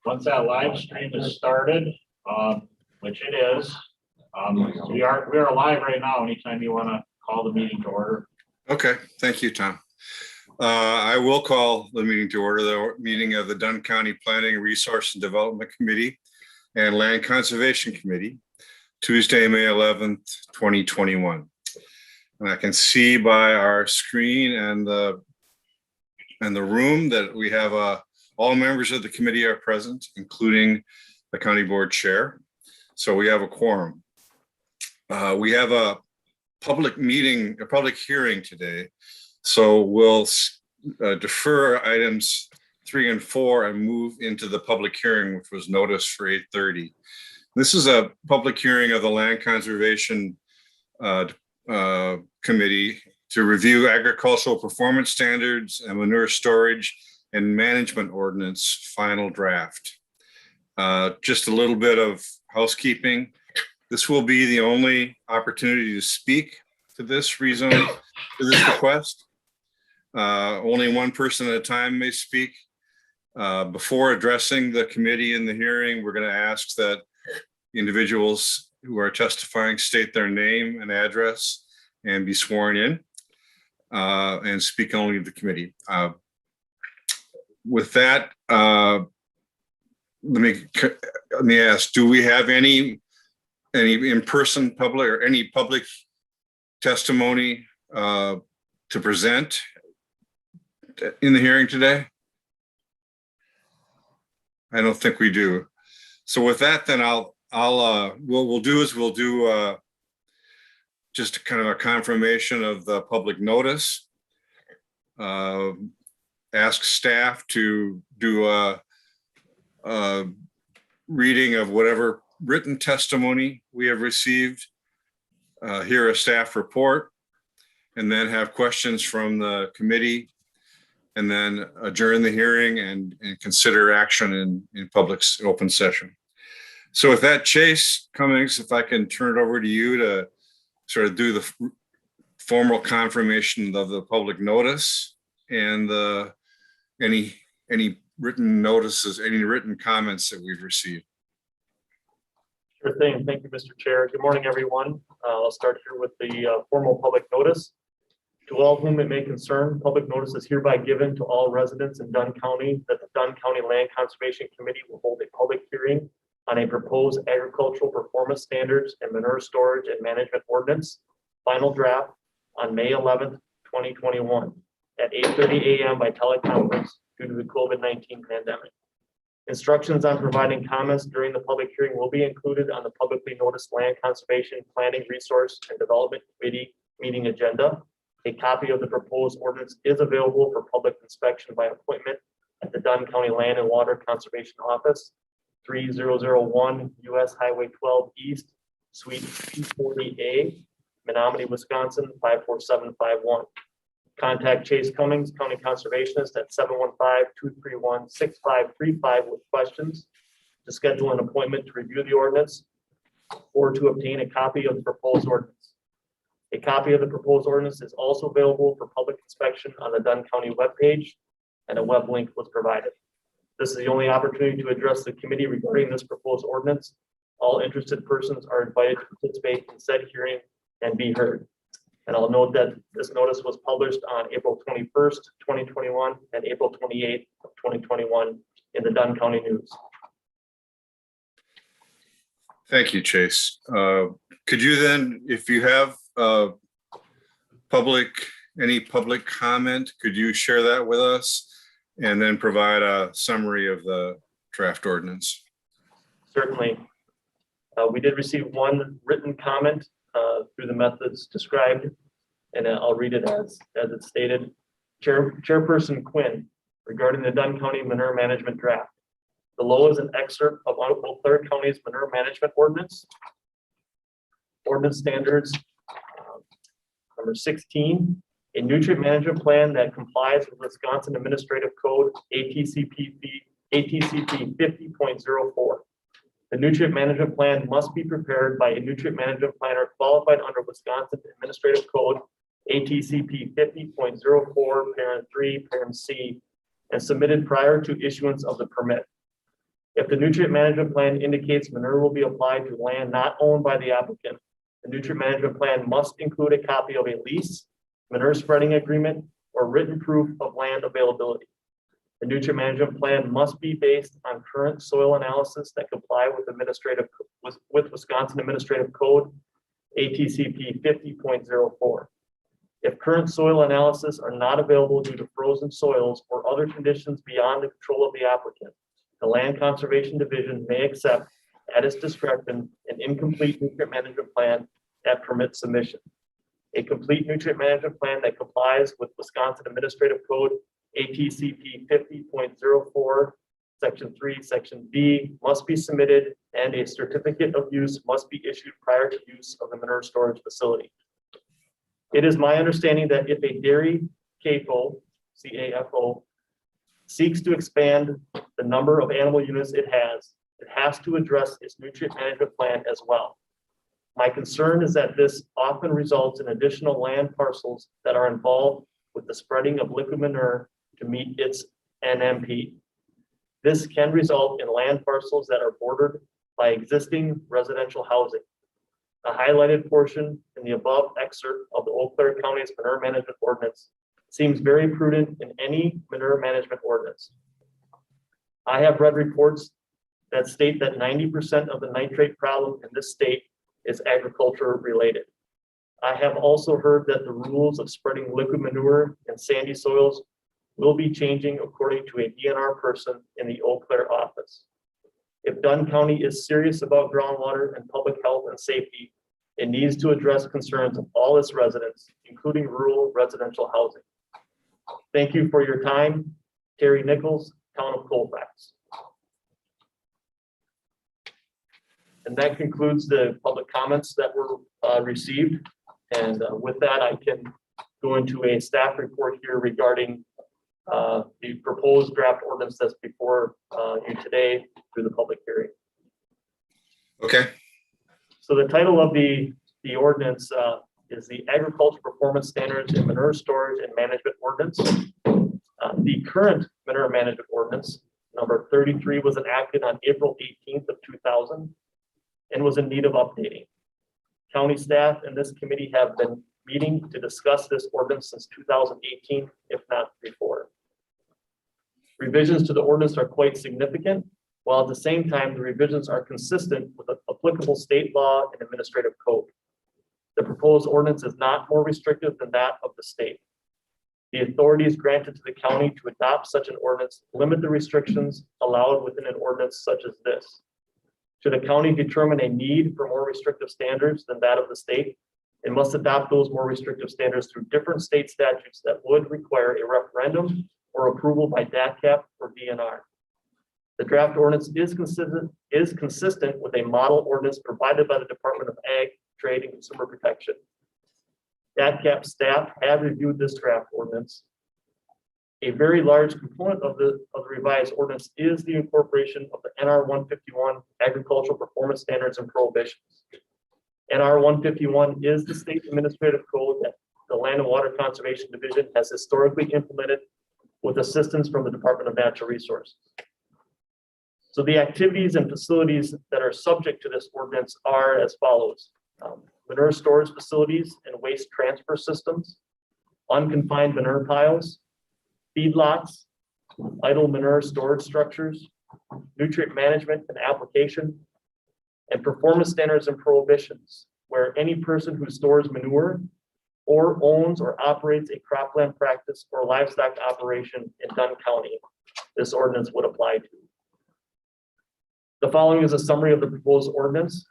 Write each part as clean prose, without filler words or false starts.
Once that live stream is started, which it is, we are live right now. Anytime you want to call the meeting to order. Okay, thank you, Tom. I will call the meeting to order, the meeting of the Dunn County Planning, Resource and Development Committee and Land Conservation Committee, Tuesday, May 11th, 2021. And I can see by our screen and the room that we have all members of the committee are present, including the county board chair. So we have a quorum. We have a public meeting, a public hearing today. So we'll defer items 3 and 4 and move into the public hearing, which was noticed for 8:30. This is a public hearing of the Land Conservation Committee to review agricultural performance standards and manure storage and management ordinance final draft. Just a little bit of housekeeping. This will be the only opportunity to speak to this rezone, to this request. Only one person at a time may speak. Before addressing the committee in the hearing, we're going to ask that individuals who are testifying state their name and address and be sworn in and speak only to the committee. With that, let me ask, do we have any in-person public or any public testimony to present in the hearing today? I don't think we do. So with that, then what we'll do just kind of a confirmation of the public notice. Ask staff to do a reading of whatever written testimony we have received, hear a staff report, and then have questions from the committee, and then adjourn the hearing and consider action in public open session. So with that, Chase Cummings, if I can turn it over to you to sort of do the formal confirmation of the public notice and any written notices, any written comments that we've received. Sure thing. Thank you, Mr. Chair. Good morning, everyone. I'll start here with the formal public notice. To all whom it may concern, public notice is hereby given to all residents in Dunn County that the Dunn County Land Conservation Committee will hold a public hearing on a proposed agricultural performance standards and manure storage and management ordinance final draft on May 11th, 2021 at 8:30 a.m. by teleconference due to the COVID-19 pandemic. Instructions on providing comments during the public hearing will be included on the publicly noticed Land Conservation Planning, Resource and Development Committee meeting agenda. A copy of the proposed ordinance is available for public inspection by appointment at the Dunn County Land and Water Conservation Office, 3001 US Highway 12 East, Suite 240A, Menominee, Wisconsin, 54751. Contact Chase Cummings, County Conservationist at 715-231-6535 with questions, to schedule an appointment to review the ordinance or to obtain a copy of the proposed ordinance. A copy of the proposed ordinance is also available for public inspection on the Dunn County webpage, and a web link was provided. This is the only opportunity to address the committee regarding this proposed ordinance. All interested persons are invited to participate in said hearing and be heard. And I'll note that this notice was published on April 21st, 2021 and April 28th of 2021 in the Dunn County News. Thank you, Chase. Could you then, if you have any public comment, could you share that with us and then provide a summary of the draft ordinance? Certainly. We did receive one written comment through the methods described, and I'll read it as it's stated. Chairperson Quinn, regarding the Dunn County Manure Management Draft. Below is an excerpt of Eau Claire County's Manure Management Ordinance. Ordinance standards number 16, a nutrient management plan that complies with Wisconsin Administrative Code ATCP 50.04. The nutrient management plan must be prepared by a nutrient management planner qualified under Wisconsin Administrative Code ATCP 50.04 parent 3 parent C and submitted prior to issuance of the permit. If the nutrient management plan indicates manure will be applied to land not owned by the applicant, the nutrient management plan must include a copy of a lease, manure spreading agreement, or written proof of land availability. The nutrient management plan must be based on current soil analysis that comply with Wisconsin Administrative Code, ATCP 50.04. If current soil analysis are not available due to frozen soils or other conditions beyond the control of the applicant, the Land Conservation Division may accept at its discretion an incomplete nutrient management plan that permits submission. A complete nutrient management plan that complies with Wisconsin Administrative Code ATCP 50.04, Section 3, Section B must be submitted, and a certificate of use must be issued prior to use of the manure storage facility. It is my understanding that if a dairy CAFO, CAFO, seeks to expand the number of animal units it has to address its nutrient management plan as well. My concern is that this often results in additional land parcels that are involved with the spreading of liquid manure to meet its NMP. This can result in land parcels that are bordered by existing residential housing. The highlighted portion in the above excerpt of the Eau Claire County's manure management ordinance seems very prudent in any manure management ordinance. I have read reports that state that 90% of the nitrate problem in this state is agriculture related. I have also heard that the rules of spreading liquid manure in sandy soils will be changing according to a DNR person in the Eau Claire office. If Dunn County is serious about groundwater and public health and safety, it needs to address concerns of all its residents, including rural residential housing. Thank you for your time. Terry Nichols, Town of Colfax. And that concludes the public comments that were received. And with that, I can go into a staff report here regarding the proposed draft ordinance that's before you today through the public hearing. Okay. So the title of the ordinance is the Agricultural Performance Standards and Manure Storage and Management Ordinance. The current manure management ordinance, number 33, was enacted on April 18th of 2000 and was in need of updating. County staff and this committee have been meeting to discuss this ordinance since 2018, if not before. Revisions to the ordinance are quite significant, while at the same time, the revisions are consistent with the applicable state law and administrative code. The proposed ordinance is not more restrictive than that of the state. The authorities granted to the county to adopt such an ordinance limit the restrictions allowed within an ordinance such as this. Should the county determine a need for more restrictive standards than that of the state, it must adopt those more restrictive standards through different state statutes that would require a referendum or approval by DATCAP or DNR. The draft ordinance is consistent with a model ordinance provided by the Department of Ag, Trade, and Consumer Protection. DATCAP staff have reviewed this draft ordinance. A very large component of the revised ordinance is the incorporation of the NR 151 Agricultural Performance Standards and Prohibitions. NR 151 is the state administrative code that the Land and Water Conservation Division has historically implemented with assistance from the Department of Natural Resources. So the activities and facilities that are subject to this ordinance are as follows: manure storage facilities and waste transfer systems, unconfined manure piles, feedlots, idle manure storage structures, nutrient management and application, and performance standards and prohibitions, where any person who stores manure or owns or operates a cropland practice or livestock operation in Dunn County, this ordinance would apply to. The following is a summary of the proposed ordinance.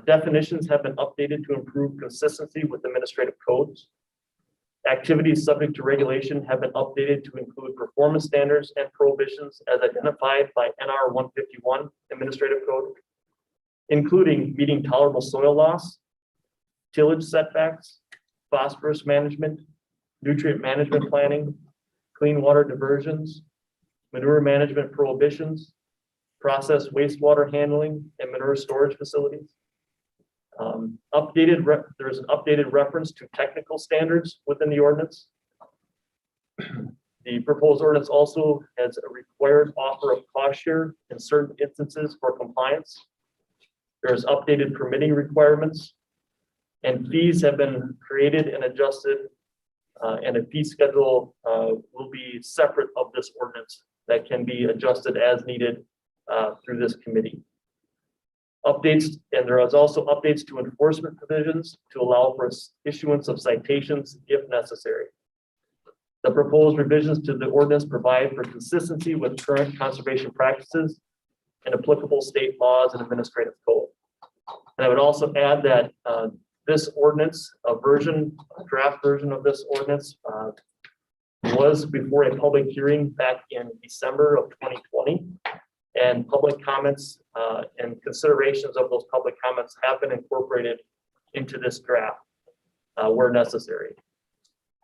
Definitions have been updated to improve consistency with administrative codes. Activities subject to regulation have been updated to include performance standards and prohibitions as identified by NR 151 Administrative Code, including meeting tolerable soil loss, tillage setbacks, phosphorus management, nutrient management planning, clean water diversions, manure management prohibitions, process wastewater handling, and manure storage facilities. There's an updated reference to technical standards within the ordinance. The proposed ordinance also has a required offer of cost share in certain instances for compliance. There's updated permitting requirements, and fees have been created and adjusted, and a fee schedule will be separate of this ordinance that can be adjusted as needed through this committee. Updates, and there is also updates to enforcement provisions to allow for issuance of citations if necessary. The proposed revisions to the ordinance provide for consistency with current conservation practices and applicable state laws and administrative code. And I would also add that this ordinance, a draft version of this ordinance was before a public hearing back in December of 2020. And public comments and considerations of those public comments have been incorporated into this draft where necessary.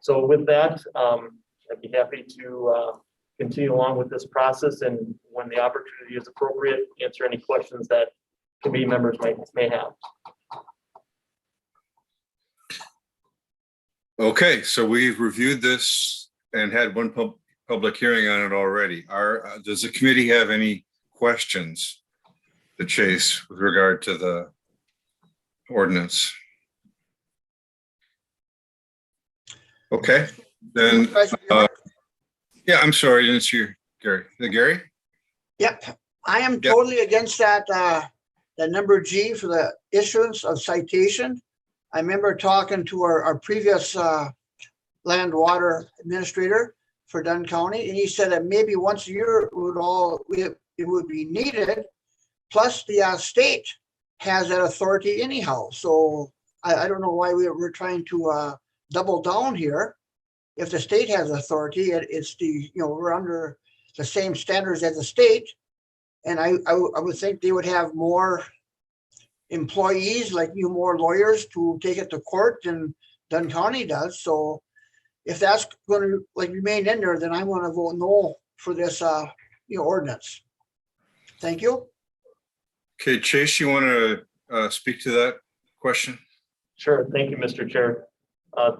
So with that, I'd be happy to continue along with this process, and when the opportunity is appropriate, answer any questions that committee members may have. Okay, so we've reviewed this and had one public hearing on it already. Does the committee have any questions to Chase with regard to the ordinance? Okay, then, yeah, I'm sorry, I didn't see you, Gary. Gary? Yep, I am totally against that, that number G for the issuance of citation. I remember talking to our previous land water administrator for Dunn County, and he said that maybe once a year it would be needed. Plus the state has that authority anyhow. So I don't know why we're trying to double down here. If the state has authority, it's we're under the same standards as the state. And I would think they would have more employees, like more lawyers to take it to court than Dunn County does. So if that's going to remain in there, then I want to vote no for this ordinance. Thank you. Okay, Chase, you want to speak to that question? Sure. Thank you, Mr. Chair.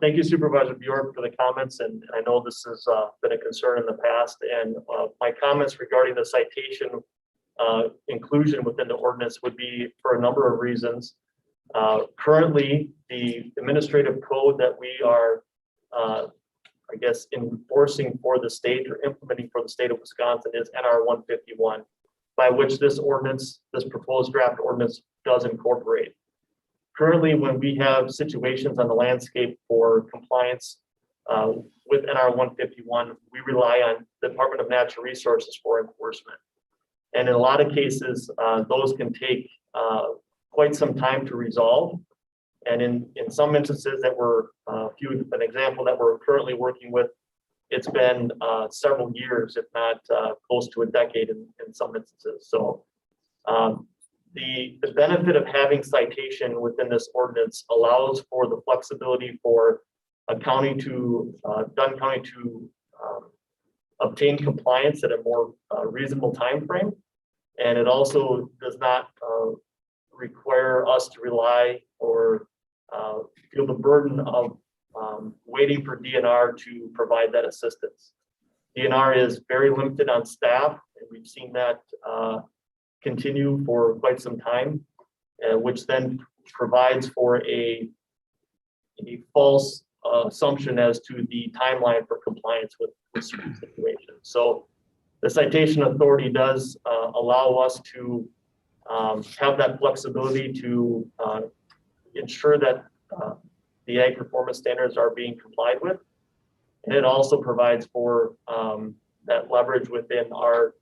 Thank you, Supervisor Bjork, for the comments. And I know this has been a concern in the past. And my comments regarding the citation inclusion within the ordinance would be for a number of reasons. Currently, the administrative code that we are, I guess, enforcing for the state or implementing for the state of Wisconsin is NR 151, by which this ordinance, this proposed draft ordinance, does incorporate. Currently, when we have situations on the landscape for compliance with NR 151, we rely on the Department of Natural Resources for enforcement. And in a lot of cases, those can take quite some time to resolve. And in some instances that an example that we're currently working with, it's been several years, if not close to a decade in some instances. So the benefit of having citation within this ordinance allows for the flexibility for a county to, Dunn County to obtain compliance at a more reasonable time frame. And it also does not require us to rely or feel the burden of waiting for DNR to provide that assistance. DNR is very limited on staff, and we've seen that continue for quite some time, which then provides for a false assumption as to the timeline for compliance with certain situations. So the citation authority does allow us to have that flexibility to ensure that the ag performance standards are being complied with. And it also provides for that leverage within our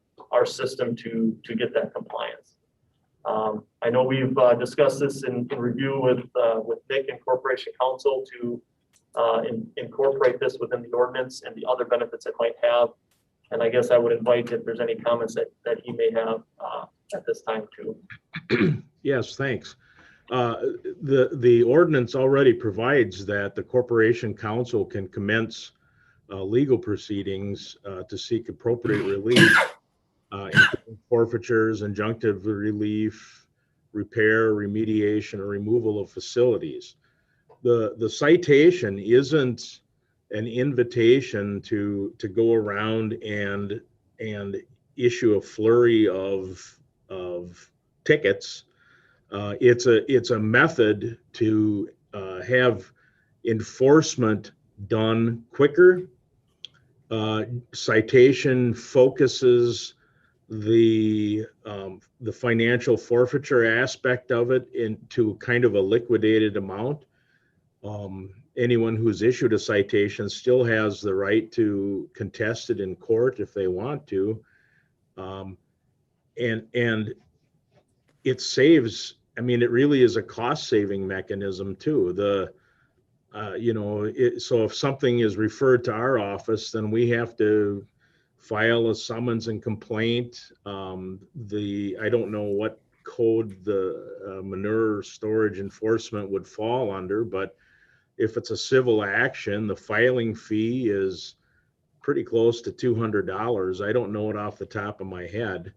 system to get that compliance. I know we've discussed this in review with Nick and Corporation Counsel to incorporate this within the ordinance and the other benefits it might have. And I guess I would invite if there's any comments that he may have at this time too. Yes, thanks. The ordinance already provides that the Corporation Counsel can commence legal proceedings to seek appropriate relief, including forfeitures, injunctive relief, repair, remediation, or removal of facilities. The citation isn't an invitation to go around and issue a flurry of tickets. It's a method to have enforcement done quicker. Citation focuses the financial forfeiture aspect of it into kind of a liquidated amount. Anyone who's issued a citation still has the right to contest it in court if they want to. And it saves, I mean, it really is a cost saving mechanism too. So if something is referred to our office, then we have to file a summons and complaint. I don't know what code the manure storage enforcement would fall under, but if it's a civil action, the filing fee is pretty close to $200. I don't know it off the top of my head.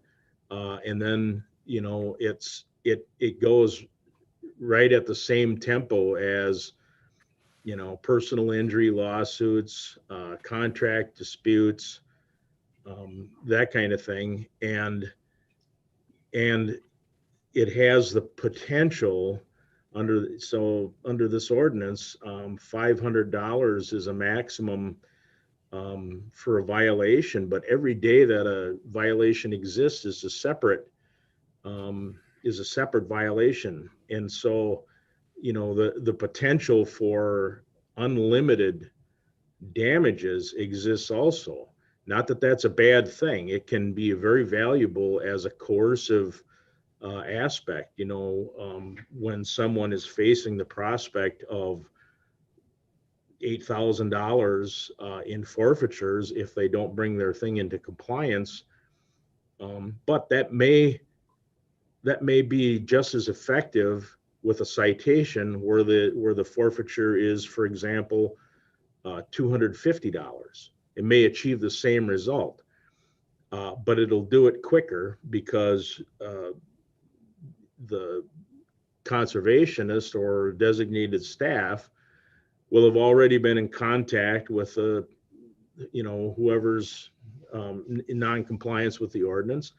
And then, it goes right at the same tempo as, personal injury lawsuits, contract disputes, that kind of thing. And it has the potential under this ordinance, $500 is a maximum for a violation, but every day that a violation exists is a separate violation. And so, the potential for unlimited damages exists also. Not that that's a bad thing. It can be very valuable as a coercive aspect. When someone is facing the prospect of $8,000 in forfeitures if they don't bring their thing into compliance, but that may be just as effective with a citation where the forfeiture is, for example, $250. It may achieve the same result, but it'll do it quicker because the conservationist or designated staff will have already been in contact with whoever's in non-compliance with the ordinance.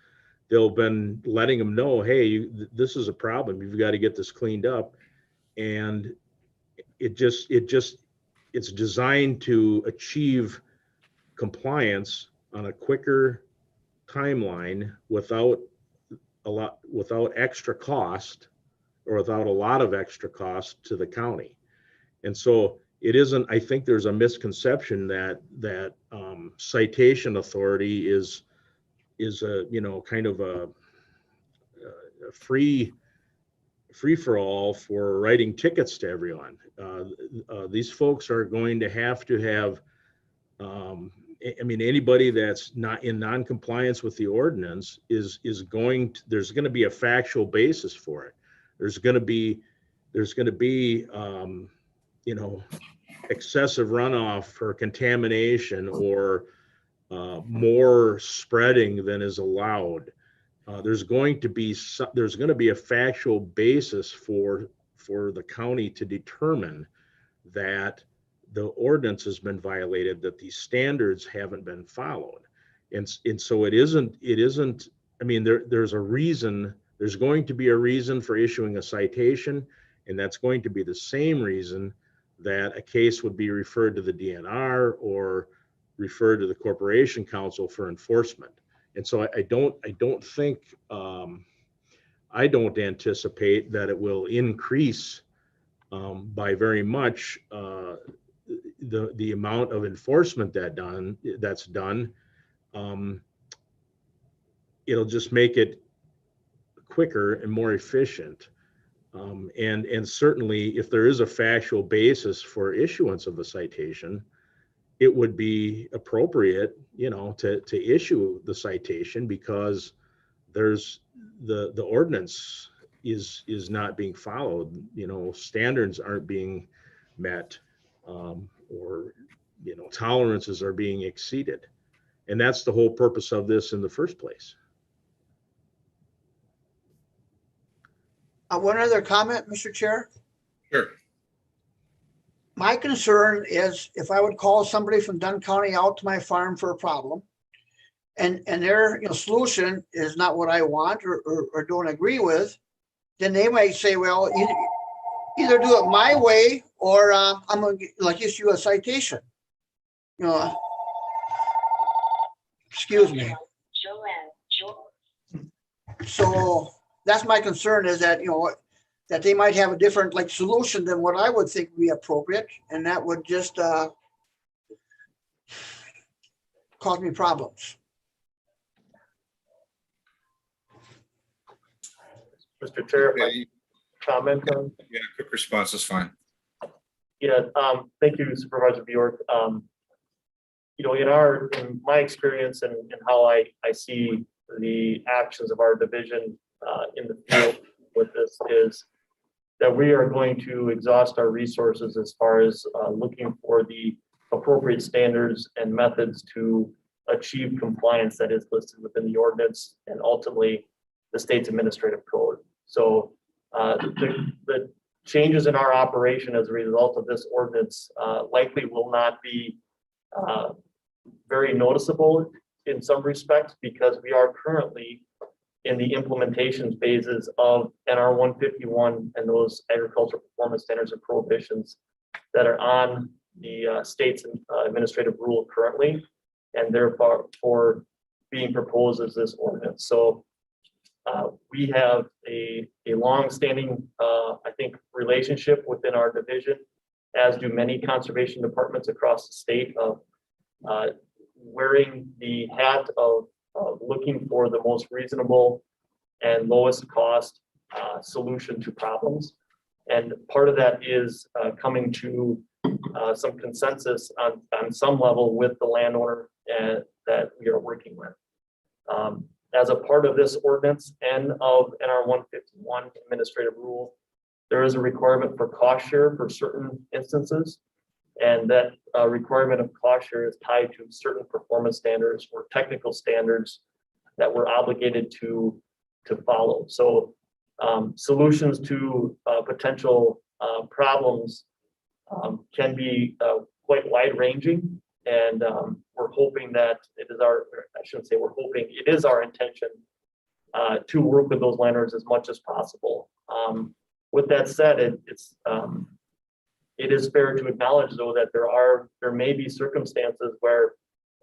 They'll been letting them know, hey, this is a problem. You've got to get this cleaned up. And it's designed to achieve compliance on a quicker timeline without extra cost or without a lot of extra cost to the county. And so it isn't, I think there's a misconception that citation authority is a, kind of a free for all for writing tickets to everyone. These folks are going to have, anybody that's not in non-compliance with the ordinance there's going to be a factual basis for it. There's going to be excessive runoff or contamination or more spreading than is allowed. There's going to be a factual basis for the county to determine that the ordinance has been violated, that these standards haven't been followed. And so it isn't, there's a reason, there's going to be a reason for issuing a citation, and that's going to be the same reason that a case would be referred to the DNR or referred to the Corporation Council for enforcement. And so I don't anticipate that it will increase by very much the amount of enforcement that's done. It'll just make it quicker and more efficient. And certainly if there is a factual basis for issuance of the citation, it would be appropriate, to issue the citation because there's the ordinance is not being followed, standards aren't being met, or tolerances are being exceeded. And that's the whole purpose of this in the first place. One other comment, Mr. Chair. Sure. my concern is if I would call somebody from Dunn County out to my farm for a problem, and their solution is not what I want or don't agree with, then they might say, well, either do it my way or I'm gonna issue a citation. Excuse me. So that's my concern, is that that they might have a different solution than what I would think would be appropriate, and that would just cause me problems. Mr. Chair, if I Okay, comment on. yeah, quick response is fine. Yeah, thank you, Supervisor Bjork. In my experience and how I see the actions of our division in the field with this is that we are going to exhaust our resources as far as looking for the appropriate standards and methods to achieve compliance that is listed within the ordinance and ultimately the state's administrative code. So the changes in our operation as a result of this ordinance likely will not be very noticeable in some respects, because we are currently in the implementation phases of NR 151 and those agricultural performance standards and prohibitions that are on the state's administrative rule currently, and therefore for being proposed as this ordinance. So we have a long-standing, I think, relationship within our division, as do many conservation departments across the state, of wearing the hat of looking for the most reasonable and lowest cost solution to problems. And part of that is coming to some consensus on some level with the landowner that we are working with. As a part of this ordinance and of NR 151 administrative rule, there is a requirement for cost share for certain instances. And that requirement of cost share is tied to certain performance standards or technical standards that we're obligated to follow. So solutions to potential problems can be quite wide ranging. And we're hoping that it is it is our intention to work with those landowners as much as possible. With that said, it is fair to acknowledge, though, that there may be circumstances where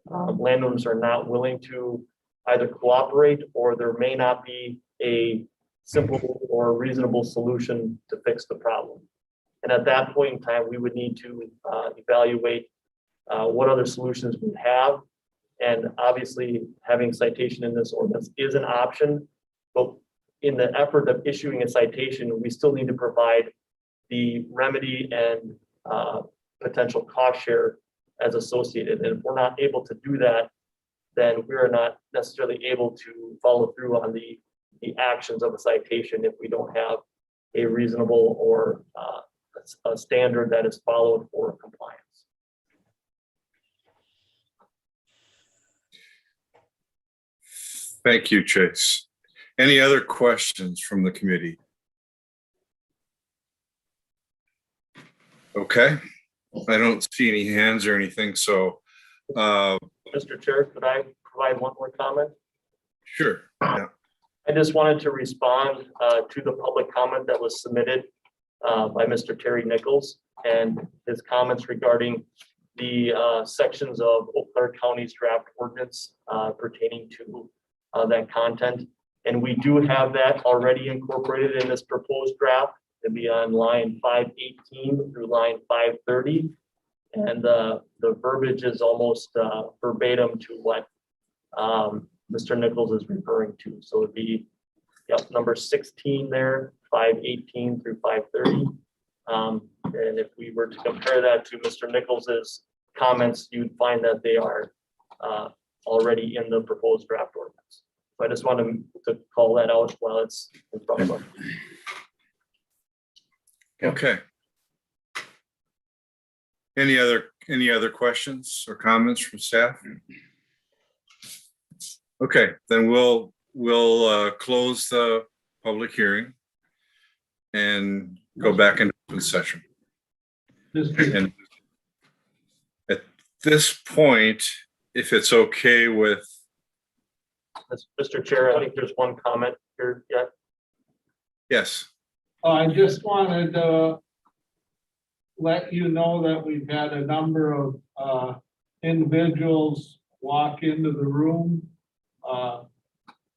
landowners are not willing to either cooperate, or there may not be a simple or reasonable solution to fix the problem. And at that point in time, we would need to evaluate what other solutions we have. And obviously, having citation in this ordinance is an option, but in the effort of issuing a citation, we still need to provide the remedy and potential cost share as associated. And if we're not able to do that, then we are not necessarily able to follow through on the actions of a citation if we don't have a reasonable or a standard that is followed for compliance. Thank you, Chase. Any other questions from the committee? Okay, I don't see any hands or anything, so. Mr. Chair, could I provide one more comment? Sure. Yeah. I just wanted to respond to the public comment that was submitted by Mr. Terry Nichols and his comments regarding the sections of Eau Claire County's draft ordinance pertaining to that content. And we do have that already incorporated in this proposed draft. It'd be on line 518 through line 530. And the verbiage is almost verbatim to what Mr. Nichols is referring to. So it'd be number 16 there, 518 through 530. And if we were to compare that to Mr. Nichols's comments, you'd find that they are already in the proposed draft ordinance. So I just wanted to call that out while it's in front of us. Okay. Any other questions or comments from staff? Okay, then we'll close the public hearing and go back into open session. And at this point, if it's okay with, Mr. Chair, I think there's one comment here yet. yes, I just wanted to let you know that we've had a number of individuals walk into the room.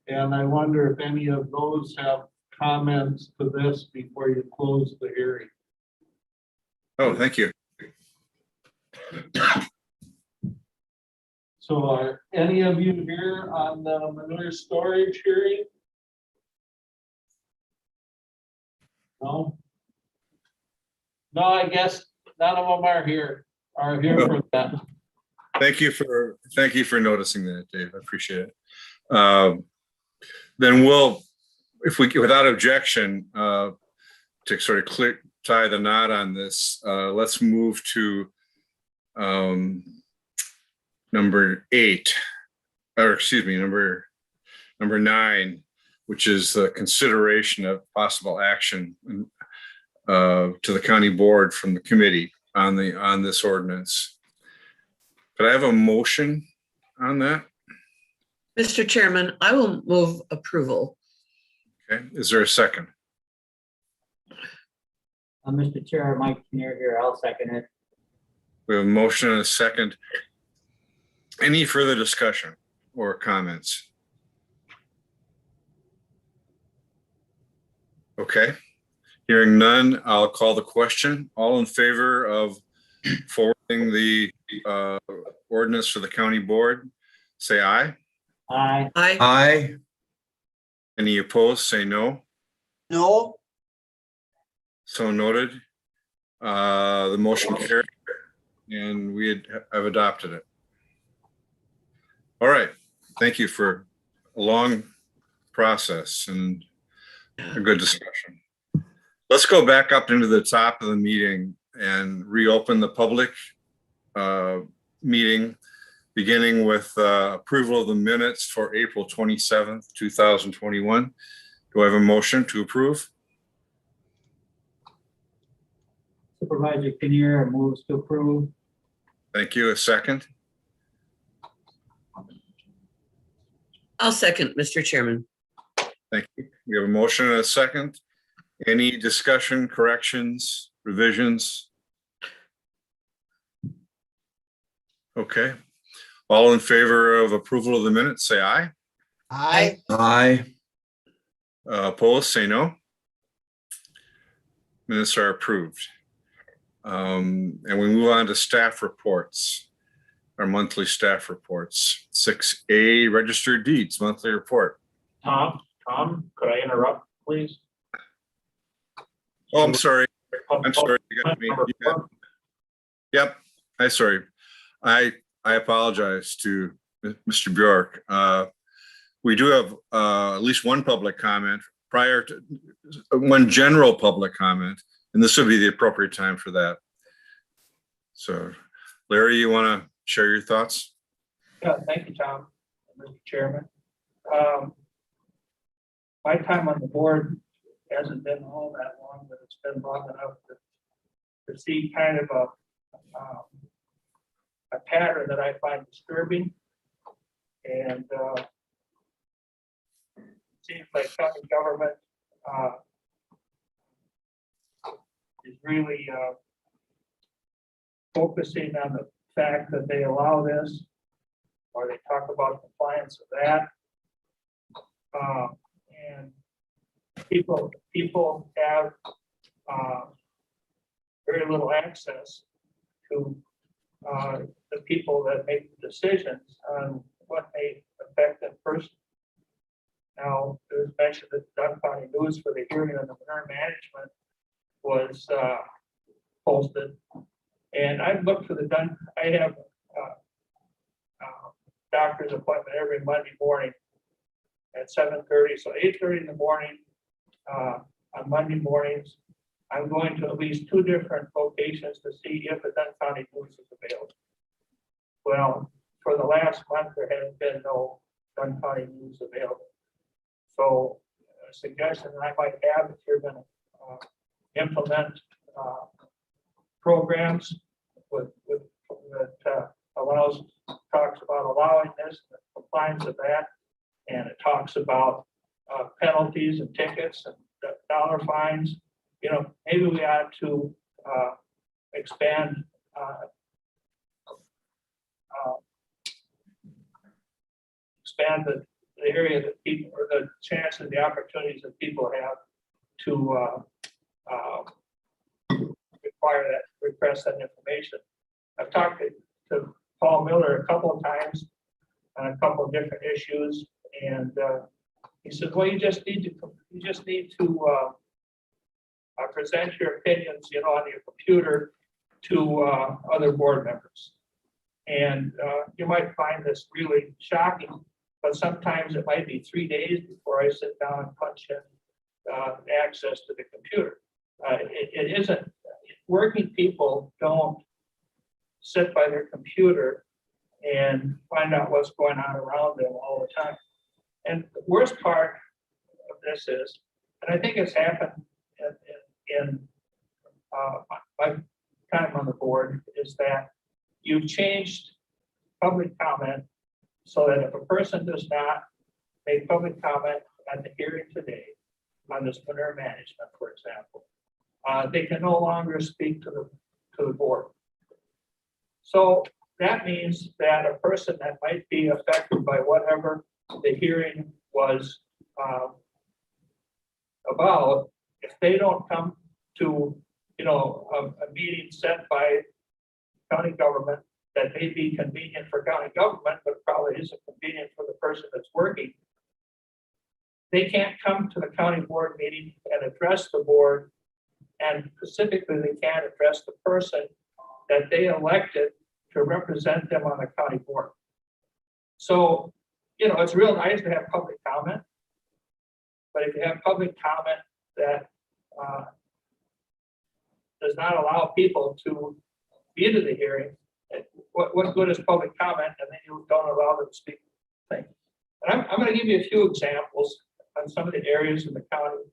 And I wonder if any of those have comments to this before you close the hearing. oh, thank you. So are any of you here on the manure storage hearing? No? No, I guess none of them are here for that. Thank you for noticing that, Dave. I appreciate it. Then we'll, if we, without objection, to sort of tie the knot on this, let's move to number 8, or excuse me, number 9, which is the consideration of possible action to the county board from the committee on this ordinance. Could I have a motion on that? Mr. Chairman, I will move approval. Okay, is there a second? Mr. Chair, Mike Kinnear here, I'll second it. We have a motion and a second. Any further discussion or comments? Okay, hearing none, I'll call the question. All in favor of forwarding the ordinance for the county board, say aye. Aye. Aye. Aye. Any opposed, say no. No, So noted. The motion carried and I've adopted it. All right, thank you for a long process and a good discussion. Let's go back up into the top of the meeting and reopen the public meeting, beginning with approval of the minutes for April 27th, 2021. Do I have a motion to approve? Supervisor Kinnear moves to approve. Thank you. A second? I'll second, Mr. Chairman. Thank you. We have a motion and a second. Any discussion, corrections, revisions? Okay. All in favor of approval of the minutes, say aye. aye, Aye. Opposed, say no. Minutes are approved. And we move on to staff reports, our monthly staff reports. 6A, registered deeds, monthly report. Tom, could I interrupt, please? Oh, I'm sorry. I'm sorry. You got me. Yep. I'm sorry. I apologize to Mr. Bjork. We do have at least one public comment prior to one general public comment, and this would be the appropriate time for that. So, Larry, you want to share your thoughts? Yeah, thank you, Tom, Mr. Chairman. My time on the board hasn't been all that long, but it's been long enough to see kind of a pattern that I find disturbing. And it seems like county government is really focusing on the fact that they allow this, or they talk about compliance of that. And people have very little access to the people that make the decisions on what may affect them personally. Now, it was mentioned that Dunn County News for the hearing on the manure management was posted. And I've looked for the Dunn, I have doctor's appointment every Monday morning at 7:30. So 8:30 in the morning on Monday mornings, I'm going to at least 2 different locations to see if the Dunn County News is available. Well, for the last month, there has been no Dunn County News available. So a suggestion that I might have, if you're going to implement programs that talks about allowing this, the compliance of that. And it talks about penalties and tickets and dollar fines. You know, maybe we ought to expand the area that people, or the chances, the opportunities that people have to request that information. I've talked to Paul Miller a couple of times on a couple of different issues, and he said, "Well, you just need to present your opinions, you know, on your computer to other board members." And you might find this really shocking, but sometimes it might be 3 days before I sit down and punch in access to the computer. It isn't, working people don't sit by their computer and find out what's going on around them all the time. And the worst part of this is, and I think it's happened in my time on the board, is that you've changed public comment so that if a person does not make public comment at the hearing today on this manure management, for example, they can no longer speak to the board. So that means that a person that might be affected by whatever the hearing was about, if they don't come to, you know, a meeting set by county government that may be convenient for county government, but probably isn't convenient for the person that's working, they can't come to the county board meeting and address the board, and specifically they can't address the person that they elected to represent them on the county board. So, you know, it's real nice to have public comment, but if you have public comment that does not allow people to be to the hearing, what good is public comment, and then you don't allow them to speak? Thing. And I'm going to give you a few examples on some of the areas in the county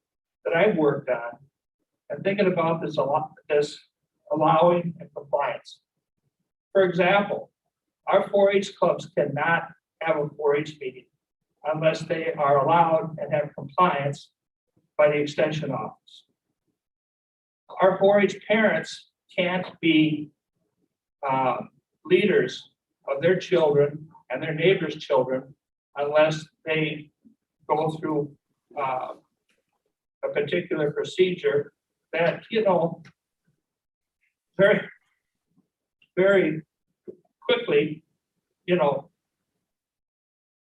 that I've worked on, and thinking about this a lot, this allowing and compliance. For example, our 4-H clubs cannot have a 4-H meeting unless they are allowed and have compliance by the extension office. Our 4-H parents can't be leaders of their children and their neighbors' children unless they go through a particular procedure that, you know, very, very quickly, you know,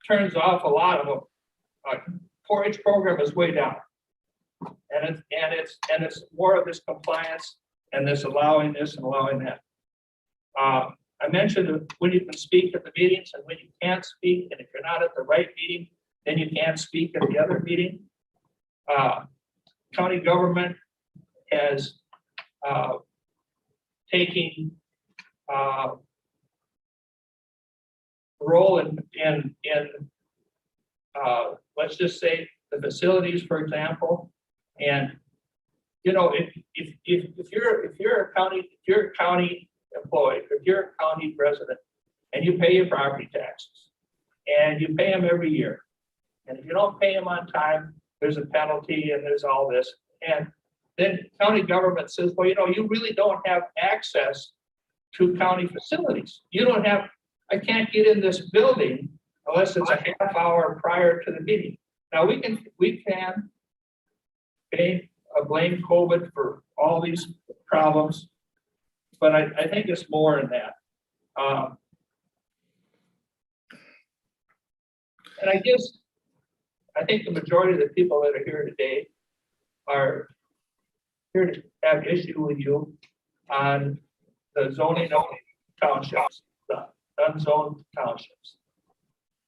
turns off a lot of them. 4-H program is way down, and it's more of this compliance and this allowing this and allowing that. I mentioned when you can speak at the meetings and when you can't speak, and if you're not at the right meeting, then you can't speak at the other meeting. County government has taken role in let's just say the facilities, for example. And you know, if you're a county employee, if you're a county resident, and you pay your property taxes, and you pay them every year, and if you don't pay them on time, there's a penalty and there's all this, and then county government says, well, you know, you really don't have access to county facilities. You don't have, I can't get in this building unless it's a half hour prior to the meeting. Now we can blame COVID for all these problems, but I think it's more in that. And I think the majority of the people that are here today are here to have issue with you on the zoning of townships, the unzoned townships.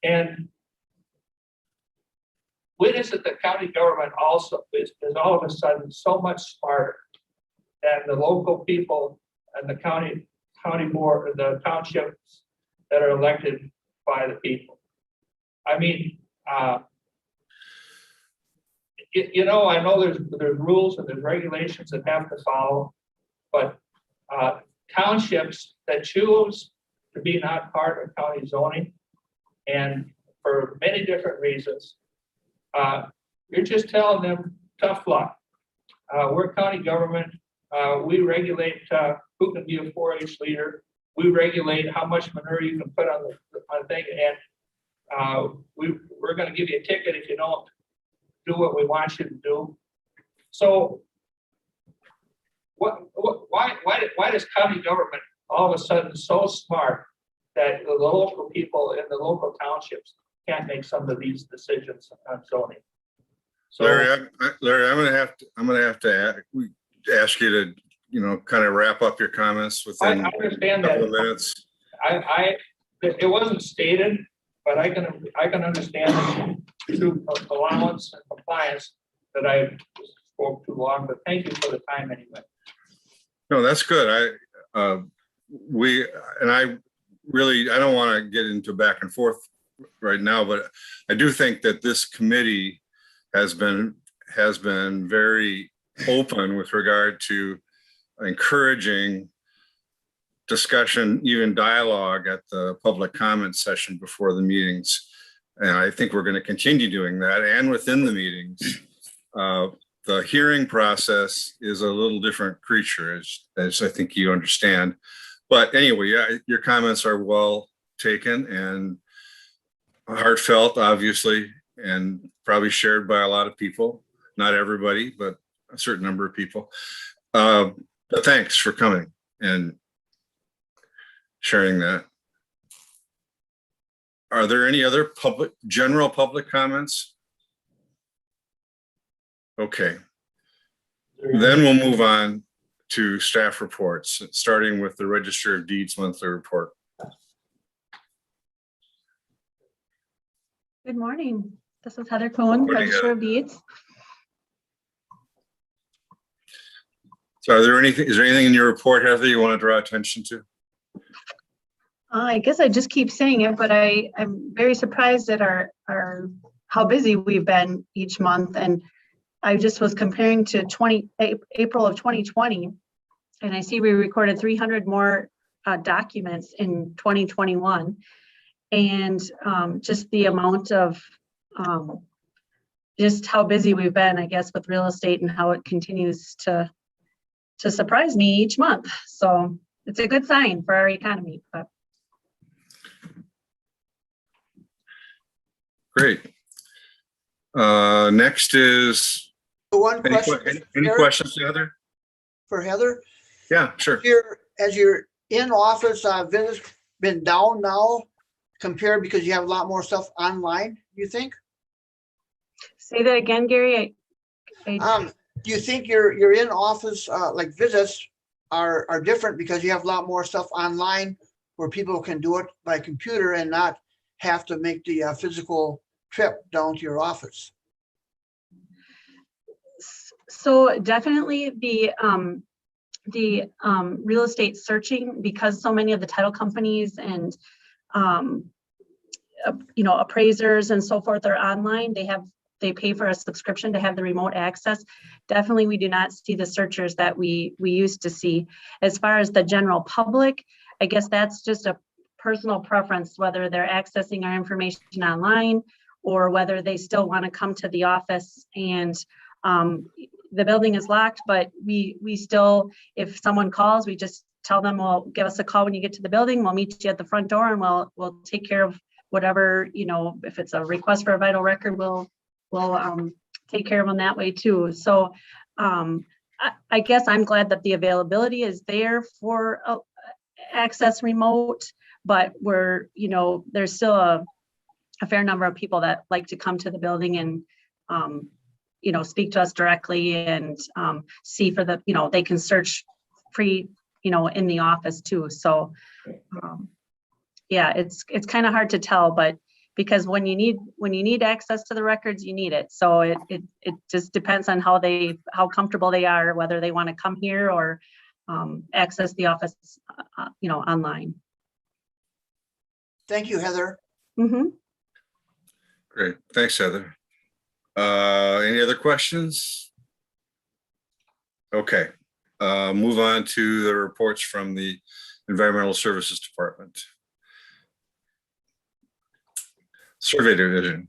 And when is it that county government also is all of a sudden so much smarter than the local people and the county board, the townships that are elected by the people? I mean, you know, I know there's rules and there's regulations that have to follow, but townships that choose to be not part of county zoning, and for many different reasons, you're just telling them tough luck. We're county government. We regulate who can be a 4-H leader. We regulate how much manure you can put on the thing, and we're going to give you a ticket if you don't do what we want you to do. So, why does county government all of a sudden so smart that the local people in the local townships can't make some of these decisions on zoning? So, Larry, I'm gonna have to ask you to, kind of wrap up your comments I within a understand couple that. of minutes. It wasn't stated, but I can understand through allowance and compliance that I spoke too long, but thank you for the time anyway. No, that's good. I don't want to get into back and forth right now, but I do think that this committee has been very open with regard to encouraging discussion, even dialogue at the public comment session before the meetings. And I think we're going to continue doing that, and within the meetings. The hearing process is a little different creature, as I think you understand. But anyway, yeah, your comments are well taken and heartfelt, obviously, and probably shared by a lot of people. Not everybody, but a certain number of people. But thanks for coming and sharing that. Are there any other general public comments? Okay. Then we'll move on to staff reports, starting with the Register of Deeds monthly report. Good morning. This is Heather Cohen, Morning, Register of Deeds. So is there anything in your report, Heather, you want to draw attention to? I guess I just keep saying it, but I'm very surprised at our how busy we've been each month. And I just was comparing to April of 2020, and I see we recorded 300 more documents in 2021. And just the amount of just how busy we've been, I guess, with real estate and how it continues to surprise me each month. So it's a good sign for our economy. But Great. Next is One any question. any questions, Heather? For Heather? Yeah, sure. As you're in office, visits been down now compared because you have a lot more stuff online, you think? say that again, Gary. Do you think you're in office, like visits are different because you have a lot more stuff online where people can do it by computer and not have to make the physical trip down to your office? So definitely the real estate searching, because so many of the title companies and appraisers and so forth are online. They pay for a subscription to have the remote access. Definitely, we do not see the searchers that we used to see. As far as the general public, I guess that's just a personal preference, whether they're accessing our information online or whether they still want to come to the office. And the building is locked, but we still, if someone calls, we just tell them, well, give us a call when you get to the building. We'll meet you at the front door and we'll take care of whatever, if it's a request for a vital record, we'll take care of them that way too. So I guess I'm glad that the availability is there for access remote, but there's still a fair number of people that like to come to the building and speak to us directly and see for they can search free, in the office too. So yeah, it's kind of hard to tell, but because when you need access to the records, you need it. So it just depends on how comfortable they are, whether they want to come here or access the office, online. Thank you, Heather. Mm-hmm. Great. Thanks, Heather. Any other questions? Okay. move on to the reports from the Environmental Services Department. Survey Division.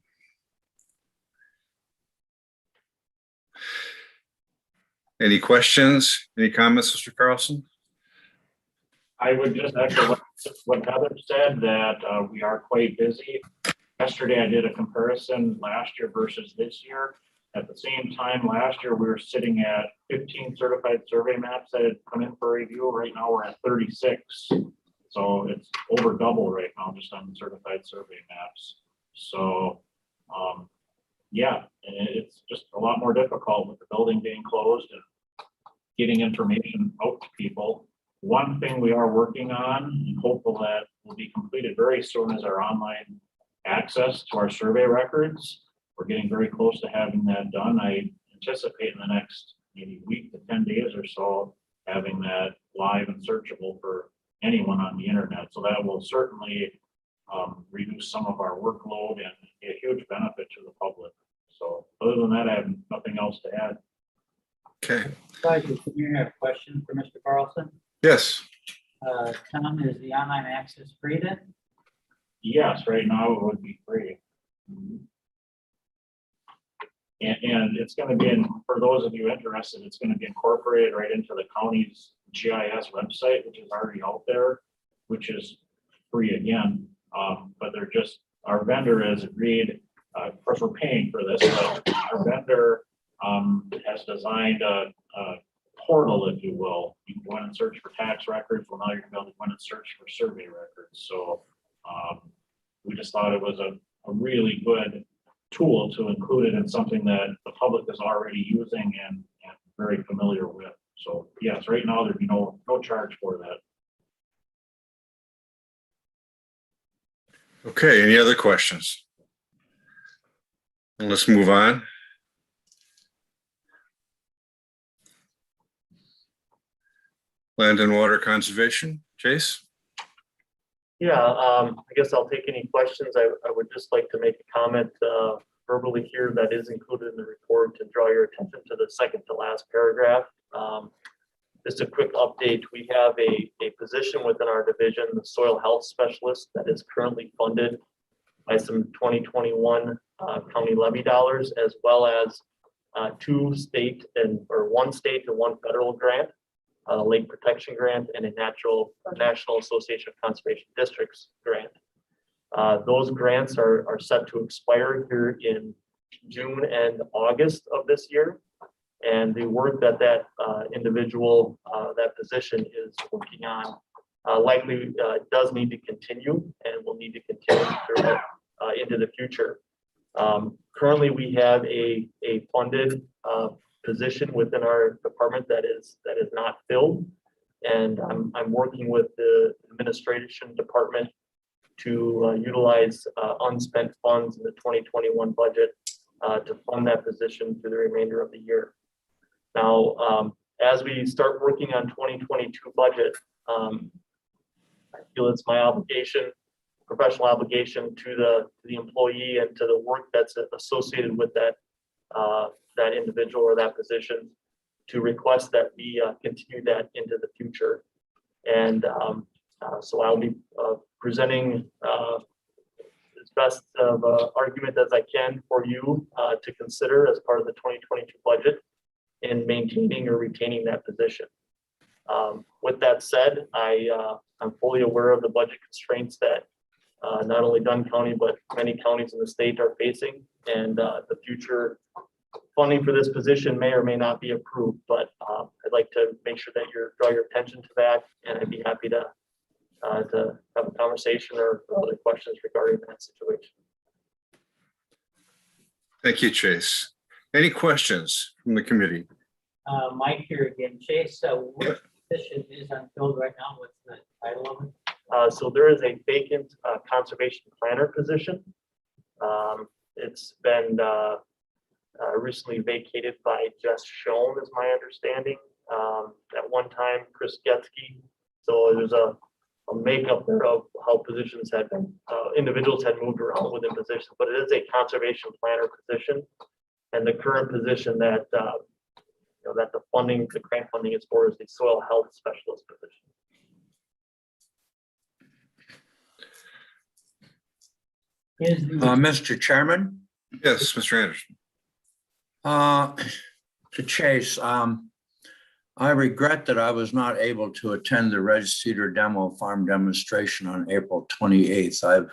Any questions? Any comments, Mr. Carlson? I would just echo what Heather said, that we are quite busy. Yesterday, I did a comparison last year versus this year. At the same time, last year, we were sitting at 15 certified survey maps that had come in for review. Right now, we're at 36. So it's over double right now just on certified survey maps. So, yeah, and it's just a lot more difficult with the building being closed and getting information out to people. One thing we are working on and hopeful that will be completed very soon is our online access to our survey records. We're getting very close to having that done. I anticipate in the next maybe week to 10 days or so, having that live and searchable for anyone on the internet. So that will certainly reduce some of our workload and be a huge benefit to the public. So other than that, I have nothing else to add. Okay. Can you have a question for Mr. Carlson? Yes. Tom, is the online access free then? Yes, right now it would be free. And it's going to be, for those of you interested, it's going to be incorporated right into the county's GIS website, which is already out there, which is free again. But they're just, our vendor has agreed, of course, we're paying for this, but our vendor has designed a portal, if you will. You can go in and search for tax records. Well, now you're going to be able to go in and search for survey records. So we just thought it was a really good tool to include it in something that the public is already using and very familiar with. So yes, right now there'd be no charge for that. Okay, any other questions? Let's move on. Land and Water Conservation, Chase? Yeah, I guess I'll take any questions. I would just like to make a comment verbally here that is included in the report and draw your attention to the second to last paragraph. Just a quick update. We have a position within our division, the soil health specialist, that is currently funded by some 2021 county levy dollars, as well as one state and one federal grant. Lake Protection Grant and a National Association of Conservation Districts grant. Those grants are set to expire here in June and August of this year. And the work that individual, that position is working on likely does need to continue and will need to continue into the future. Currently, we have a funded position within our department that is not filled, and I'm working with the administration department to utilize unspent funds in the 2021 budget to fund that position through the remainder of the year. Now, as we start working on 2022 budget, I feel it's my obligation, professional obligation to the employee and to the work that's associated with that individual or that position, to request that we continue that into the future. And so I'll be presenting as best of argument as I can for you to consider as part of the 2022 budget in maintaining or retaining that position. With that said, I'm fully aware of the budget constraints that not only Dunn County, but many counties in the state are facing, and the future funding for this position may or may not be approved, but I'd like to make sure that draw your attention to that, and I'd be happy to have a conversation or other questions regarding that situation. Thank you, Chase. Any questions from the committee? Mike here again. Chase, what position is unfilled right now? What's the title of it? So there is a vacant conservation planner position. It's been recently vacated by Jess Schoen, is my understanding. At one time, Chris Getzky. So there's a makeup there of how positions had been, individuals had moved around within positions, but it is a conservation planner position. And the current position that that the funding, the grant funding is for is the soil health specialist position. Mr. Chairman, Yes, Mr. Anderson. to Chase, I regret that I was not able to attend the Red Cedar Demo Farm demonstration on April 28th. I've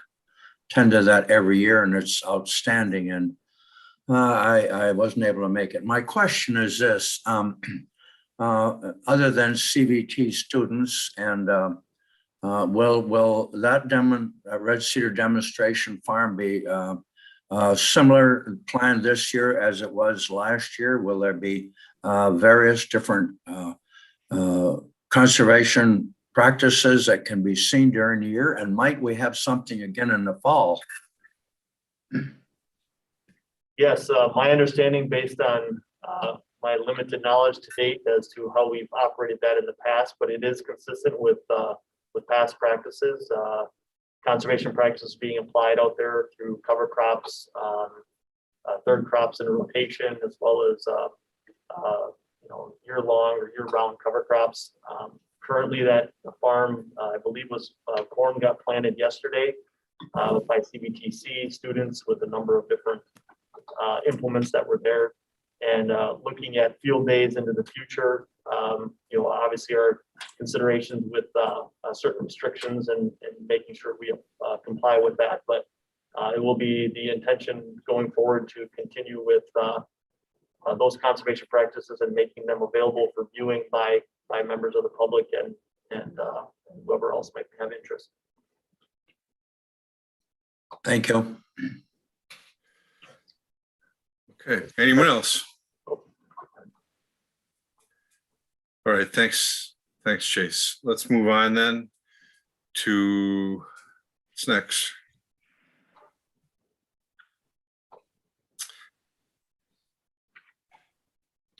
attended that every year and it's outstanding, and I wasn't able to make it. My question is this, other than CVT students, and will that Red Cedar demonstration farm be similar planned this year as it was last year? Will there be various different conservation practices that can be seen during the year? And might we have something again in the fall? Yes, my understanding based on my limited knowledge to date as to how we've operated that in the past, but it is consistent with past practices. Conservation practices being applied out there through cover crops, third crops in rotation, as well as year-long or year-round cover crops. Currently, that farm, I believe, was corn got planted yesterday by CBTC students with a number of different implements that were there. And looking at field days into the future, obviously our considerations with certain restrictions and making sure we comply with that. But it will be the intention going forward to continue with those conservation practices and making them available for viewing by members of the public and whoever else might have interest. Thank you. Okay, anyone else? All right, thanks, Chase. Let's move on then to what's next.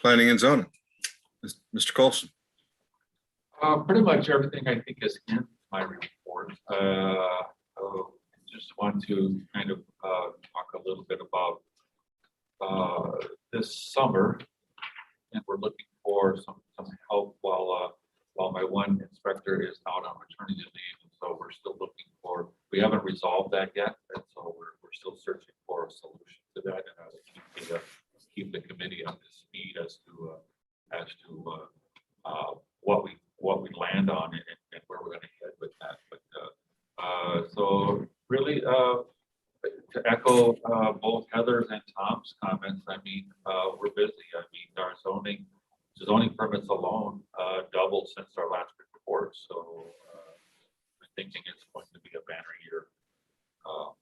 Planning and zoning, Mr. Colson. Pretty much everything I think is in my report. Just want to kind of talk a little bit about this summer, and we're looking for some help while my one inspector is out on maternity leave, and so we're still looking for. We haven't resolved that yet, and so we're still searching for a solution to that, and I will keep the committee up to speed as to what we land on and where we're going to head with that. But so really, to echo both Heather's and Tom's comments, I mean, we're busy. I mean, our zoning permits alone doubled since our last report. So I'm thinking it's going to be a banner year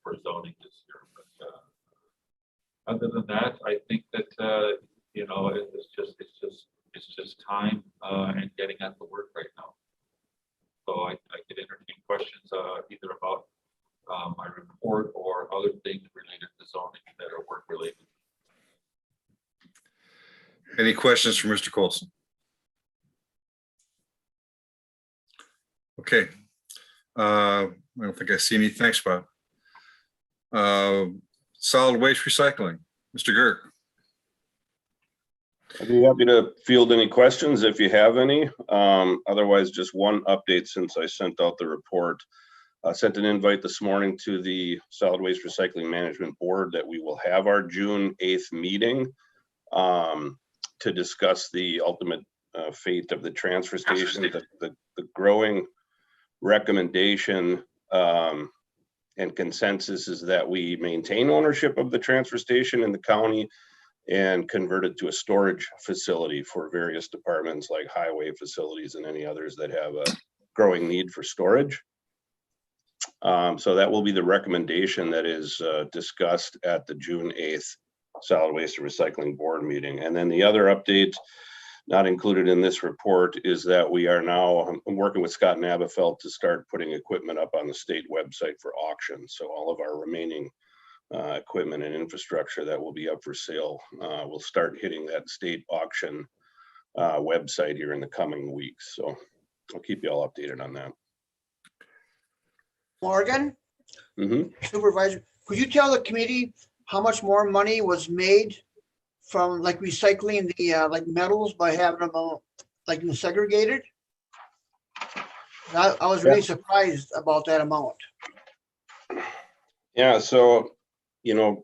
for zoning this year. But other than that, I think that it's just time and getting at the work right now. So I could entertain questions either about my report or other things related to zoning that are work related. Any questions for Mr. Colson? Okay. I don't think I see any. Thanks, Bob. Solid waste recycling, Mr. Girk. I'd be happy to field any questions if you have any. Otherwise, just one update since I sent out the report. I sent an invite this morning to the Solid Waste Recycling Management Board that we will have our June 8th meeting to discuss the ultimate fate of the transfer station. The growing recommendation and consensus is that we maintain ownership of the transfer station in the county and convert it to a storage facility for various departments like highway facilities and any others that have a growing need for storage. So that will be the recommendation that is discussed at the June 8th Solid Waste and Recycling Board meeting. And then the other update not included in this report is that we are now working with Scott Nabafelt to start putting equipment up on the state website for auction. So all of our remaining equipment and infrastructure that will be up for sale will start hitting that state auction website here in the coming weeks. So I'll keep you all updated on that. Morgan, Supervisor, could you tell the committee how much more money was made from like recycling the like metals by having them like segregated. I was really surprised about that amount. Yeah, so, you know,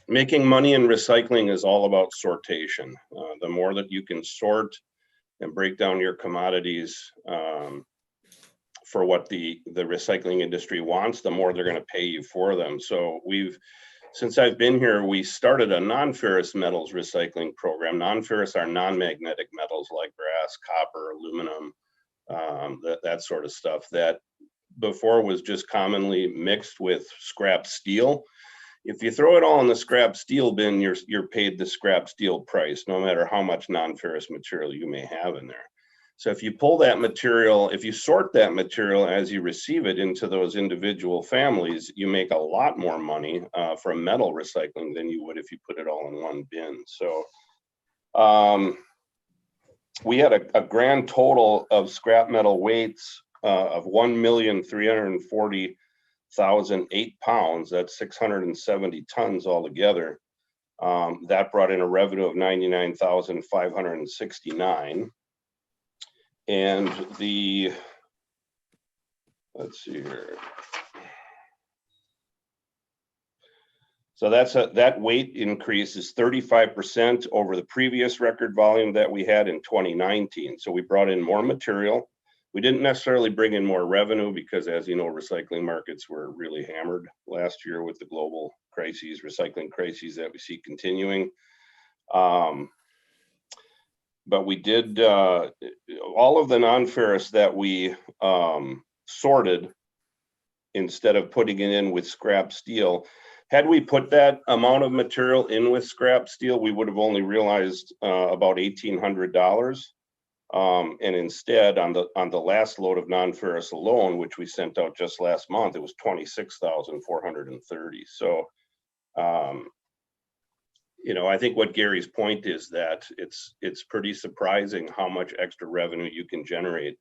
making money in recycling is all about sortation. The more that you can sort and break down your commodities for what the recycling industry wants, the more they're going to pay you for them. So since I've been here, we started a non-ferrous metals recycling program. Non-ferrous are non-magnetic metals like brass, copper, aluminum, that sort of stuff that before was just commonly mixed with scrap steel. If you throw it all in the scrap steel bin, you're paid the scrap steel price, no matter how much non-ferrous material you may have in there. So if you pull that material, if you sort that material as you receive it into those individual families, you make a lot more money from metal recycling than you would if you put it all in one bin. So we had a grand total of scrap metal weights of 1,340,008 pounds. That's 670 tons altogether. That brought in a revenue of 99,569. And let's see here. So that weight increase is 35% over the previous record volume that we had in 2019. So we brought in more material. We didn't necessarily bring in more revenue because, as you know, recycling markets were really hammered last year with the global crises, recycling crises that we see continuing. But we did all of the non-ferrous that we sorted instead of putting it in with scrap steel. Had we put that amount of material in with scrap steel, we would have only realized about $1,800. And instead, on the last load of non-ferrous alone, which we sent out just last month, it was 26,430. So, you know, I think what Gary's point is that it's pretty surprising how much extra revenue you can generate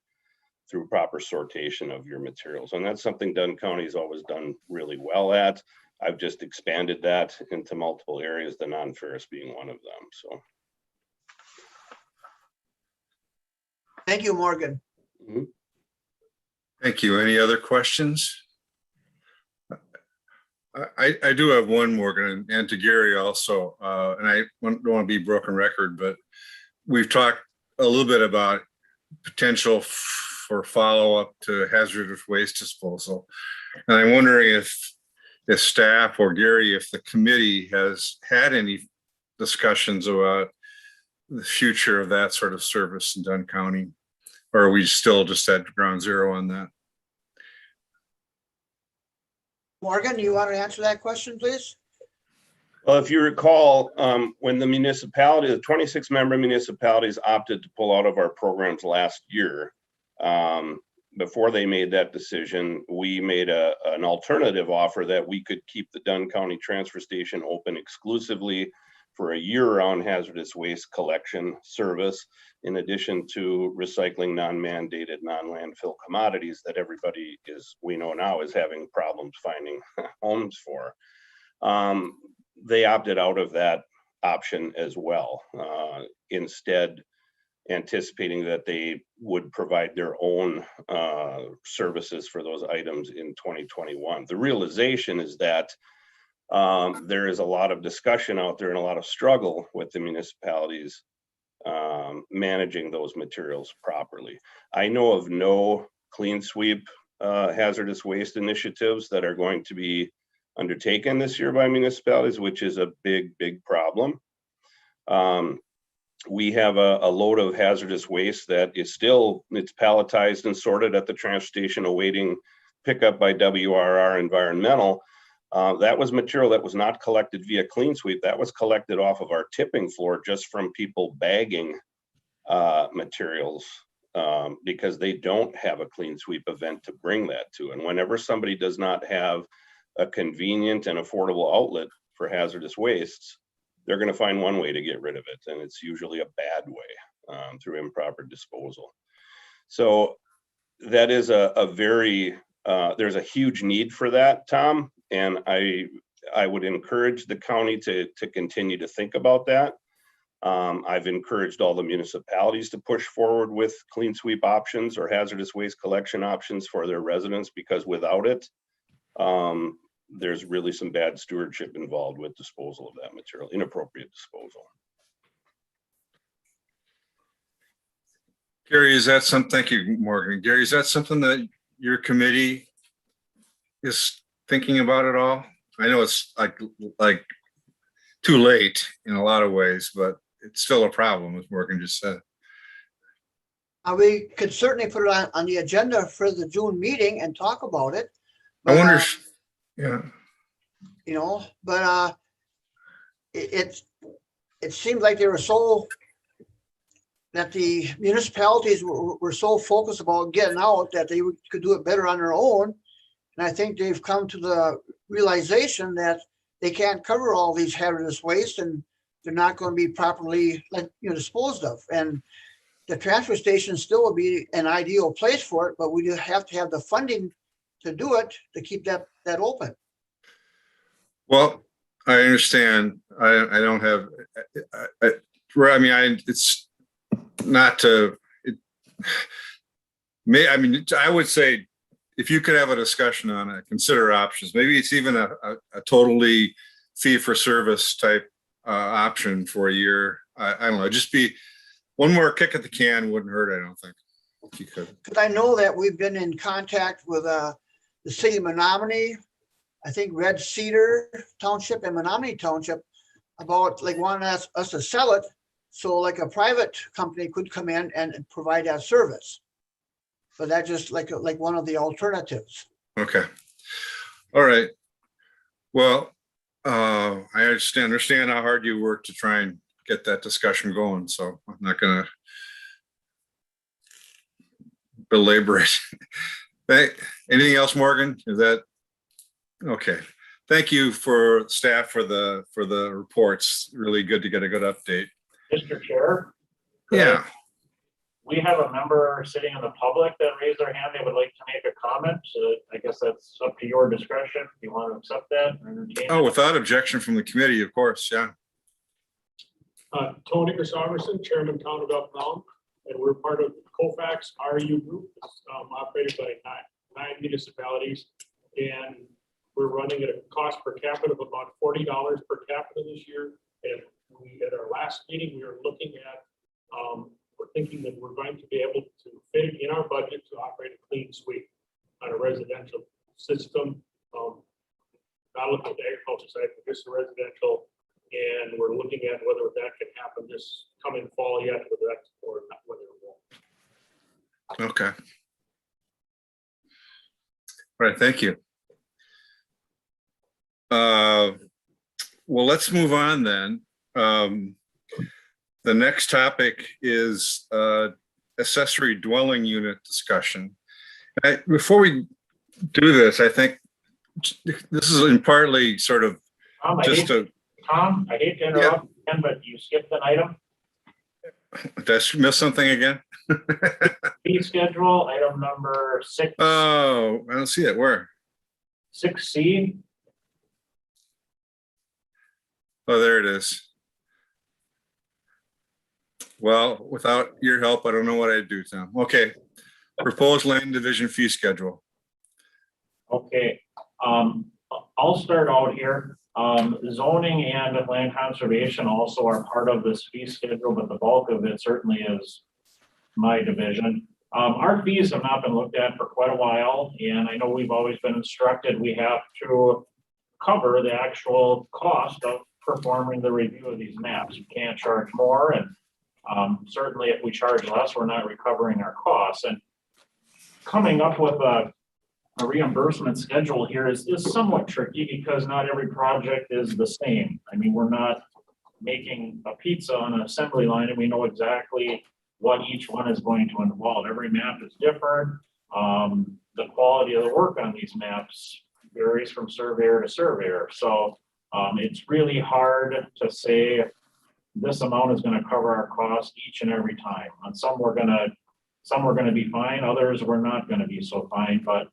through proper sortation of your materials. And that's something Dunn County's always done really well at. I've just expanded that into multiple areas, the non-ferrous being one of them. So. Thank you, Morgan. Mm-hmm. Thank you. Any other questions? I do have one, Morgan, and to Gary also, and I don't want to be broken record, but we've talked a little bit about potential for follow-up to hazardous waste disposal. And I'm wondering if staff or Gary, if the committee has had any discussions about the future of that sort of service in Dunn County, or are we still just at ground zero on that? Morgan, you want to answer that question, please? Well, if you recall, when the 26 member municipalities opted to pull out of our programs last year, before they made that decision, we made an alternative offer that we could keep the Dunn County transfer station open exclusively for a year-round hazardous waste collection service, in addition to recycling non-mandated, non-landfill commodities that everybody we know now is having problems finding homes for. They opted out of that option as well, instead anticipating that they would provide their own services for those items in 2021. The realization is that there is a lot of discussion out there and a lot of struggle with the municipalities managing those materials properly. I know of no clean sweep hazardous waste initiatives that are going to be undertaken this year by municipalities, which is a big, big problem. We have a load of hazardous waste that is it's palletized and sorted at the transfer station awaiting pickup by WRR Environmental. That was material that was not collected via clean sweep. That was collected off of our tipping floor just from people bagging materials because they don't have a clean sweep event to bring that to. And whenever somebody does not have a convenient and affordable outlet for hazardous wastes, they're going to find one way to get rid of it. And it's usually a bad way through improper disposal. So that is there's a huge need for that, Tom. And I would encourage the county to continue to think about that. I've encouraged all the municipalities to push forward with clean sweep options or hazardous waste collection options for their residents, because without it, there's really some bad stewardship involved with disposal of that material, inappropriate disposal. Gary, is that some, thank you, Morgan. Gary, is that something that your committee is thinking about at all? I know it's like too late in a lot of ways, but it's still a problem, as Morgan just said. We could certainly put it on the agenda for the June meeting and talk about it. I But, wonder if, yeah, you know, but it seemed like they were so, that the municipalities were so focused about getting out that they could do it better on their own. And I think they've come to the realization that they can't cover all these hazardous waste, and they're not going to be properly, disposed of. And the transfer station still would be an ideal place for it, but we do have to have the funding to do it, to keep that open. well, I understand. I don't have, it's not to, I would say, if you could have a discussion on it, consider options. Maybe it's even a totally fee for service type option for a year. I don't know, just be one more kick at the can wouldn't hurt, I don't think, if you could. Because I know that we've been in contact with the city of Menominee, I think Red Cedar Township and Menominee Township, about like wanting us to sell it. So like a private company could come in and provide that service. But that's just like one of the alternatives. Okay. All right. Well, I understand how hard you work to try and get that discussion going. So I'm not going to belabor it. Anything else, Morgan? Is that okay? Thank you for staff for the reports. Really good to get a good update. Mr. Chair? Yeah. We have a member sitting in the public that raised their hand. They would like to make a comment. So I guess that's up to your discretion. If you want to accept that or entertain Oh, it. without objection from the committee, of course. Yeah. Tony Christopherson, Chairman, Town of Elk Mound, and we're part of COFAX RU Group, operated by nine municipalities, and we're running at a cost per capita of about $40 per capita this year. And at our last meeting, we were looking at, we're thinking that we're going to be able to fit in our budget to operate a clean sweep on a residential system. Not looking at the agriculture side, but just the residential. And we're looking at whether that can happen this coming fall yet, whether that's or not, whether it won't. Okay. All right. Thank you. Well, let's move on then. The next topic is accessory dwelling unit discussion. Before we do this, I think this is in partly sort of Tom, I hate to interrupt again, but you skipped an item. Did I miss something again? Fee schedule, item number 6. Oh, I don't see it. Where? 6C. Oh, there it is. Well, without your help, I don't know what I'd do, Tom. Okay. Proposed land division fee schedule. Okay. I'll start out here. Zoning and land conservation also are part of this fee schedule, but the bulk of it certainly is my division. Our fees have not been looked at for quite a while, and I know we've always been instructed we have to cover the actual cost of performing the review of these maps. You can't charge more, and certainly if we charge less, we're not recovering our costs. And coming up with a reimbursement schedule here is somewhat tricky because not every project is the same. I mean, we're not making a pizza on an assembly line and we know exactly what each one is going to involve. Every map is different. The quality of the work on these maps varies from surveyor to surveyor. So it's really hard to say this amount is going to cover our costs each and every time. On some we're going to be fine, others we're not going to be so fine, but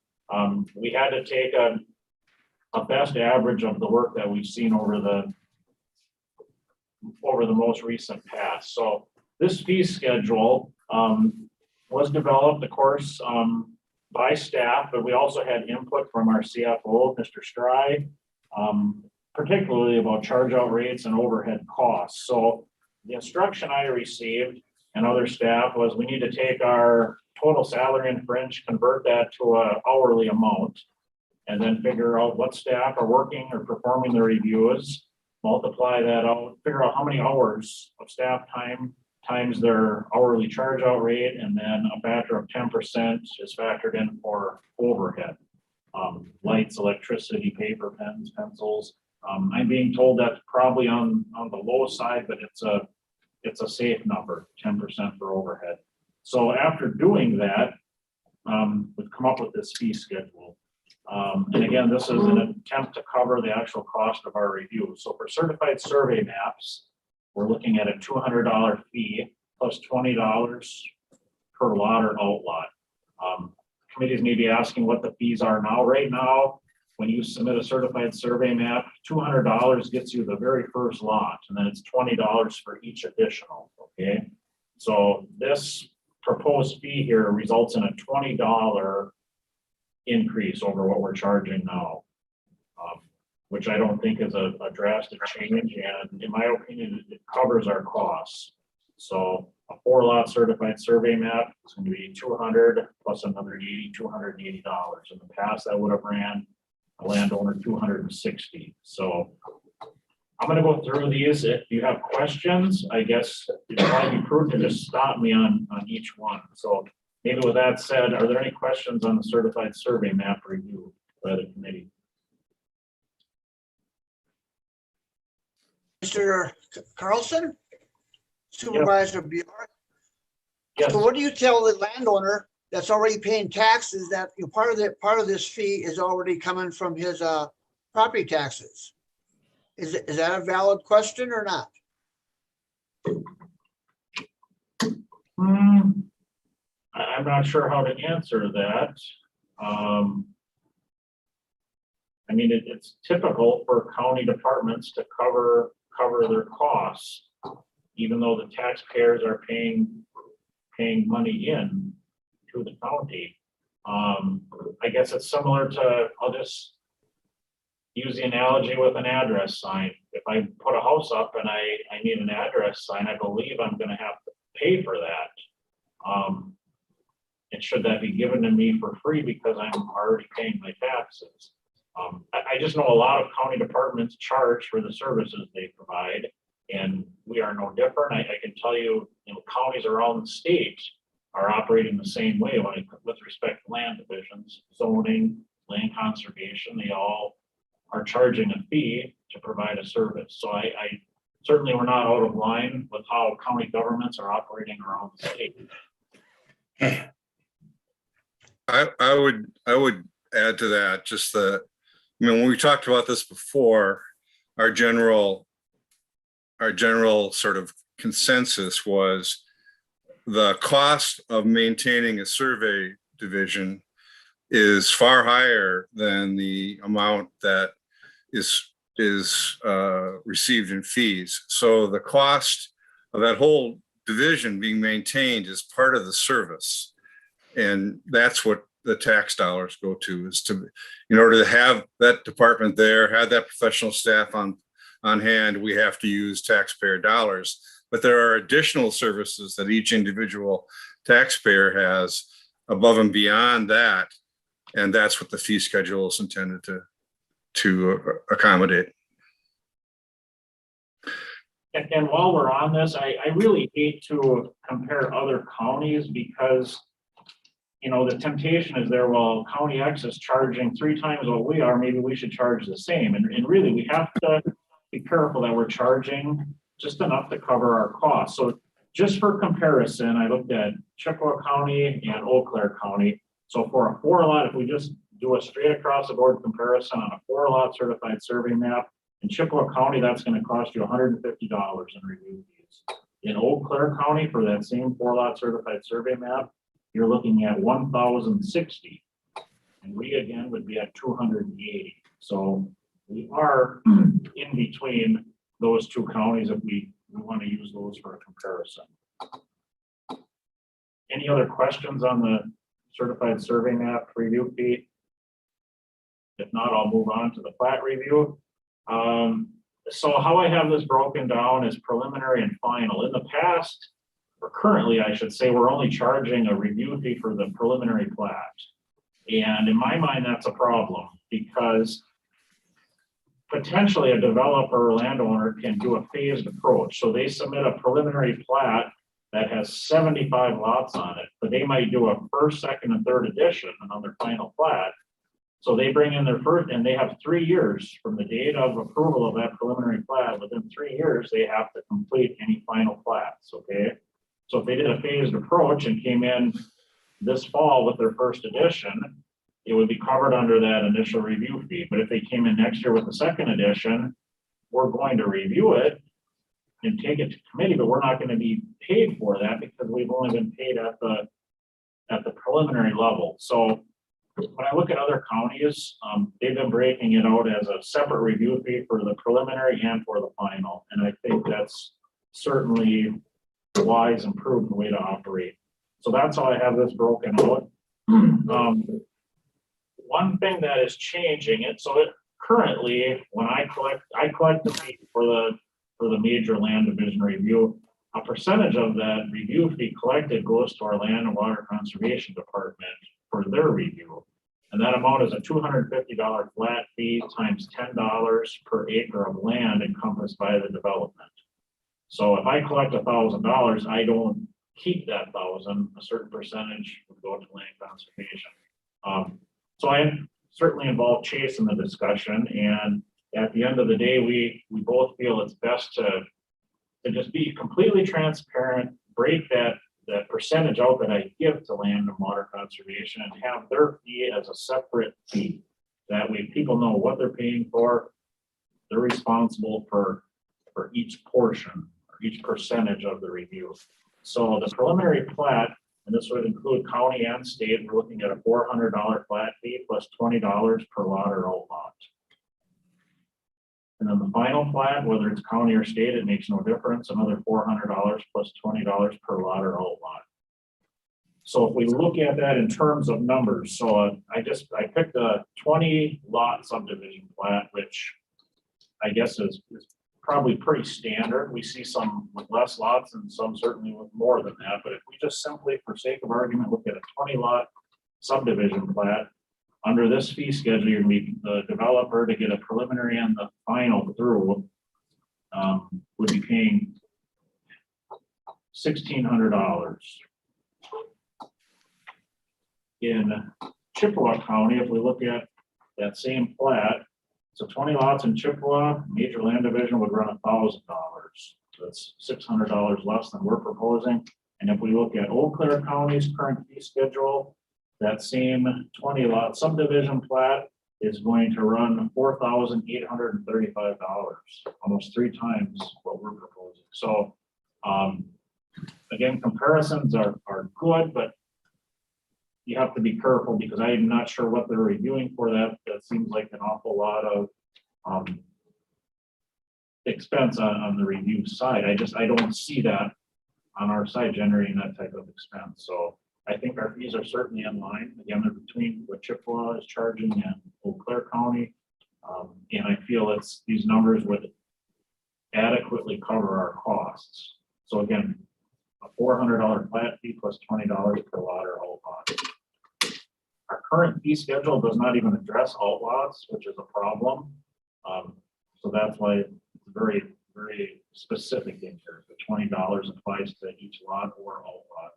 we had to take a best average of the work that we've seen over over the most recent past. So this fee schedule was developed, of course, by staff, but we also had input from our CFO, Mr. Stride, particularly about charge out rates and overhead costs. So the instruction I received and other staff was we need to take our total salary and fringe, convert that to an hourly amount, and then figure out what staff are working or performing the reviews, multiply that out, figure out how many hours of staff time times their hourly charge out rate, and then a factor of 10% is factored in for overhead. Lights, electricity, paper, pens, pencils. I'm being told that's probably on the low side, but it's a safe number, 10% for overhead. So after doing that, we've come up with this fee schedule. And again, this is an attempt to cover the actual cost of our review. So for certified survey maps, we're looking at a $200 fee plus $20 per lot or outlot. Committees may be asking what the fees are now. Right now, when you submit a certified survey map, $200 gets you the very first lot, and then it's $20 for each additional, okay? So this proposed fee here results in a $20 increase over what we're charging now, which I don't think is a drastic change, and in my opinion, it covers our costs. So a 4-lot certified survey map is going to be $200 plus another $280. In the past, that would have ran a landowner $260. So I'm going to go through these. If you have questions, I guess it might be prudent to just stop me on each one. So maybe with that said, are there any questions on the certified survey map review by the committee? Mr. Carlson? Supervisor Bjork? Yes. So what do you tell the landowner that's already paying taxes that part of this fee is already coming from his property taxes? Is that a valid question or not? I'm not sure how to answer that. I mean, it's typical for county departments to cover their costs, even though the taxpayers are paying money in to the county. I guess it's similar to, I'll just use the analogy with an address sign. If I put a house up and I need an address sign, I believe I'm going to have to pay for that. And should that be given to me for free because I'm already paying my taxes? I just know a lot of county departments charge for the services they provide, and we are no different. I can tell you, counties around the state are operating the same way with respect to land divisions, zoning, land conservation. They all are charging a fee to provide a service. So I certainly we're not out of line with how county governments are operating around the state. I would add to that just that, when we talked about this before, our general sort of consensus was the cost of maintaining a survey division is far higher than the amount that is received in fees. So the cost of that whole division being maintained is part of the service. And that's what the tax dollars go to, is to, in order to have that department there, have that professional staff on hand, we have to use taxpayer dollars. But there are additional services that each individual taxpayer has above and beyond that. And that's what the fee schedule is intended to accommodate. And while we're on this, I really hate to compare other counties because the temptation is there, well, County X is charging 3 times what we are, maybe we should charge the same. And really, we have to be careful that we're charging just enough to cover our costs. So just for comparison, I looked at Chippewa County and Eau Claire County. So for a 4-lot, if we just do a straight across the board comparison on a 4-lot certified survey map, in Chippewa County, that's going to cost you $150 in review fees. In Eau Claire County, for that same 4-lot certified survey map, you're looking at $1,060, and we again would be at $280. So we are in between those two counties if we we want to use those for a comparison. Any other questions on the certified survey map review fee? If not, I'll move on to the plat review. So how I have this broken down is preliminary and final. In the past, or currently, I should say, we're only charging a review fee for the preliminary plat. And in my mind, that's a problem because potentially a developer or landowner can do a phased approach. So they submit a preliminary plat that has 75 lots on it, but they might do a first, second, and third edition on their final plat. So they bring in their first, and they have 3 years from the date of approval of that preliminary plat. Within 3 years, they have to complete any final plats, okay? So if they did a phased approach and came in this fall with their first edition, it would be covered under that initial review fee. But if they came in next year with the second edition, we're going to review it and take it to committee, but we're not going to be paid for that because we've only been paid at the preliminary level. So when I look at other counties, they've been breaking it out as a separate review fee for the preliminary and for the final. And I think that's certainly a wise and prudent way to operate. So that's how I have this broken out. One thing that is changing it, so it currently, when I collect the fee for the major land division review, a percentage of that review fee collected goes to our land and water conservation department for their review. And that amount is a $250 flat fee times $10 per acre of land encompassed by the development. So if I collect $1,000, I don't keep that $1,000, a certain percentage would go to land conservation. So I certainly involved Chase in the discussion, and at the end of the day, we both feel it's best to just be completely transparent, break that percentage out that I give to land and water conservation and have their fee as a separate fee. That way people know what they're paying for. They're responsible for each portion or each percentage of the review. So the preliminary plat, and this would include county and state, we're looking at a $400 flat fee plus $20 per lot or outlot. And then the final plat, whether it's county or state, it makes no difference, another $400 plus $20 per lot or outlot. So if we look at that in terms of numbers, so I picked a 20 lot subdivision plat, which I guess is probably pretty standard. We see some with less lots and some certainly with more than that. But if we just simply, for sake of argument, look at a 20 lot subdivision plat, under this fee schedule, you're going to be the developer to get a preliminary and the final through would be paying $1,600. In Chippewa County, if we look at that same plat, so 20 lots in Chippewa, major land division would run $1,000. That's $600 less than we're proposing. And if we look at Eau Claire County's current fee schedule, that same 20 lot subdivision plat is going to run $4,835, almost 3 times what we're proposing. So again, comparisons are good, but you have to be careful because I'm not sure what they're reviewing for that. That seems like an awful lot of expense on the review side. I don't see that on our side generating that type of expense. So I think our fees are certainly in line. Again, they're between what Chippewa is charging and Eau Claire County. And I feel these numbers would adequately cover our costs. So again, a $400 flat fee plus $20 per lot or outlot. Our current fee schedule does not even address outlots, which is a problem. So that's why it's very, very specific in here. The $20 applies to each lot or outlot.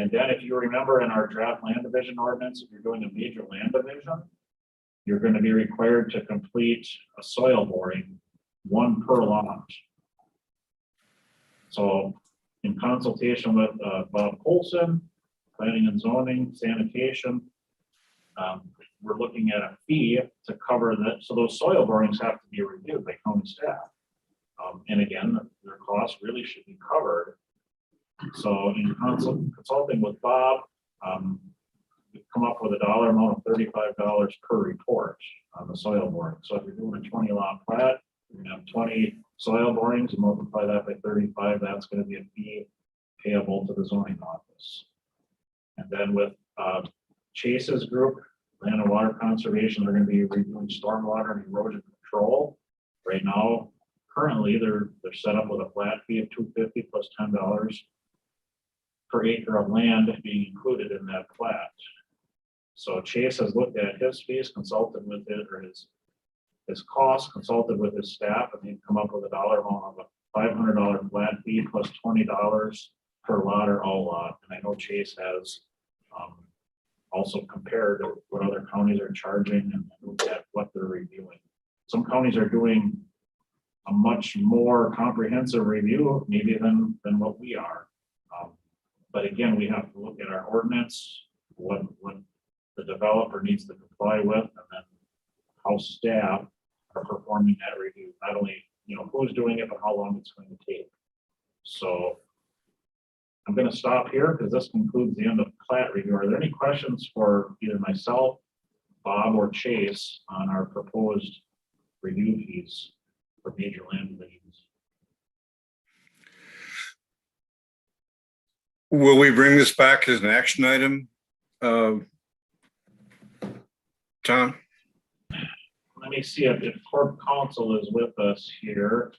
And then if you remember in our draft land division ordinance, if you're doing a major land division, you're going to be required to complete a soil boring, 1 per lot. So in consultation with Bob Colson, planning and zoning, sanitation, we're looking at a fee to cover that. So those soil borings have to be reviewed by county staff. And again, their costs really should be covered. So in consulting with Bob, we've come up with a dollar amount of $35 per report on the soil boring. So if you're doing a 20 lot plat, We're gonna have 20 soil borings, multiply that by 35, that's gonna be a fee payable to the zoning office. And then with Chase's group, Land and Water Conservation, they're gonna be reviewing stormwater and erosion control. Right now, currently, they're set up with a flat fee of $250 plus $10 per acre of land being included in that plat. So Chase has looked at his fees, consulted with it, or his costs, consulted with his staff, and they've come up with a dollar amount of a $500 flat fee plus $20 per lot or all lot. And I know Chase has also compared what other counties are charging and looked at what they're reviewing. Some counties are doing a much more comprehensive review maybe than what we are. But again, we have to look at our ordinance, what the developer needs to comply with, and then how staff are performing that review. Not only, who's doing it, but how long it's going to take. So I'm going to stop here because this concludes the end of plat review. Are there any questions for either myself, Bob, or Chase on our proposed review fees for major land divisions? Will we bring this back as an action item? Tom? Let me see if Corp Counsel is with us here.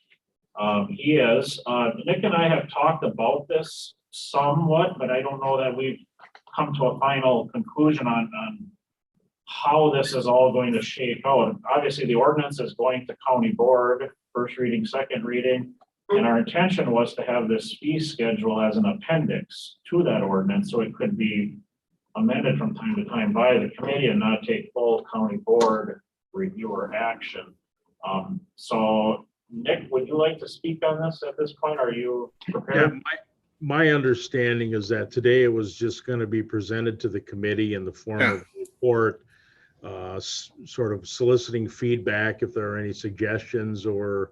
He is. Nick and I have talked about this somewhat, but I don't know that we've come to a final conclusion on how this is all going to shake out. Obviously, the ordinance is going to county board, first reading, second reading. And our intention was to have this fee schedule as an appendix to that ordinance, so it could be amended from time to time by the committee and not take full county board review or action. So Nick, would you like to speak on this at this point? Are you prepared? Yeah, my understanding is that today it was just going to be presented to the committee in the form of a report, sort of soliciting feedback if there are any suggestions or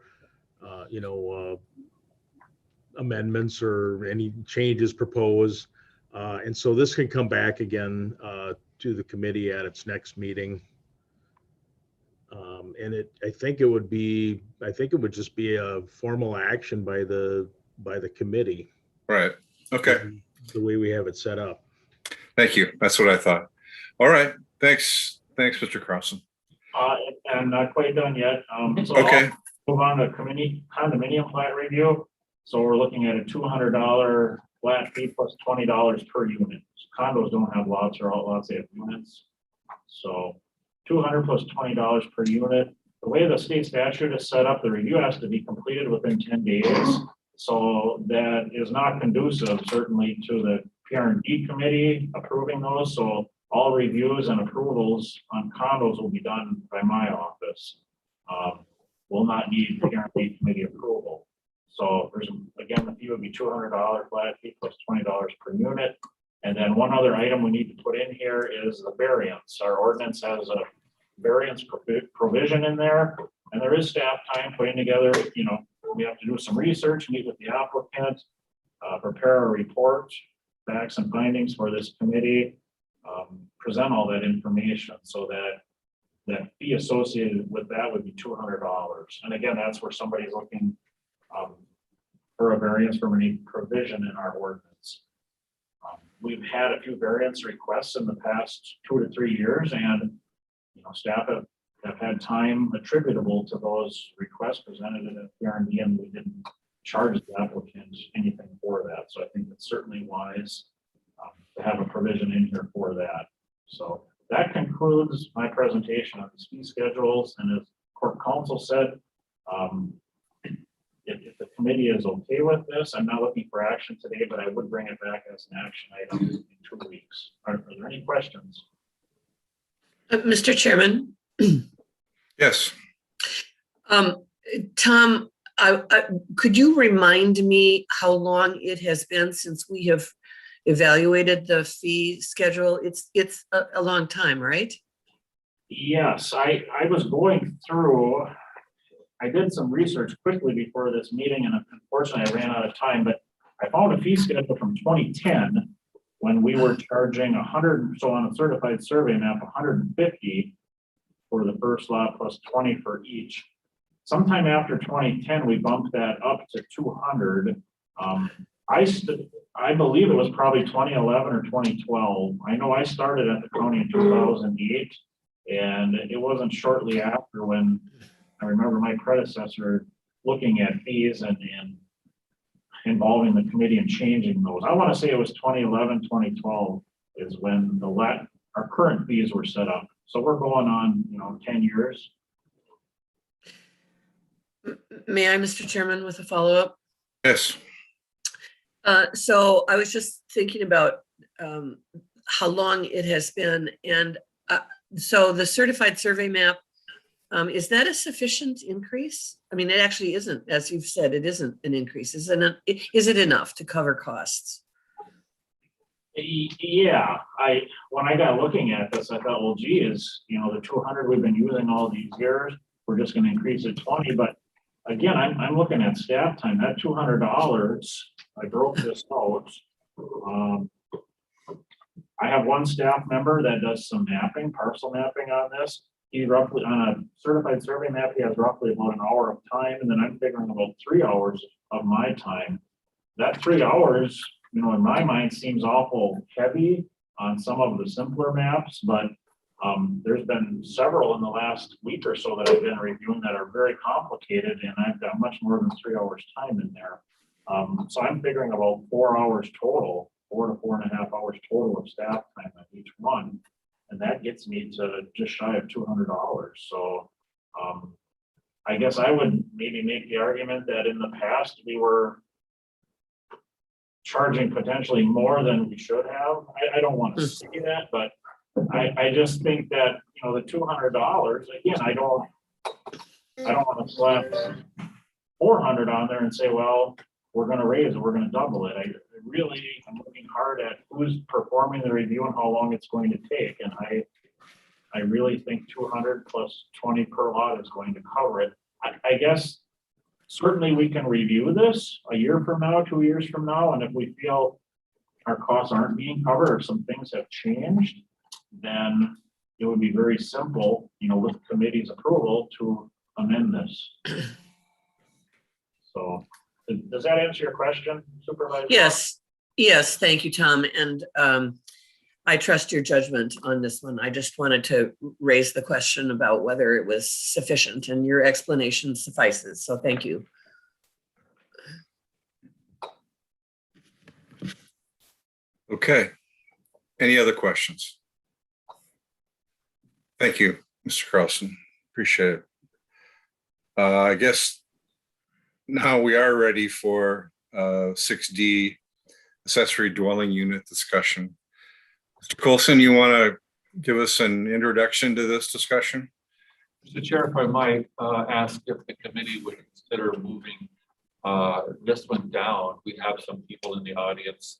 amendments or any changes proposed. And so this can come back again to the committee at its next meeting. And I think it would just be a formal action by the committee. Right. Okay. The way we have it set up. Thank you. That's what I thought. All right. Thanks, Mr. Carlson. And not quite done yet. So okay. I'll move on to condominium flat review. So we're looking at a $200 flat fee plus $20 per unit. Condos don't have lots or outlots, they have units. So $200 plus $20 per unit. The way the state statute is set up, the review has to be completed within 10 days. So that is not conducive, certainly, to the PR&D committee approving those. So all reviews and approvals on condos will be done by my office. Will not need PR&D committee approval. So there's, again, the fee would be $200 flat fee plus $20 per unit. And then one other item we need to put in here is the variance. Our ordinance has a variance provision in there, and there is staff time putting together, we have to do some research, meet with the applicant, prepare a report, facts and findings for this committee, present all that information so that fee associated with that would be $200. And again, that's where somebody's looking for a variance from any provision in our ordinance. We've had a few variance requests in the past 2 to 3 years, and staff have had time attributable to those requests presented in a PR&D, and we didn't charge the applicant anything for that. So I think it's certainly wise to have a provision in here for that. So that concludes my presentation on the fee schedules. And as Court Counsel said, if the committee is okay with this, I'm not looking for action today, but I would bring it back as an action item in 2 weeks. Are there any questions? Mr. Chairman? Yes. Tom, could you remind me how long it has been since we have evaluated the fee schedule? It's a long time, right? Yes, I was going through, I did some research quickly before this meeting, and unfortunately I ran out of time, but I found a fee schedule from 2010 when we were charging 100, so on a certified survey map, 150 for the first lot plus 20 for each sometime after 2010, we bumped that up to 200. I believe it was probably 2011 or 2012. I know I started at the county in 2008, and it wasn't shortly after when I remember my predecessor looking at fees and involving the committee and changing those. I want to say it was 2011, 2012 is when our current fees were set up. So we're going on, 10 years. May I, Mr. Chairman, with a follow-up? Yes. So I was just thinking about how long it has been. And so the certified survey map, is that a sufficient increase? I mean, it actually isn't, as you've said, it isn't an increase. Is it enough to cover costs? Yeah, when I got looking at this, I thought, well, geez, the 200 we've been using all these years, we're just going to increase it 20. But again, I'm looking at staff time. That $200, I broke this out. I have one staff member that does some mapping, parcel mapping on this. He roughly, on a certified survey map, he has roughly about an hour of time, and then I'm figuring about 3 hours of my time. That 3 hours, in my mind, seems awful heavy on some of the simpler maps, but there's been several in the last week or so that I've been reviewing that are very complicated, and I've got much more than 3 hours time in there. So I'm figuring about 4 hours total, 4 to 4.5 hours total of staff time on each one. And that gets me to just shy of $200. So I guess I would maybe make the argument that in the past we were charging potentially more than we should have. I don't want to say that, but I just think that, the $200, again, I don't want to slap 400 on there and say, well, we're going to raise it, we're going to double it. I'm looking hard at who's performing the review and how long it's going to take. And I really think 200 plus 20 per lot is going to cover it. I guess certainly we can review this a year from now, 2 years from now. And if we feel our costs aren't being covered or some things have changed, then it would be very simple, with the committee's approval to amend this. So does that answer your question, Supervisor? Yes, thank you, Tom. And I trust your judgment on this one. I just wanted to raise the question about whether it was sufficient, and your explanation suffices. So thank you. Okay. Any other questions? Thank you, Mr. Carlson. Appreciate it. I guess now we are ready for 6D accessory dwelling unit discussion. Mr. Coulson, you want to give us an introduction to this discussion? Mr. Chair, if I might ask if the committee would consider moving this one down. We have some people in the audience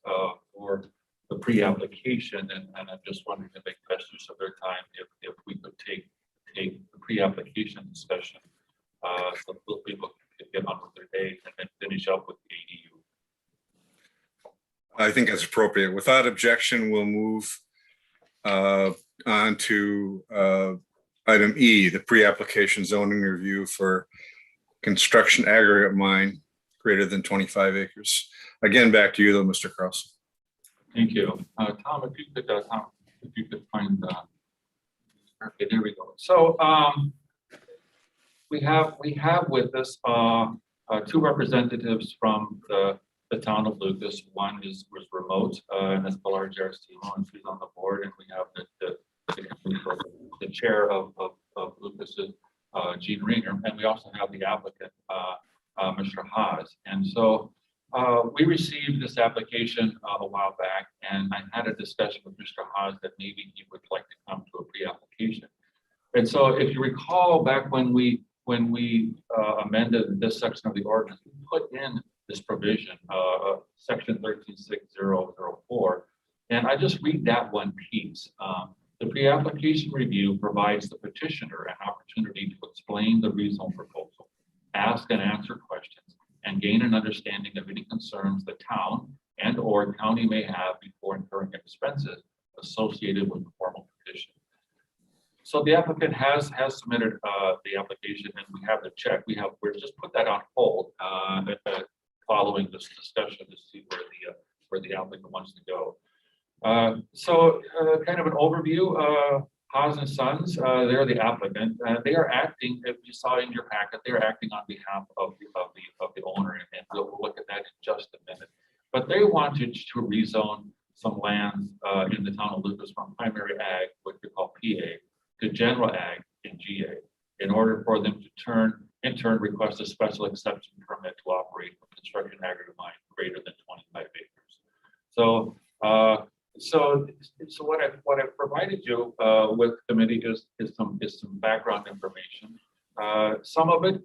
for the pre-application, and I'm just wondering to make best use of their time if we could take the pre-application discussion so those people can get on with their day and then finish up with the ADU. I think that's appropriate. Without objection, we'll move on to item E, the pre-application zoning review for construction aggregate mine greater than 25 acres. Again, back to you though, Mr. Carlson. Thank you. Tom, if you could find, okay, there we go. So we have with us two representatives from the town of Lucas. One was remote, and that's Pilar Jarastimo, and she's on the board. And we have the chair of Lucas, Gene Ringer, and we also have the applicant, Mr. Haas. And so we received this application a while back, and I had a discussion with Mr. Haas that maybe he would like to come to a pre-application. And so if you recall, back when we amended this section of the ordinance, we put in this provision, section 136004, and I just read that one piece. The pre-application review provides the petitioner an opportunity to explain the rezone proposal, ask and answer questions, and gain an understanding of any concerns the town and or county may have before incurring expenses associated with the formal petition. So the applicant has submitted the application, and we have the check. We're just put that on hold following this discussion to see where the applicant wants to go. So kind of an overview. Haas and Sons, they're the applicant. They are acting, if you saw in your packet, they are acting on behalf of the owner, and we'll look at that in just a minute. But they wanted to rezone some lands in the town of Lucas from primary ag, what we call PA, to general ag in GA, in order for them to in turn request a special exception permit to operate a construction aggregate mine greater than 25 acres. So so what I've provided you with committee is some background information. Some of it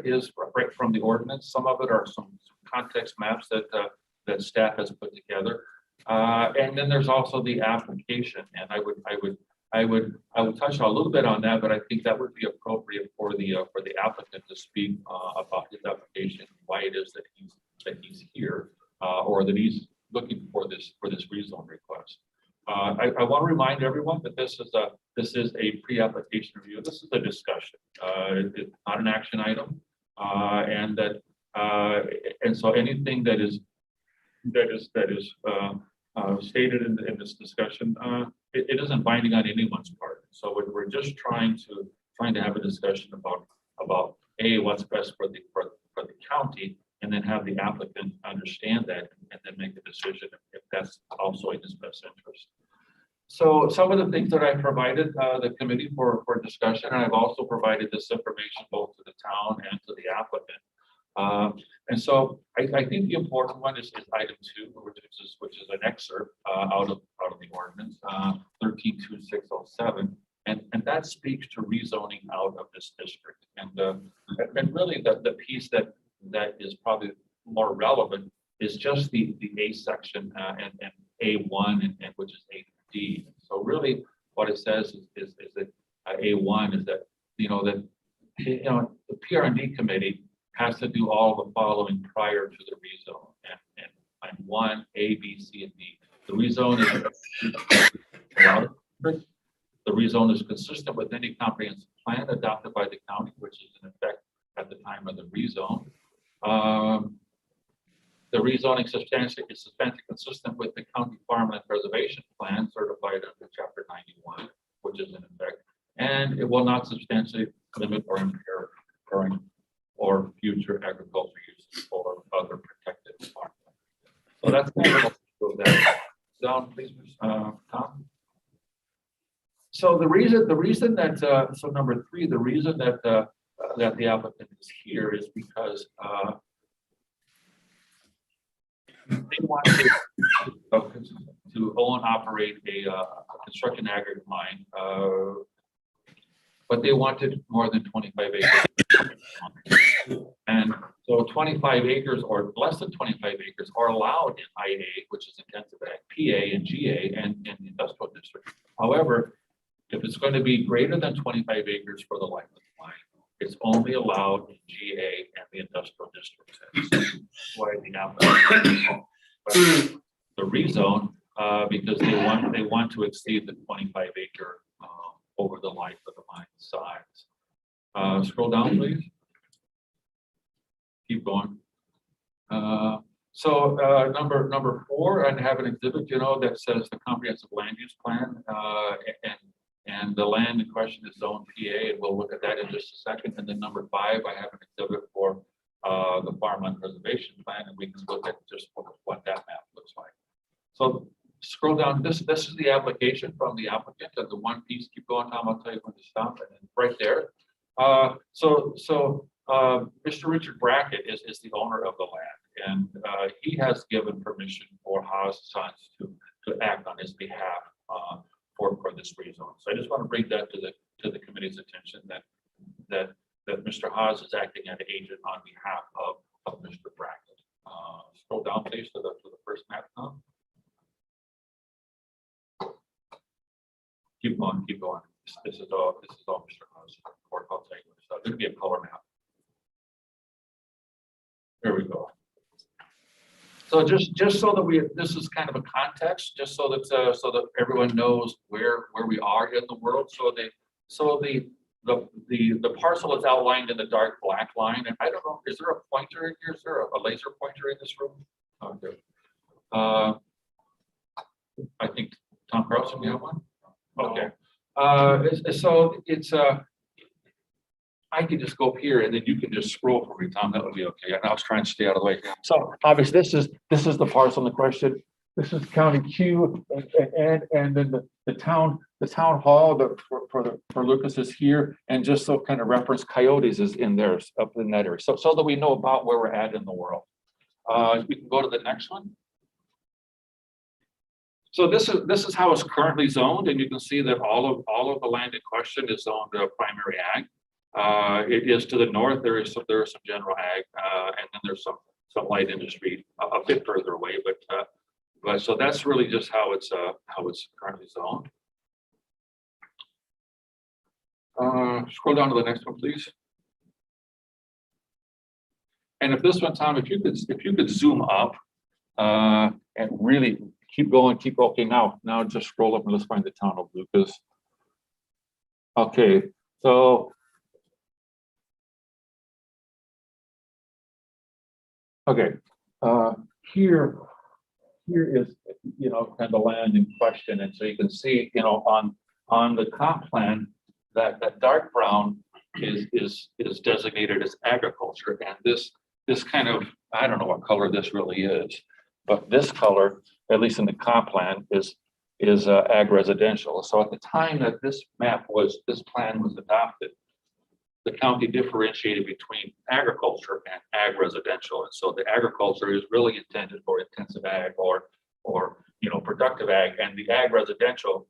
is right from the ordinance. Some of it are some context maps that staff has put together. And then there's also the application, and I would touch a little bit on that, but I think that would be appropriate for the applicant to speak about his application, why it is that he's here, or that he's looking for this rezone request. I want to remind everyone that this is a pre-application review. This is a discussion. It's not an action item, and so anything that is stated in this discussion, it isn't binding on anyone's part. So we're just trying to have a discussion about what's best for the county, and then have the applicant understand that, and then make a decision if that's also in his best interest. So some of the things that I provided the committee for discussion, and I've also provided this information both to the town and to the applicant. And so I think the important one is item 2, which is an excerpt out of the ordinance 132607, and that speaks to rezoning out of this district. And really the piece that is probably more relevant is just the A section and A1 and which is A through D. So really what it says is that A1 is that the PR&D committee has to do all the following prior to the rezone, and 1, A, B, C, and D. The rezone is consistent with any comprehensive plan adopted by the county, which is in effect at the time of the rezone. The rezoning is substantially consistent with the county farmland preservation plan certified under Chapter 91, which is in effect, and it will not substantially limit or impair current or future agricultural uses or other protected farmland. So that's kind of that. Down, please, Tom. So the reason that so number 3, the reason that the applicant is here is because they want to own, operate a construction aggregate mine, but they wanted more than 25 acres. And so 25 acres or less than 25 acres are allowed in IA, which is intensive ag, PA and GA, and in the industrial district. However, if it's going to be greater than 25 acres for the life of the mine, it's only allowed in GA and the industrial district. That's why the applicant the rezone because they want to exceed the 25 acre over the life of the mine size. Scroll down, please. Keep going. So number 4, I have an exhibit, that says the comprehensive land use plan, and the land in question is zone PA, and we'll look at that in just a second. And then number 5, I have an exhibit for the farmland preservation plan, and we can look at just what that map looks like. So scroll down. This is the application from the applicant, and the one piece. Keep going, Tom. I'll tell you when to stop. And then right there. Mr. Richard Brackett is the owner of the land, and he has given permission for Haas Sons to act on his behalf for this rezone. So I just want to bring that to the committee's attention that Mr. Haas is acting as an agent on behalf of Mr. Brackett. Scroll down, please, to the first map now. Keep going. This is all Mr. Haas' report. I'll take it. So there'll be a color map. There we go. So just so that this is kind of a context, just so that everyone knows where we are in the world. So So the parcel is outlined in the dark black line, and I don't know, is there a pointer in here? Is there a laser pointer in this room? Okay. I think Tom Carlson, you have one? Okay. So it's I could just go up here and then you can just scroll for me, Tom. That would be okay. And I was trying to stay out of the way. So obviously this is the parcel in question. This is County Q, and then the town hall for Lucas is here, and just so kind of reference Coyotes is in there up in that area, so that we know about where we're at in the world. We can go to the next one. So this is how it's currently zoned, and you can see that all of the land in question is zoned primary ag. It is to the north. There is some general ag, and then there's some light industry a bit further away, but so that's really just how it's currently zoned. Scroll down to the next one, please. And if this one, Tom, if you could zoom up and really keep going, okay, now just scroll up and let's find the town of Lucas. Okay, so okay, here is, you know, kind of the land in question, and so you can see, you know, on the comp plan that dark brown is designated as agriculture, and this kind of, I don't know what color this really is, but this color, at least in the comp plan, is ag residential. So at the time that this plan was adopted, the county differentiated between agriculture and ag residential. And so the agriculture is really intended for intensive ag or you know, productive ag, and the ag residential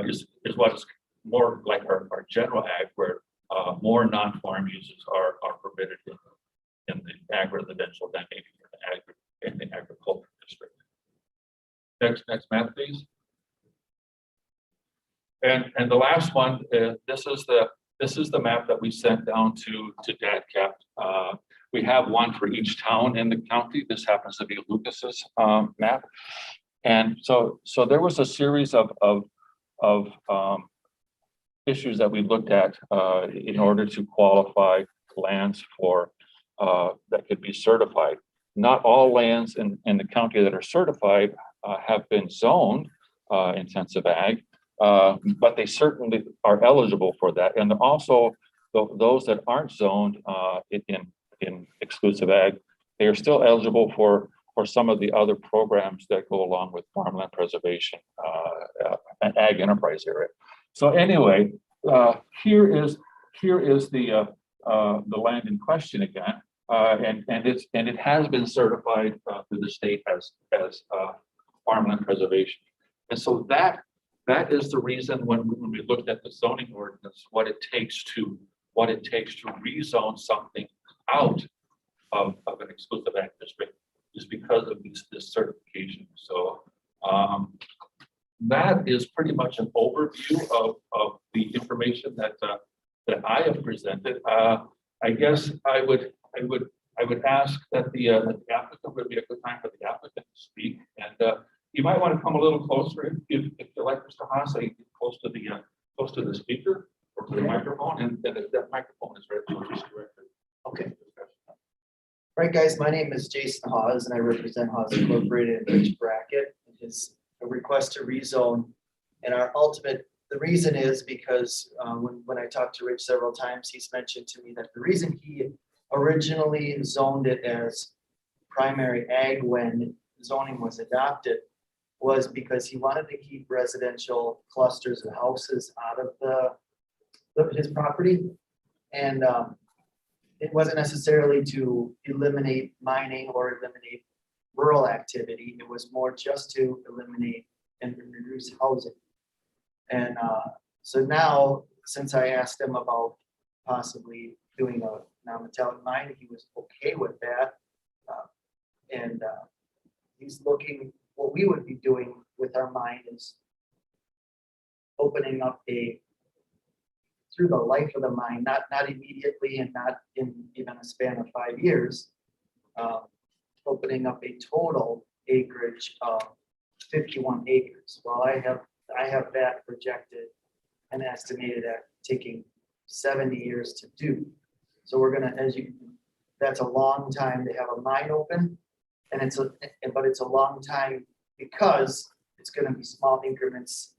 is what is more like our general ag, where more non-farm uses are permitted in the ag residential than maybe in the agriculture district. Next map, please. And the last one, this is the map that we sent down to DADCAP. We have one for each town in the county. This happens to be Lucas's map. And so there was a series of issues that we looked at in order to qualify lands for that could be certified. Not all lands in the county that are certified have been zoned intensive ag. But they certainly are eligible for that. And also those that aren't zoned in exclusive ag, they are still eligible for some of the other programs that go along with farmland preservation and ag enterprise area. So anyway, here is the land in question again, and it has been certified through the state as farmland preservation. And so that is the reason when we looked at the zoning ordinance, what it takes to rezone something out of an exclusive ag district is because of this certification. So that is pretty much an overview of the information that I have presented. I guess I would ask that the applicant would be a good time for the applicant to speak, and you might want to come a little closer if you like, Mr. Haas, get close to the speaker or to the microphone, and if that microphone is ready, just directly. Okay. Right, guys, my name is Jason Hawes, and I represent Hawes Incorporated and Rich Brackett. It is a request to rezone, and the reason is because when I talked to Rich several times, he's mentioned to me that the reason he originally zoned it as primary ag when zoning was adopted was because he wanted to keep residential clusters of houses out of his property. And it wasn't necessarily to eliminate mining or eliminate rural activity. It was more just to eliminate and reduce housing. And so now, since I asked him about possibly doing a non-metallic mine, he was okay with that. And he's looking, what we would be doing with our mine is opening up through the life of the mine, not immediately and not in even a span of 5 years, opening up a total acreage of 51 acres. Well, I have that projected and estimated at taking 70 years to do. So we're gonna, that's a long time to have a mine open. And but it's a long time because it's gonna be small increments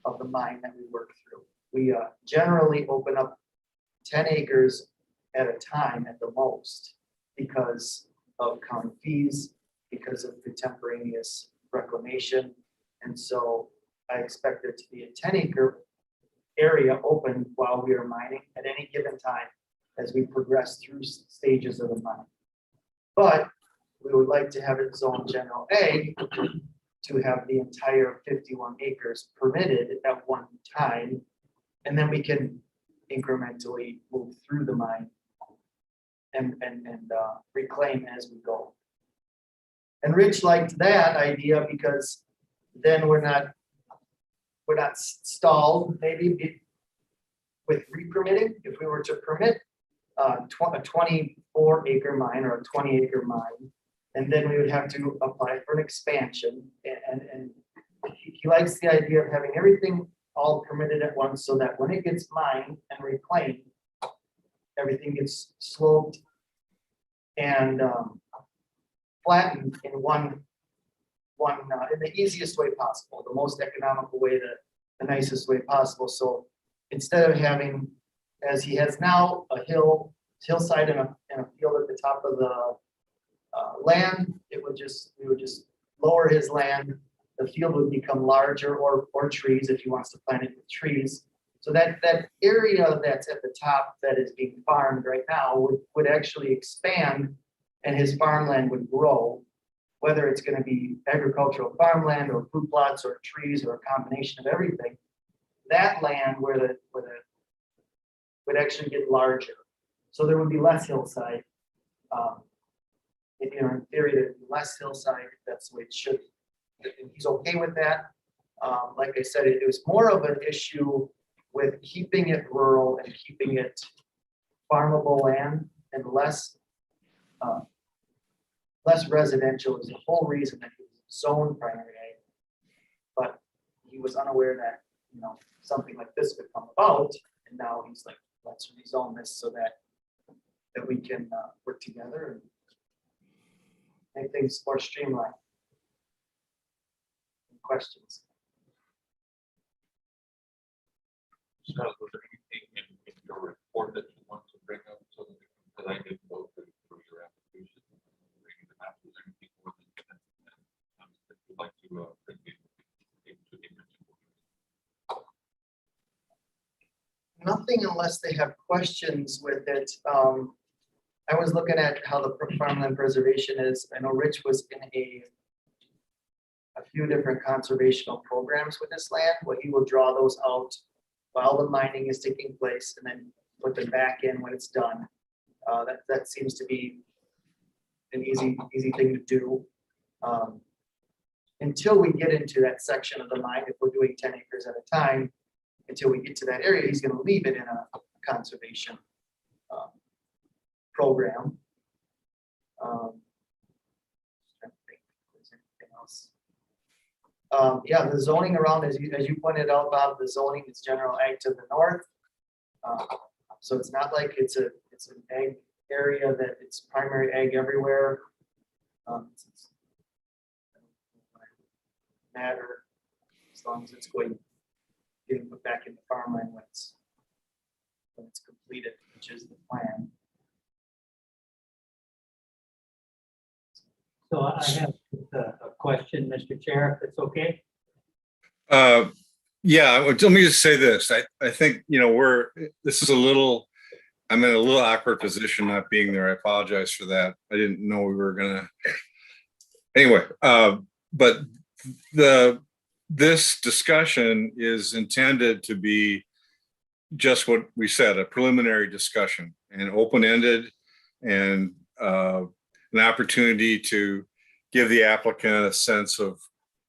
of the mine that we work through. We generally open up 10 acres at a time at the most because of county fees, because of contemporaneous reclamation. And so I expect there to be a 10-acre area open while we are mining at any given time as we progress through stages of the mine. But we would like to have it zoned general A to have the entire 51 acres permitted at one time. And then we can incrementally move through the mine and reclaim as we go. And Rich liked that idea because then we're not stalled maybe with re-permitting. If we were to permit a 24-acre mine or a 20-acre mine, and then we would have to apply for an expansion. And he likes the idea of having everything all permitted at once so that when it gets mined and reclaimed, everything gets sloped and flattened in in the easiest way possible, the most economical way, the nicest way possible. So instead of having, as he has now, a hillside and a field at the top of the land, we would just lower his land. The field would become larger, or trees if he wants to plant it with trees. So that area that's at the top that is being farmed right now would actually expand, and his farmland would grow, whether it's going to be agricultural farmland or food plots or trees or a combination of everything. That land would actually get larger. So there would be less hillside. In theory, there'd be less hillside. That's the way it should be. And he's okay with that. Like I said, it was more of an issue with keeping it rural and keeping it farmable land and less residential is the whole reason that he was zoned primary ag. But he was unaware that something like this could come about, and now he's like, let's rezone this so that we can work together and make things more streamlined. Any questions? So was there anything in your report that you want to bring up so that, because I didn't go through your application, reading the map, was there anything more that you'd like to bring into the report? Nothing unless they have questions with it. I was looking at how the farmland preservation is. I know Rich was in a few different conservational programs with this land, where he will draw those out while the mining is taking place and then put them back in when it's done. That seems to be an easy thing to do. Until we get into that section of the mine, if we're doing 10 acres at a time, until we get to that area, he's going to leave it in a conservation program. Trying to think if there's anything else. Yeah, the zoning around, as you pointed out, Bob, the zoning is general ag to the north. So it's not like it's an ag area that it's primary ag everywhere. Matter as long as it's getting put back into farmland when it's completed, which is the plan. So I have a question, Mr. Chair, if it's okay. Yeah, let me just say this. I think, this is I'm in a little awkward position not being there. I apologize for that. I didn't know we were gonna, anyway, but this discussion is intended to be just what we said, a preliminary discussion and open-ended, and an opportunity to give the applicant a sense of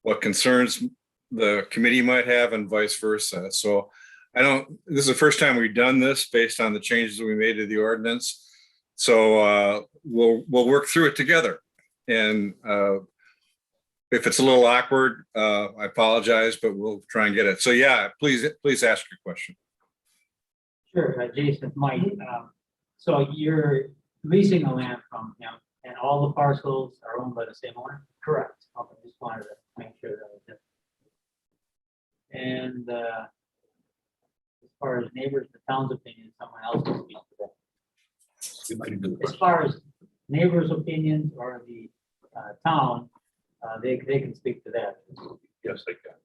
what concerns the committee might have and vice versa. So this is the first time we've done this based on the changes that we made to the ordinance. So we'll work through it together. And If it's a little awkward, I apologize, but we'll try and get it. So yeah, please ask your question. Sure, Jason, Mike, so you're leasing the land from him and all the parcels are owned by the same owner? Correct. Okay, just wanted to make sure that was it. And as far as neighbors, the town's opinion, someone else can speak to that. As far as neighbors' opinions or the town, they can speak to that. Yes, they can.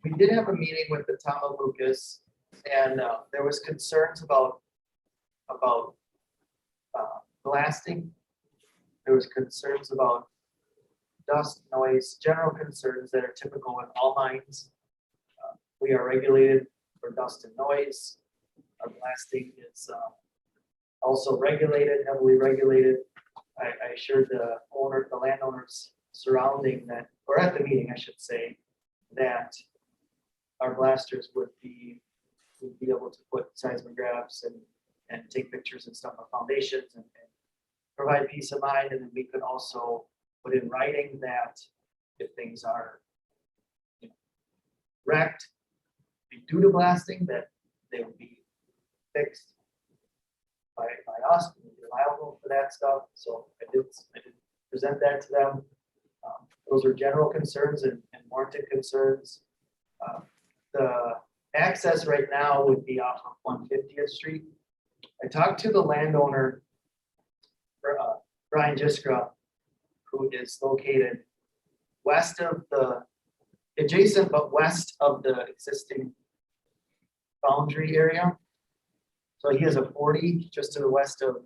We did have a meeting with the town of Lucas, and there was concerns about blasting. There was concerns about dust, noise, general concerns that are typical in all mines. We are regulated for dust and noise. Our blasting is also regulated, heavily regulated. I assured the landowners surrounding that, or at the meeting, I should say, that our blasters would be able to put seismographs and take pictures and stuff of foundations and provide peace of mind. And then we could also put in writing that if things are wrecked due to blasting, that they would be fixed by us. We'd be liable for that stuff. So I did present that to them. Those are general concerns and warranted concerns. The access right now would be off of 150th Street. I talked to the landowner, Brian Jiskra, who is located west of the, adjacent but west of the existing boundary area. So he has a 40 just to the west of,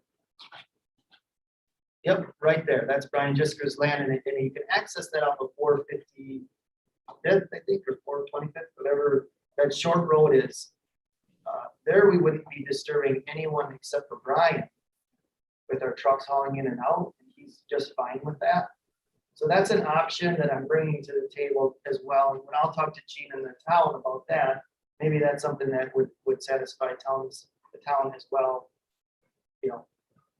yep, right there. That's Brian Jiskra's land, and you can access that off of 455th, I think, or 425th, whatever that short road is. There we wouldn't be disturbing anyone except for Brian with our trucks hauling in and out, and he's just fine with that. So that's an option that I'm bringing to the table as well. And when I'll talk to Gene and the town about that, maybe that's something that would satisfy the town as well,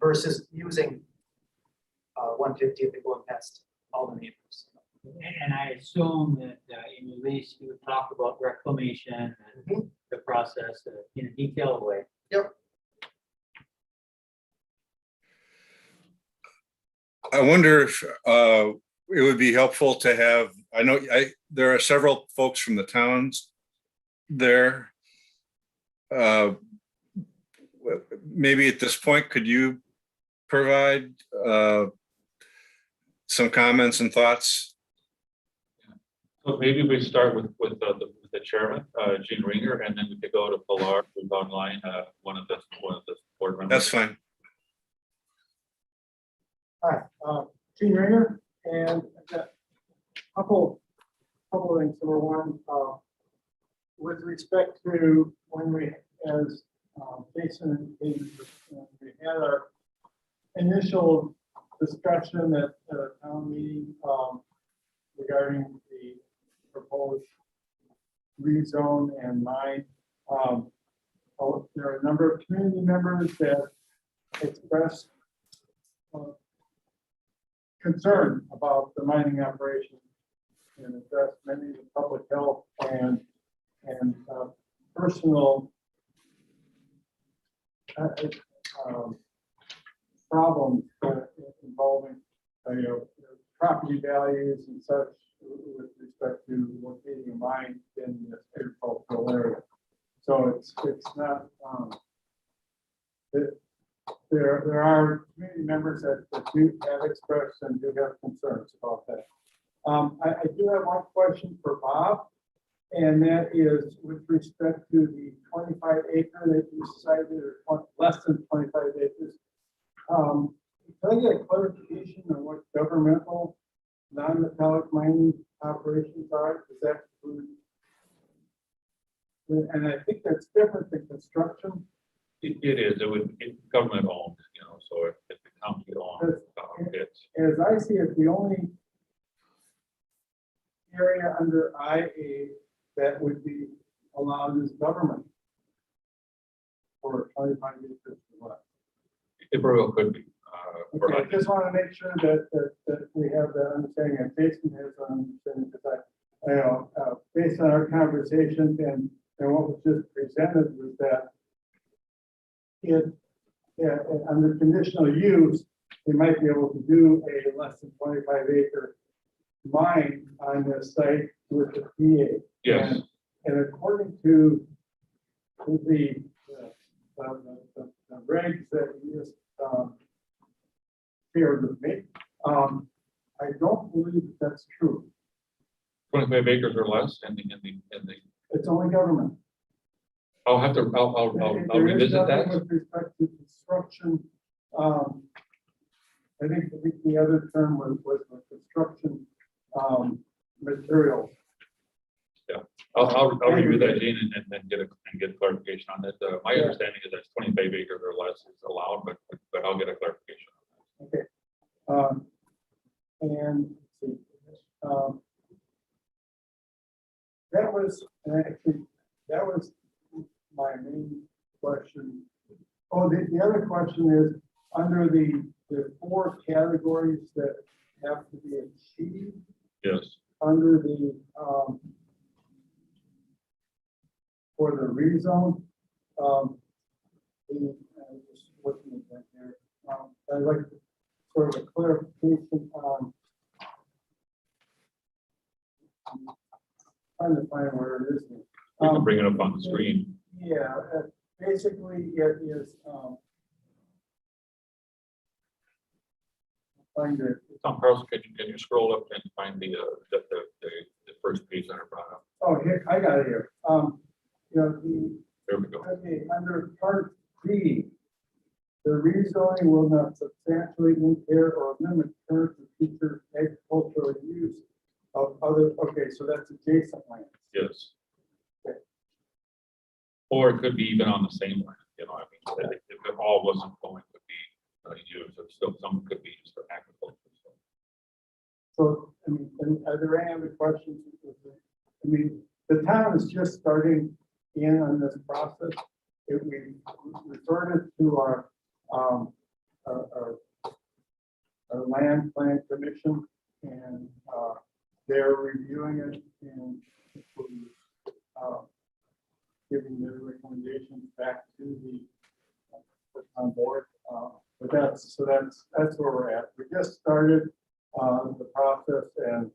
versus using 150 if they go past all the neighbors. And I assume that in your lease, you would talk about reclamation and the process in a detailed way. Yep. I wonder if it would be helpful to have, I know there are several folks from the towns there. Maybe at this point, could you provide some comments and thoughts? So maybe we start with the chairman, Gene Ringer, and then we could go to Pilar, who's online, one of the board members. That's fine. Hi, Gene Ringer, and I've got a couple of things. Number one, with respect to when we, as Jason and we had our initial discussion at a town meeting regarding the proposed rezone and mine. There are a number of community members that expressed concern about the mining operation and addressed many of the public health and personal problems involving property values and such with respect to locating a mine in this agricultural area. So it's not there are community members that do have expressed and do have concerns about that. I do have one question for Bob, and that is with respect to the 25 acre that you cited, or less than 25 acres. Can I get a clarification on what governmental non-metallic mining operations are? Does that include? And I think that's different than construction. It is. It would be government owned, so if the county owned, it's. As I see it, the only area under IA that would be allowed is government for 25 acres or less. It very well could be. Okay, I just want to make sure that we have the understanding and Jason has understanding, because based on our conversation and what was just presented was that under conditional use, they might be able to do a less than 25 acre mine on this site with the PA. Yes. And according to the regs that you just shared with me, I don't believe that's true. 25 acres or less in the, It's only government. I'll have to, I'll There is revisit nothing that. with respect to construction. I think the other term was construction materials. I'll review that, Gene, and then get clarification on it. My Yeah. understanding is that 25 acres or less is allowed, but I'll get a clarification. Okay. And let's see, that was actually, that was my main question. Oh, the other question is, under the 4 categories that have to be achieved, Yes. under the, for the rezone, I'm just looking at that here. I'd like sort of a clarification on, I'm trying to find where it is. We can bring it up on the screen. Yeah, basically it is, find it. Tom Carlson, can you scroll up and find the first page that I brought up? Oh, here, I got it here. There we go. Okay, under part B, the rezoning will not substantially impair or limit current or future agricultural use of other, okay, so that's adjacent land. Yes. Okay. Or it could be even on the same land, I mean, if it all wasn't going to be used, or still some could be used for agriculture. So, I mean, are there any other questions? I mean, the town is just starting in on this process. We resorted to our land plan commission, and they're reviewing it and giving their recommendations back to the on board. But that's where we're at. We just started the process, and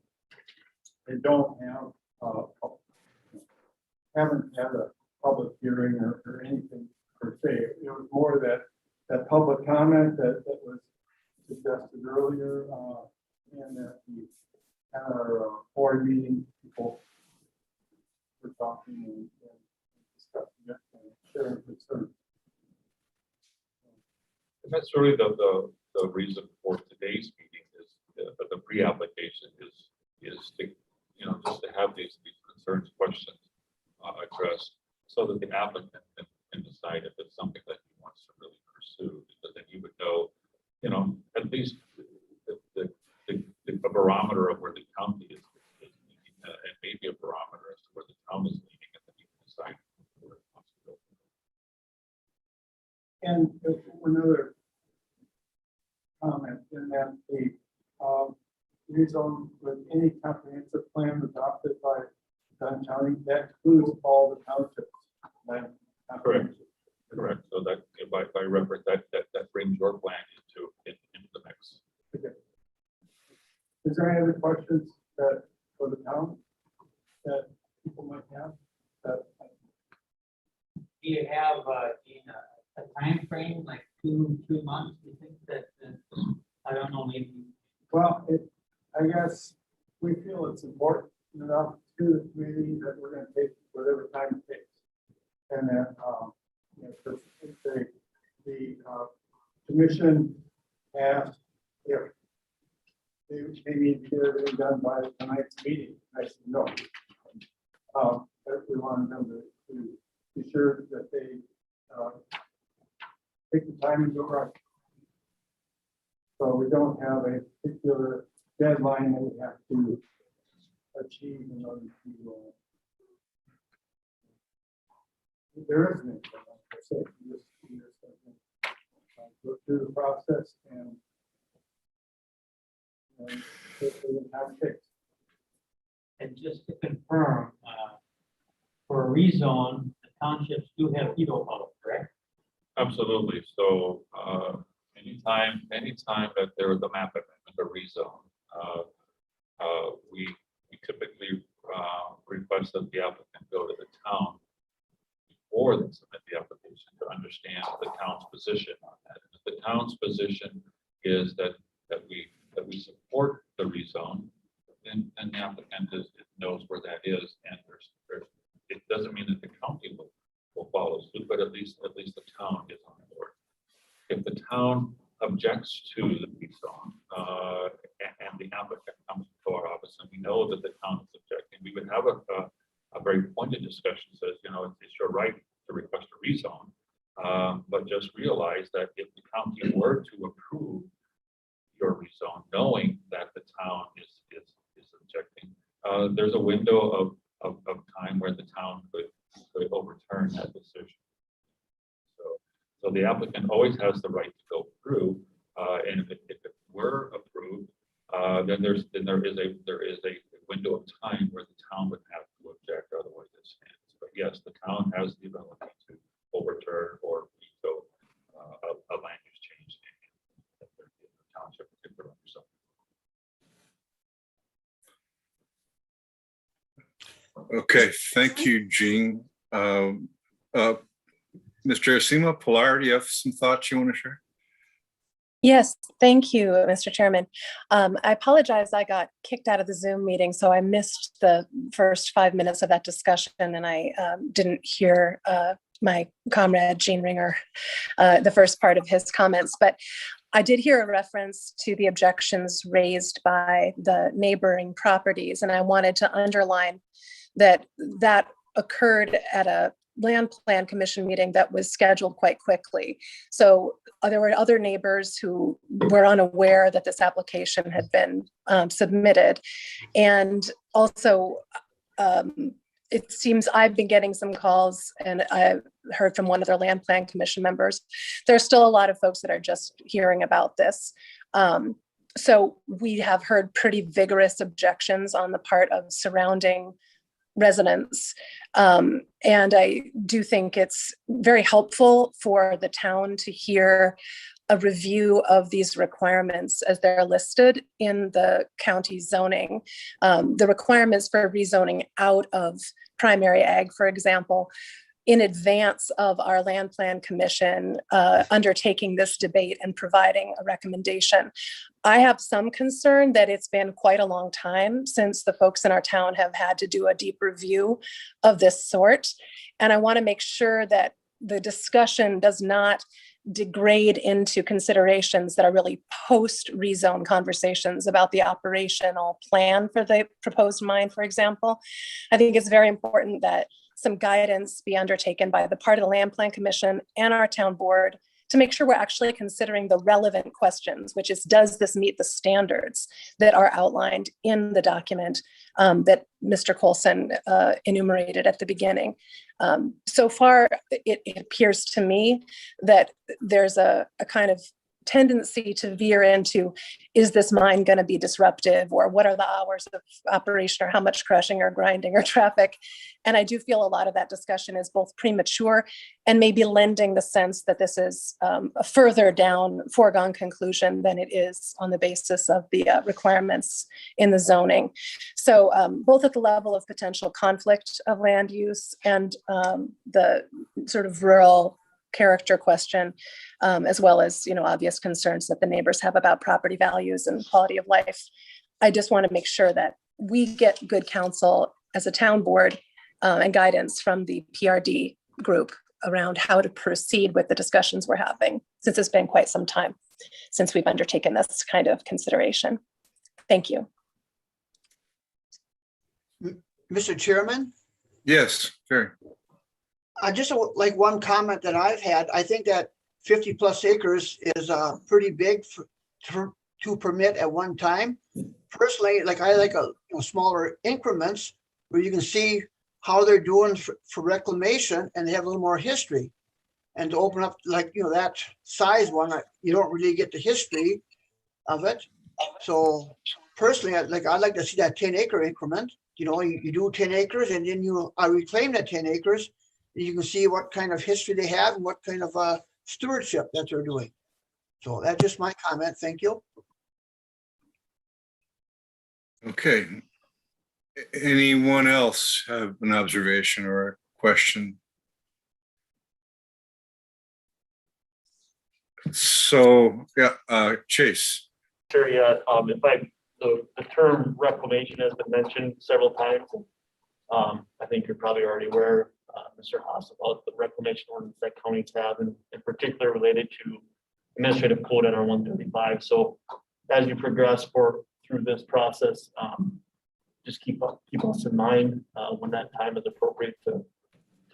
they don't have haven't had a public hearing or anything per se. It was more that public comment that was suggested earlier, and that the at our board meeting, people were talking and discussing it and sharing concerns. And that's really the reason for today's meeting is the pre-application is to, just to have these concerns, questions addressed, so that the applicant can decide if it's something that he wants to really pursue, because then you would know, at least a barometer of where the county is and maybe a barometer as to where the town is leading, and then you can decide where it wants to go. And another comment in that the rezone with any comprehensive plan adopted by Dunn County, that includes all the townships. Correct. Correct. So that by reference, that brings your plan into the mix. Okay. Is there any other questions that for the town that people might have? Do you have a time frame, like two months? Do you think that I don't know, maybe? Well, I guess we feel it's important enough to the community that we're going to take whatever time it takes. And that, the commission asked if they need to get everything done by tonight's meeting. I said no. That we wanted them to be sure that they take the time and do it right. So we don't have a particular deadline that we have to achieve in order to. There isn't. go through the process and hopefully have fixed. And just to confirm, for a rezone, the townships do have veto power, correct? Absolutely. So, anytime that there is a map amendment or rezone, we typically, request that the applicant go to the town before they submit the application to understand the town's position on that. And if the town's position is that we support the rezone, then the applicant knows where that is, and it doesn't mean that the county will follow suit, but at least the town is on board. If the town objects to the rezone, and the applicant comes to our office and we know that the town is objecting, we would have a very pointed discussion, says, it's your right to request a rezone. But just realize that if the county were to approve your rezone, knowing that the town is objecting, there's a window of time where the town could overturn that decision. So the applicant always has the right to go through, and if it were approved, then there is a window of time where the town would have to object, otherwise it stands. But yes, the town has the ability to overturn or veto a land use change in the township particular. So. Okay, thank you, Gene. Mr. Asima Pilar, do you have some thoughts you want to share? Yes, thank you, Mr. Chairman. I apologize, I got kicked out of the Zoom meeting, so I missed the first 5 minutes of that discussion, and I didn't hear my comrade Gene Ringer, the first part of his comments, but I did hear a reference to the objections raised by the neighboring properties, and I wanted to underline that occurred at a land plan commission meeting that was scheduled quite quickly. So there were other neighbors who were unaware that this application had been submitted. And also, it seems I've been getting some calls, and I've heard from one of their land plan commission members. There's still a lot of folks that are just hearing about this. So we have heard pretty vigorous objections on the part of surrounding residents. And I do think it's very helpful for the town to hear a review of these requirements as they're listed in the county zoning. The requirements for rezoning out of primary ag, for example, in advance of our land plan commission undertaking this debate and providing a recommendation. I have some concern that it's been quite a long time since the folks in our town have had to do a deep review of this sort. And I want to make sure that the discussion does not degrade into considerations that are really post-rezone conversations about the operational plan for the proposed mine, for example. I think it's very important that some guidance be undertaken by the part of the Land Plan Commission and our town board to make sure we're actually considering the relevant questions, which is, does this meet the standards that are outlined in the document that Mr. Colson enumerated at the beginning? So far, it appears to me that there's a kind of tendency to veer into, is this mine going to be disruptive, or what are the hours of operation, or how much crushing or grinding or traffic? And I do feel a lot of that discussion is both premature and maybe lending the sense that this is a further down foregone conclusion than it is on the basis of the requirements in the zoning. So both at the level of potential conflict of land use and the sort of rural character question, as well as, obvious concerns that the neighbors have about property values and quality of life. I just want to make sure that we get good counsel as a town board and guidance from the PR&D group around how to proceed with the discussions we're having, since it's been quite some time since we've undertaken this kind of consideration. Thank you. Mr. Chairman? Yes, sure. I just like one comment that I've had. I think that 50 plus acres is pretty big to permit at one time. Personally, I like smaller increments where you can see how they're doing for reclamation, and they have a little more history. And to open up like, that size one, you don't really get the history of it. So personally, I'd like to see that 10-acre increment. You do 10 acres and then I reclaim that 10 acres. And you can see what kind of history they have and what kind of stewardship that they're doing. So that's just my comment. Thank you. Okay. Anyone else have an observation or a question? So, yeah, Chase. Sure, yeah, the term reclamation has been mentioned several times. I think you're probably already aware, Mr. Haas, about the reclamation ordinance that counties have, and in particular related to administrative code at our 135. So as you progress through this process, just keep us in mind when that time is appropriate to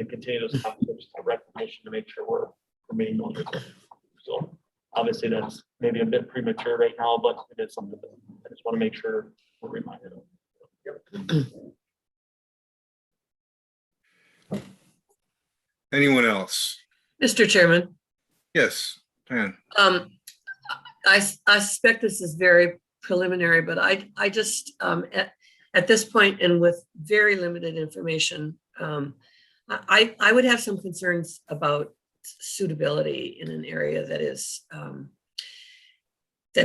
continue those concepts of reclamation to make sure we're meeting those requirements. So obviously that's maybe a bit premature right now, but it is something that I just want to make sure we're reminded of. Yep. Anyone else? Mr. Chairman. Yes, Pan. I suspect this is very preliminary, but I just, at this point and with very limited information, I would have some concerns about suitability in an area that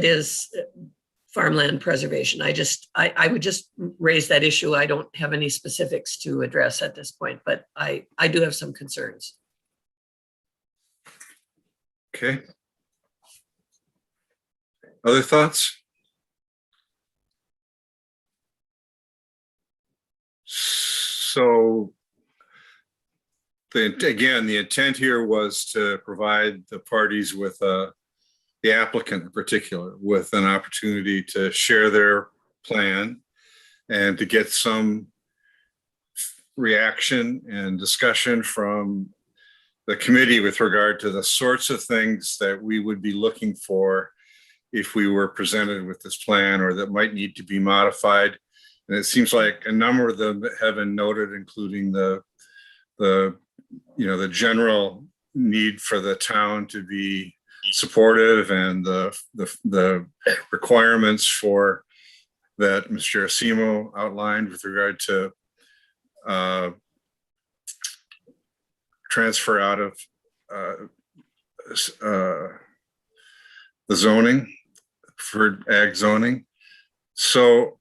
is farmland preservation. I would just raise that issue. I don't have any specifics to address at this point, but I do have some concerns. Okay. Other thoughts? So again, the intent here was to provide the parties with the applicant in particular with an opportunity to share their plan and to get some reaction and discussion from the committee with regard to the sorts of things that we would be looking for if we were presented with this plan or that might need to be modified. And it seems like a number of them have been noted, including the general need for the town to be supportive and the requirements for that Mr. Asimo outlined with regard to transfer out of the zoning for ag zoning. So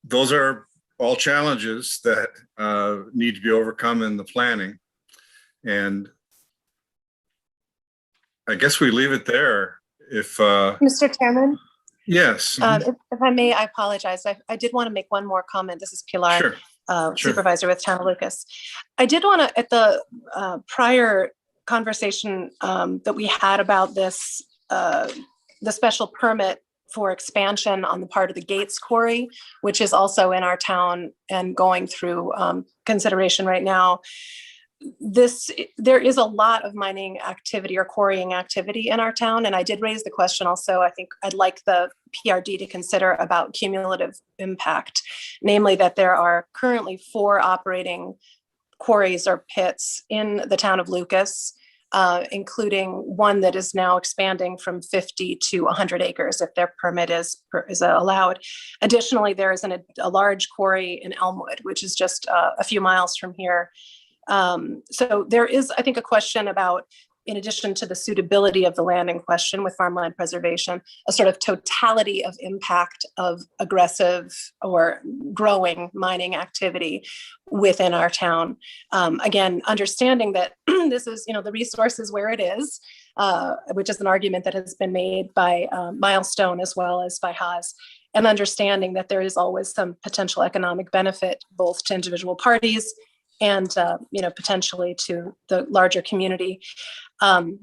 those are all challenges that need to be overcome in the planning. And I guess we leave it there. If Mr. Chairman? Yes. If I may, I apologize. I did want to make one more comment. This is Pilar, Sure. Supervisor with Town of Lucas. I did want to, at the prior conversation that we had about this, the special permit for expansion on the part of the Gates Quarry, which is also in our town and going through consideration right now. There is a lot of mining activity or quarrying activity in our town. And I did raise the question also, I think I'd like the PR&D to consider about cumulative impact, namely that there are currently 4 operating quarries or pits in the town of Lucas, including one that is now expanding from 50 to 100 acres if their permit is allowed. Additionally, there is a large quarry in Elmwood, which is just a few miles from here. So there is, I think, a question about, in addition to the suitability of the land in question with farmland preservation, a sort of totality of impact of aggressive or growing mining activity within our town. Again, understanding that this is, the resource is where it is, which is an argument that has been made by Milestone as well as by Haas, and understanding that there is always some potential economic benefit both to individual parties and potentially to the larger community. I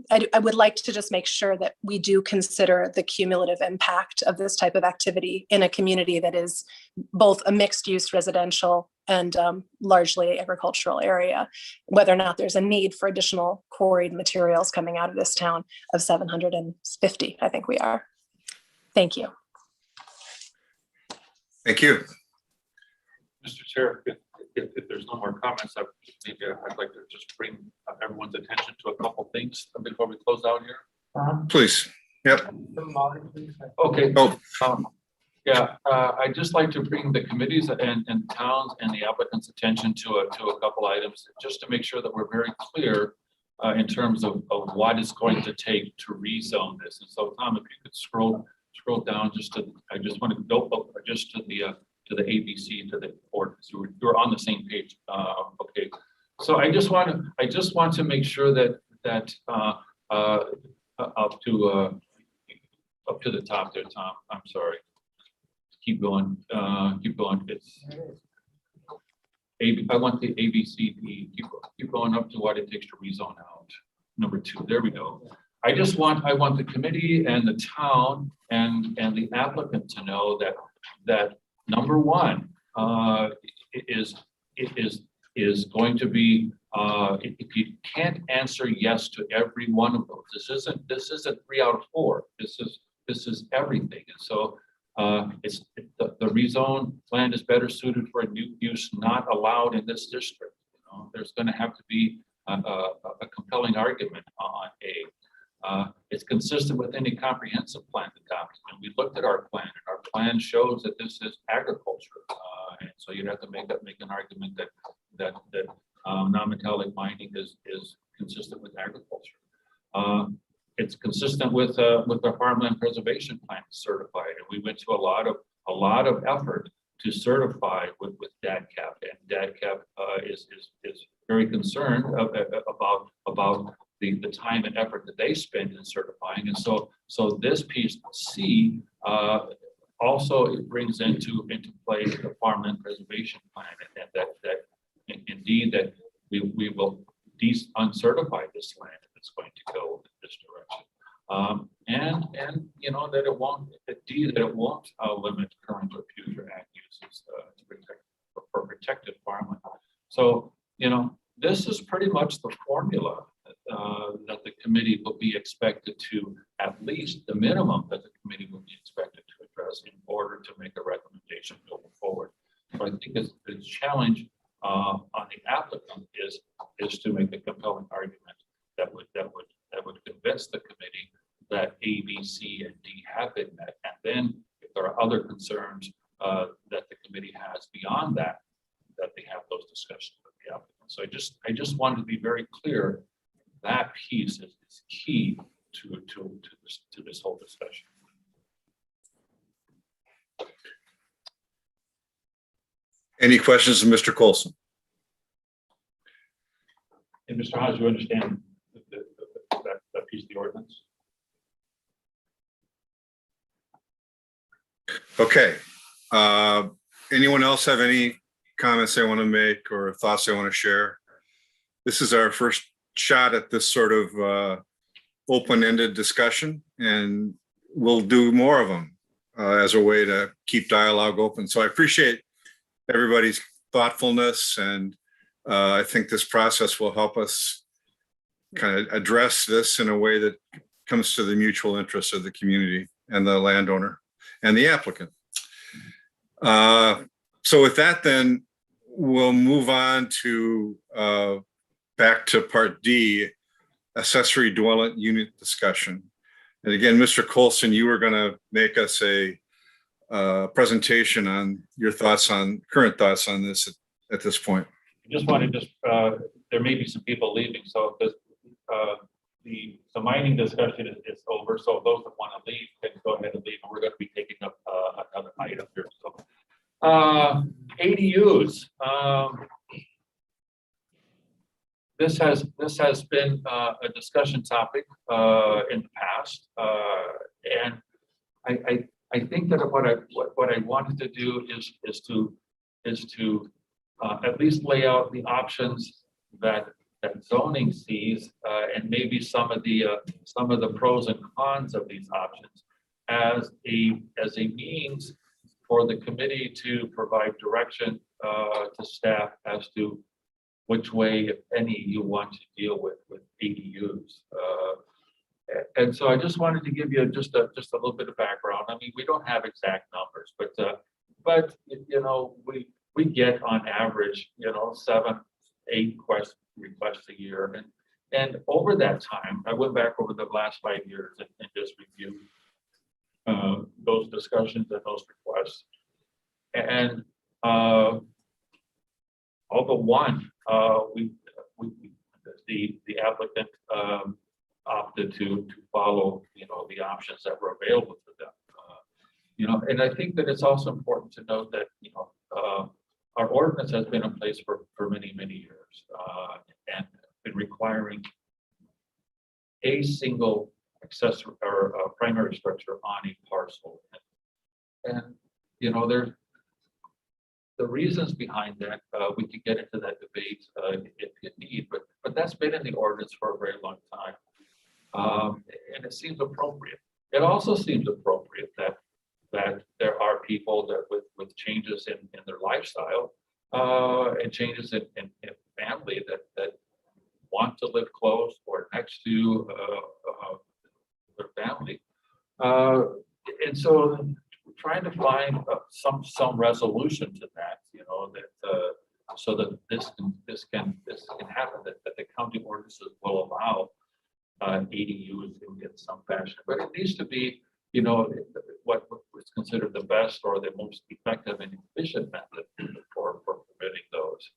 would like to just make sure that we do consider the cumulative impact of this type of activity in a community that is both a mixed use residential and largely agricultural area, whether or not there's a need for additional quarried materials coming out of this town of 750, I think we are. Thank you. Thank you. Mr. Chair, if there's no more comments, maybe I'd like to just bring everyone's attention to a couple things before we close out here. Please. Yep. Okay. Oh, Yeah, I'd just like to bring the committees and towns and the applicants' attention to a couple items, just to make sure that we're very clear in terms of what it's going to take to rezone this. And so, Tom, if you could scroll down just to, I just want to go up just to the ABC, to the ordinance. You're on the same page. Okay. So I just want to make sure that up to the top there, Tom. I'm sorry. Keep going. It's I want the ABCD. Keep going up to what it takes to rezone out. Number 2. There we go. I want the committee and the town and the applicant to know that number 1 is going to be if you can't answer yes to every one of those. This isn't 3 out of 4. This is everything. And so the rezone land is better suited for a new use not allowed in this district. There's going to have to be a compelling argument on it's consistent with any comprehensive plan adopted. And we looked at our plan, and our plan shows that this is agriculture. And so you'd have to make an argument that non-metallic mining is consistent with agriculture. It's consistent with our farmland preservation plan certified, and we went to a lot of effort to certify with DADCAP, and DADCAP is very concerned about the time and effort that they spend in certifying, and so this piece C also it brings into play the farmland preservation plan, and that indeed that we will uncertify this land if it's going to go in this direction. And that it won't limit current or future ag uses to protect for protected farmland. So this is pretty much the formula that the committee will be expected to, at least the minimum that the committee will be expected to address in order to make a recommendation going forward. So I think the challenge on the applicant is to make a compelling argument that would convince the committee that A, B, C, and D have been met. And then if there are other concerns that the committee has beyond that they have those discussions with the applicant. So I just wanted to be very clear that piece is key to this whole discussion. Any questions of Mr. Colson? And Mr. Haas, you understand that piece of the ordinance? Okay. Anyone else have any comments they want to make or thoughts they want to share? This is our first shot at this sort of open-ended discussion, and we'll do more of them as a way to keep dialogue open. So I appreciate everybody's thoughtfulness, and I think this process will help us kind of address this in a way that comes to the mutual interests of the community and the landowner and the applicant. So with that, then we'll move on to back to part D, accessory dwelling unit discussion. And again, Mr. Colson, you were going to make us a presentation on your current thoughts on this at this point. I just wanted there may be some people leaving, so the mining discussion is over. So those that want to leave can go ahead and leave, and we're going to be taking up another item here. So ADUs. This has been a discussion topic in the past, and I think that what I wanted to do is to at least lay out the options that zoning sees, and maybe some of the pros and cons of these options as a means for the committee to provide direction to staff as to which way, if any, you want to deal with ADUs. And so I just wanted to give you just a little bit of background. I mean, we don't have exact numbers, but we get on average, 7, 8 requests a year. And over that time, I went back over the last 5 years and just reviewed those discussions and those requests. And all but one, the applicant opted to follow, the options that were available to them. And I think that it's also important to note that, our ordinance has been in place for many, many years, and been requiring a single accessory or primary structure on a parcel. And there's the reasons behind that. We could get into that debate if you need, but that's been in the ordinance for a very long time, and it seems appropriate. It also seems appropriate that there are people that with changes in their lifestyle and changes in family that want to live close or next to their family, and so trying to find some resolution to that, so that this can happen, that the county ordinances will allow ADUs in some fashion, but it needs to be, what was considered the best or the most effective and efficient method for permitting those.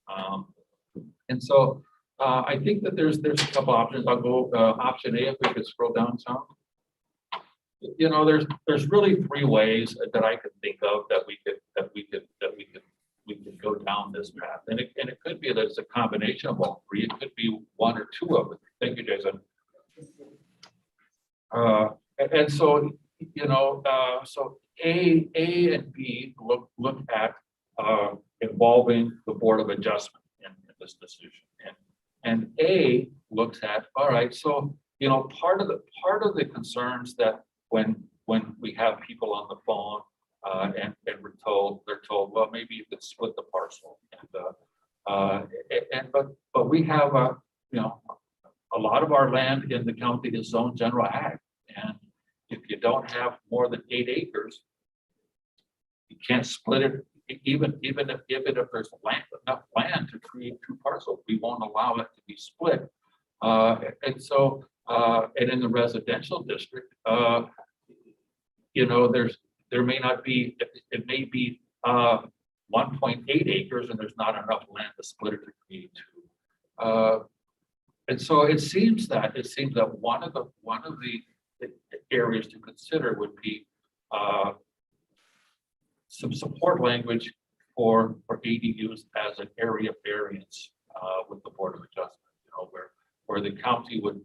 And so I think that there's a couple options. I'll go option A if we could scroll down some. There's really 3 ways that I could think of that we could go down this path, and it could be that it's a combination of all 3. It could be 1 or 2 of them. Thank you, Jason. And so so A and B look at involving the Board of Adjustment in this decision, and A looks at, all right, so part of the concerns that when we have people on the phone and they're told, well, maybe you could split the parcel, but we have a lot of our land in the county is zoned general ag, and if you don't have more than 8 acres, you can't split it. Even if there's enough land to create 2 parcels, we won't allow it to be split. And so, and in the residential district, there may not be, it may be 1.8 acres, and there's not enough land to split it to create 2. And so it seems that one of the areas to consider would be some support language for ADUs as an area variance with the Board of Adjustment, where the county would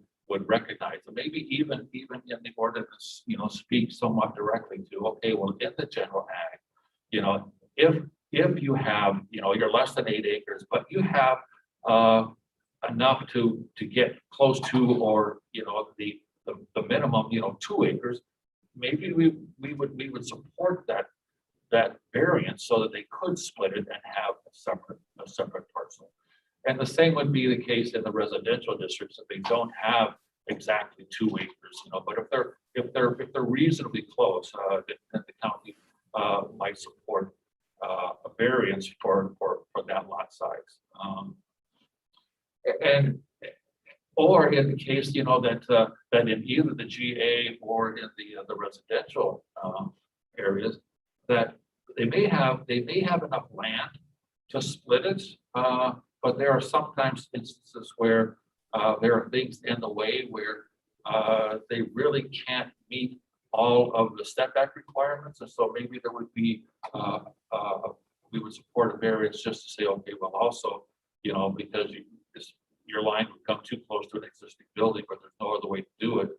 recognize, and maybe even in the ordinance, speak somewhat directly to, okay, well, in the general ag, if you have, you're less than 8 acres, but you have enough to get close to, or the minimum, 2 acres, maybe we would support that variance so that they could split it and have a separate parcel. And the same would be the case in the residential districts if they don't have exactly 2 acres, but if they're reasonably close, then the county might support a variance for that lot size. Or in the case, that in either the GA or in the residential areas, that they may have enough land to split it, but there are sometimes instances where there are things in the way where they really can't meet all of the setback requirements, and so maybe there would be we would support a variance just to say, okay, well, also, because your line would come too close to an existing building, but there's no other way to do it,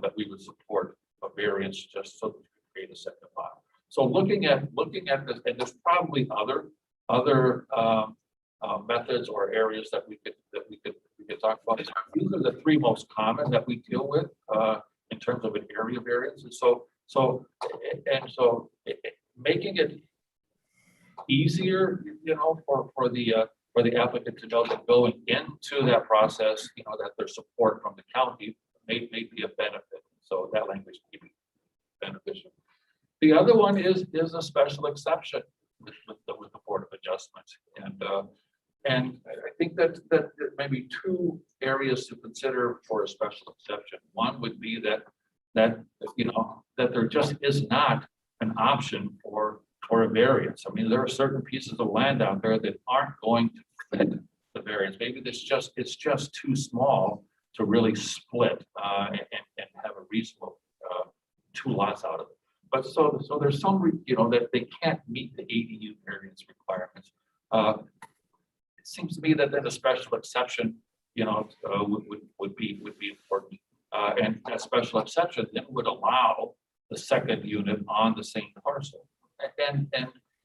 that we would support a variance just so that we could create a second lot. So looking at this, and there's probably other methods or areas that we could talk about. These are the 3 most common that we deal with in terms of an area variance. And so making it easier, for the applicant to know that going into that process, that there's support from the county may be a benefit. So that language may be beneficial. The other one is a special exception with the Board of Adjustment. And I think that there may be two areas to consider for a special exception. One would be that there just is not an option for a variance. I mean, there are certain pieces of land out there that aren't going to fit the variance. Maybe it's just too small to really split and have a reasonable two lots out of it. But so there's some, that they can't meet the ADU variance requirements. It seems to me that then a special exception, would be important. And that special exception then would allow the second unit on the same parcel. And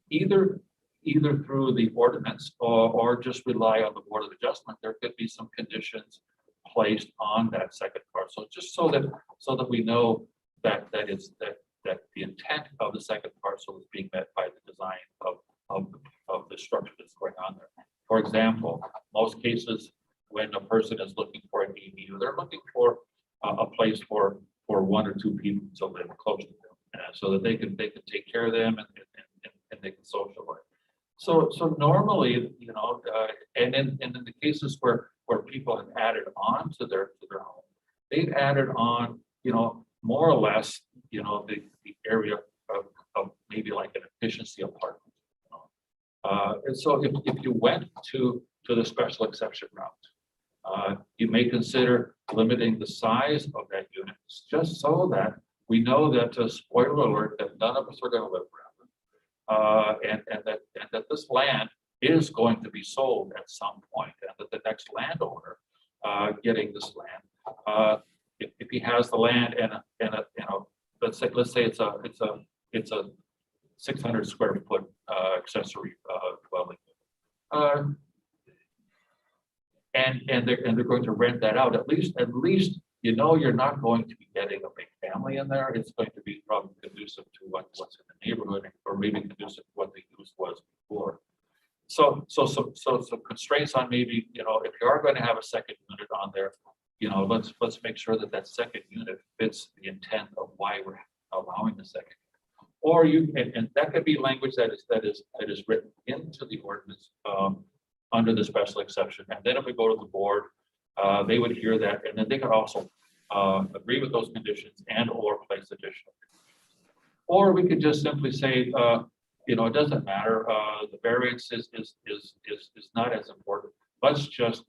either through the ordinance or just rely on the Board of Adjustment, there could be some conditions placed on that second parcel, just so that we know that the intent of the second parcel is being met by the design of the structure that's going on there. For example, most cases when a person is looking for an ADU, they're looking for a place for one or two people to live close to them, so that they can take care of them and they can socialize. So normally, and in the cases where people have added on to their home, they've added on, more or less, the area of maybe like an efficiency apartment. And so if you went to the special exception route, you may consider limiting the size of that unit, just so that we know that, spoiler alert, that none of us are going to live around it, and that this land is going to be sold at some point, and that the next landowner getting this land, if he has the land and let's say it's a 600 square foot accessory dwelling, and they're going to rent that out. At least you're not going to be getting a big family in there. It's going to be probably conducive to what's in the neighborhood, or maybe conducive to what the use was before. So constraints on maybe, if you are going to have a second unit on there, let's make sure that second unit fits the intent of why we're allowing the second. Or and that could be language that is written into the ordinance under the special exception. And then if we go to the board, they would hear that, and then they could also agree with those conditions and or place additional conditions. Or we could just simply say, it doesn't matter. The variance is not as important. Let's just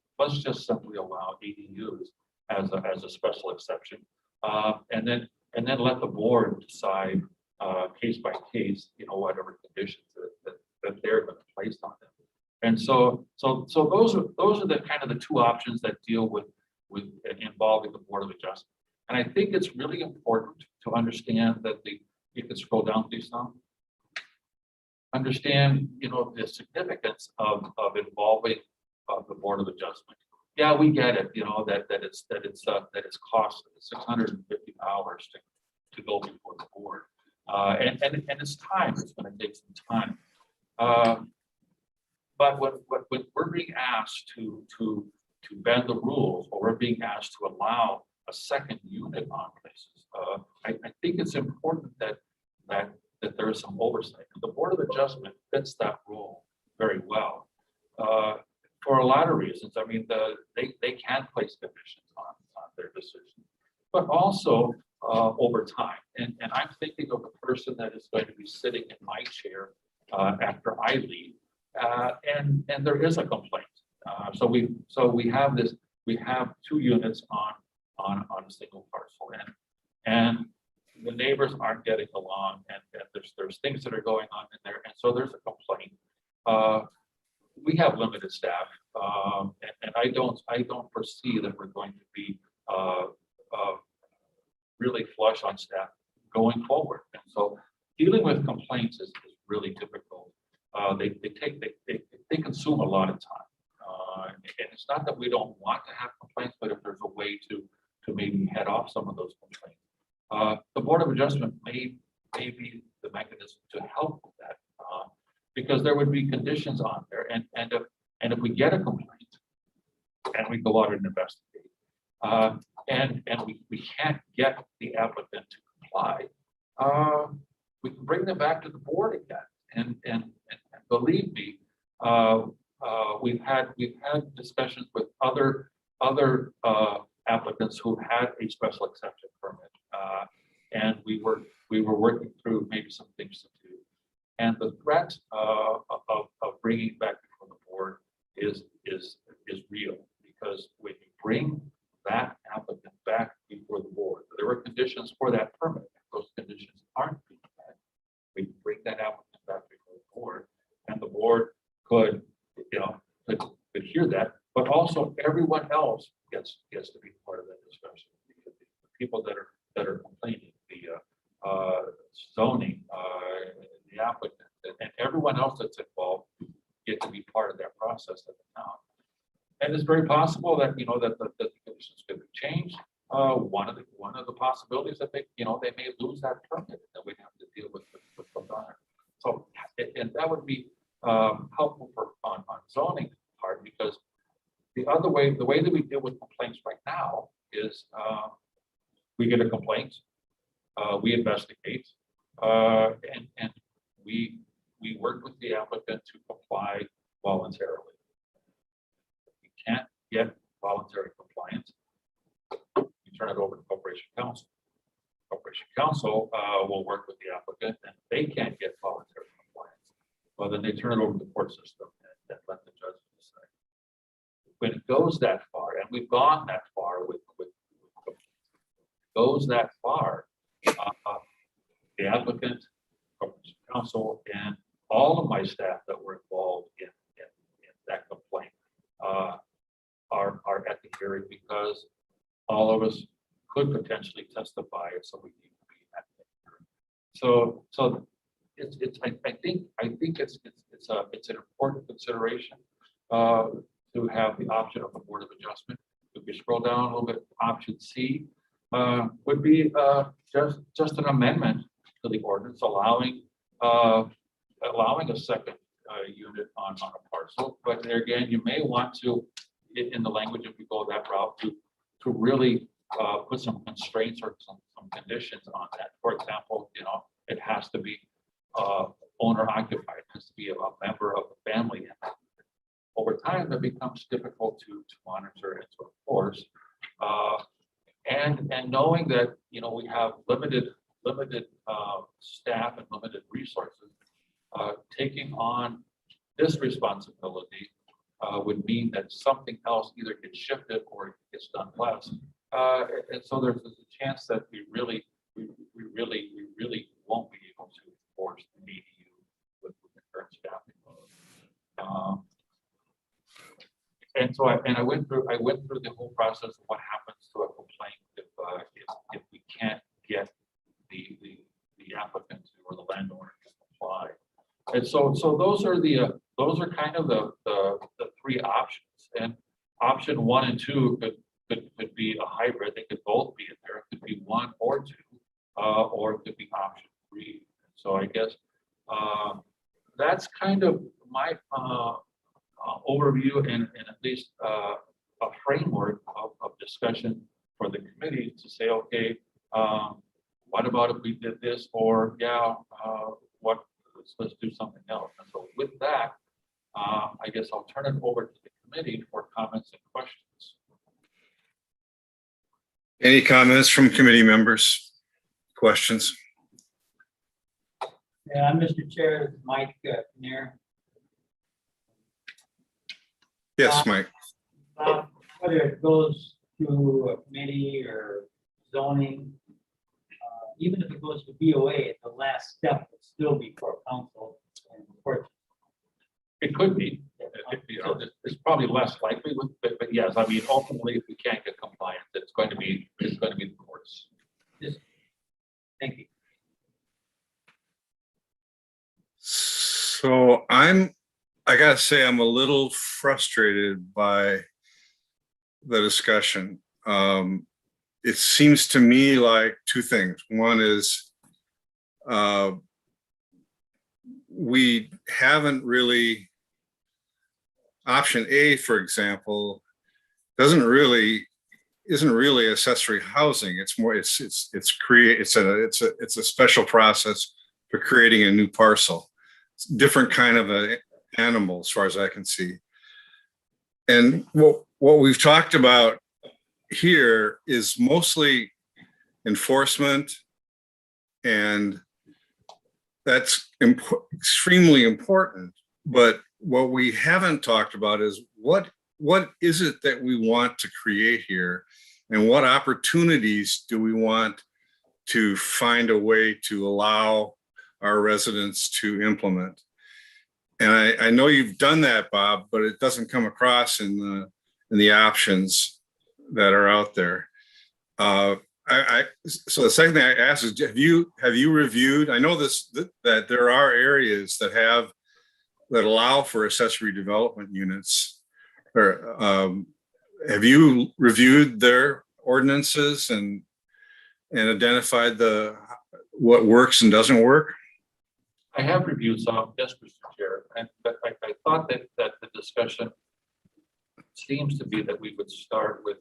simply allow ADUs as a special exception, and then let the board decide case by case, whatever conditions that they're going to place on them. And so those are the kind of the two options that deal with involving the Board of Adjustment. And I think it's really important to understand that you can scroll down, please, now. Understand, the significance of involving the Board of Adjustment. Yeah, we get it, that it's cost $650 to go before the board. And it's time, it's going to take some time. But when we're being asked to bend the rules, or we're being asked to allow a second unit on places, I think it's important that there is some oversight. The Board of Adjustment fits that role very well for a lot of reasons. I mean, they can place conditions on their decisions, but also over time. And I'm thinking of the person that is going to be sitting in my chair after I leave, and there is a complaint. So we have two units on a single parcel, and the neighbors aren't getting along, and there's things that are going on in there, and so there's a complaint. We have limited staff, and I don't foresee that we're going to be really flush on staff going forward. And so dealing with complaints is really difficult. They consume a lot of time, and it's not that we don't want to have complaints, but if there's a way to maybe head off some of those complaints, the Board of Adjustment may be the mechanism to help with that, because there would be conditions on there, and if we get a complaint and we go out and investigate, and we can't get the applicant to comply, we can bring them back to the board again, and believe me, we've had discussions with other applicants who had a special exception permit. And we were working through maybe some things to do. And the threat of bringing back before the board is real, because when you bring that applicant back before the board, there were conditions for that permit. Those conditions aren't being met. We bring that applicant back before the board, and the board could hear that, but also everyone else gets to be part of that discussion. The people that are complaining, the zoning, the applicant, and everyone else that's involved get to be part of that process at the town. And it's very possible that that the conditions could be changed. One of the possibilities that they may lose that permit, and then we'd have to deal with what's on it. So, and that would be helpful on zoning part, because the way that we deal with complaints right now is we get a complaint, we investigate, and we work with the applicant to comply voluntarily. We can't get voluntary compliance, we turn it over to Corporation Counsel. Corporation Counsel will work with the applicant, and they can't get voluntary compliance. Well, then they turn it over to the court system and let the judge decide. When it goes that far, and we've gone that far with goes that far, the applicant, Corporation Counsel, and all of my staff that were involved in that complaint are at the hearing, because all of us could potentially testify, so we need to be at the hearing. So it's I think it's an important consideration to have the option of the Board of Adjustment. If we scroll down a little bit, option C would be just an amendment to the ordinance allowing a second unit on a parcel. But there again, you may want to, in the language, if we go that route, to really put some constraints or some conditions on that. For example, it has to be owner occupied, it has to be a member of the family. Over time, that becomes difficult to monitor and to enforce. And knowing that we have limited staff and limited resources, taking on this responsibility would mean that something else either gets shifted or it gets done less. And so there's a chance that we really won't be able to enforce the ADU with the current staffing load. And so I went through the whole process of what happens to a complaint if we can't get the applicant or the landowner to comply. And so those are kind of the three options. And option 1 and 2 could be a hybrid. They could both be in there. It could be 1 or 2, or it could be option 3. So I guess that's kind of my overview and at least a framework of discussion for the committee to say, okay, what about if we did this, or let's do something else. And so with that, I guess I'll turn it over to the committee for comments and questions. Any comments from committee members? Questions? Yeah, Mr. Chair, Mike Kinnear. Yes, Mike. Whether it goes to a committee or zoning, even if it goes to BOA, the last step would still be for council and court. It could be. It's probably less likely, but yes, I mean, ultimately, if we can't get compliance, it's going to be the courts. Thank you. So I gotta say, I'm a little frustrated by the discussion. It seems to me like two things. One is we haven't really, option A, for example, isn't really accessory housing. It's more, it's a special process for creating a new parcel. It's different kind of animal as far as I can see. And what we've talked about here is mostly enforcement, and that's extremely important. But what we haven't talked about is what is it that we want to create here, and what opportunities do we want to find a way to allow our residents to implement. And I know you've done that, Bob, but it doesn't come across in the options that are out there. So the second thing I ask is, have you reviewed? I know that there are areas that allow for accessory development units. Or have you reviewed their ordinances and identified what works and doesn't work? I have reviewed some, yes, Mr. Chair, and I thought that the discussion seems to be that we would start with,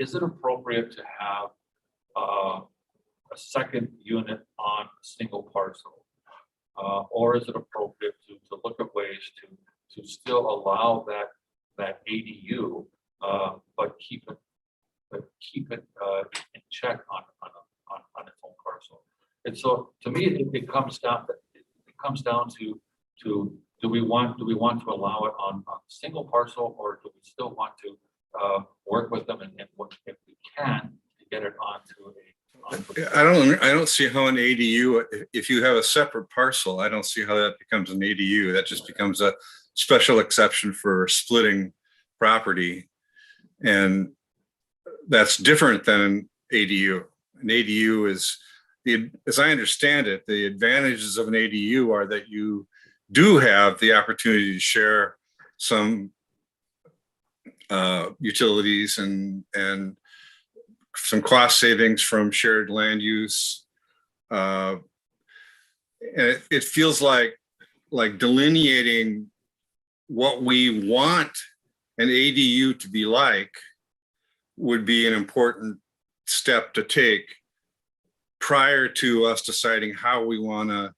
is it appropriate to have a second unit on a single parcel? Or is it appropriate to look at ways to still allow that ADU, but keep it in check on its own parcel? And so, to me, it comes down to do we want to allow it on a single parcel, or do we still want to work with them and if we can to get it onto a. I don't see how an ADU, if you have a separate parcel, I don't see how that becomes an ADU. That just becomes a special exception for splitting property, and that's different than an ADU. An ADU is, as I understand it, the advantages of an ADU are that you do have the opportunity to share some utilities and some cost savings from shared land use. And it feels like delineating what we want an ADU to be like would be an important step to take prior to us deciding how we want to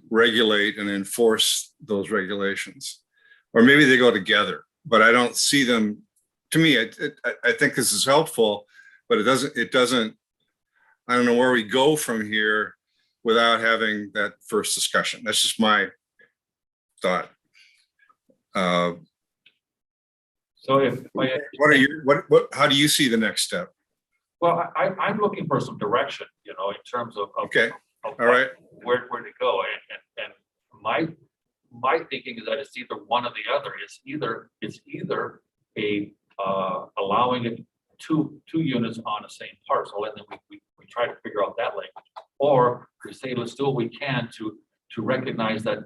regulate and enforce those regulations. Or maybe they go together, but I don't see them. To me, I think this is helpful, but it doesn't, I don't know where we go from here without having that first discussion. That's just my thought. So how do you see the next step? Well, I'm looking for some direction, in terms of okay, all right, where to go, and my thinking is that it's either one or the other. It's either a allowing it two units on the same parcel, and then we try to figure out that language, or we say let's do what we can to recognize that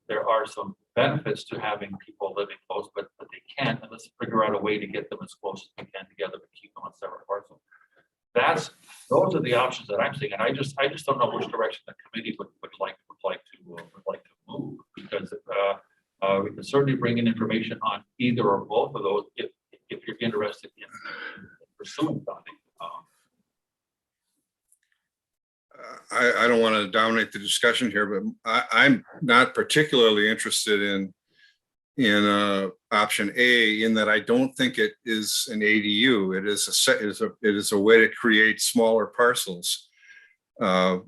there are some benefits to having people living close, but they can't, and let's figure out a way to get them as close as we can together, but keep them on separate parcels. Those are the options that I'm seeing, and I just don't know which direction the committee would like to move, because we can certainly bring in information on either or both of those if you're interested in pursuing something. I don't want to dominate the discussion here, but I'm not particularly interested in option A, in that I don't think it is an ADU. It is a way to create smaller parcels in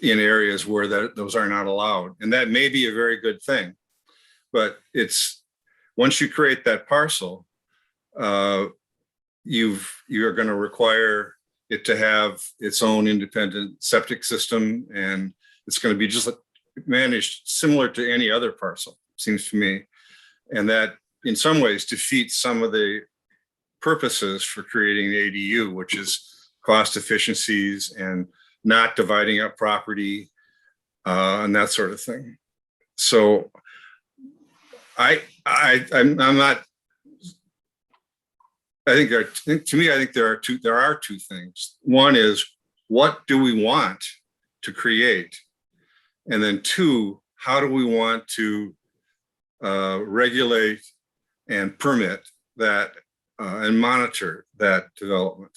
areas where those are not allowed, and that may be a very good thing. But once you create that parcel, you're going to require it to have its own independent septic system, and it's going to be just managed similar to any other parcel, seems to me. And that in some ways defeats some of the purposes for creating an ADU, which is cost efficiencies and not dividing up property and that sort of thing. So I'm not. I think there are two things. One is, what do we want to create? And then two, how do we want to regulate and permit that and monitor that development?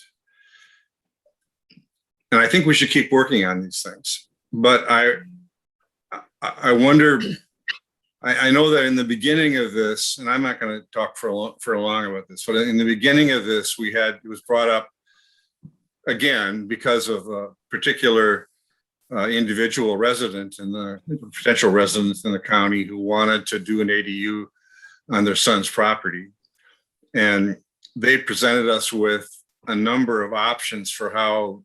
And I think we should keep working on these things. But I wonder, I know that in the beginning of this, and I'm not going to talk for long about this, but in the beginning of this, it was brought up again because of a particular individual resident and the potential residents in the county who wanted to do an ADU on their son's property. And they presented us with a number of options for how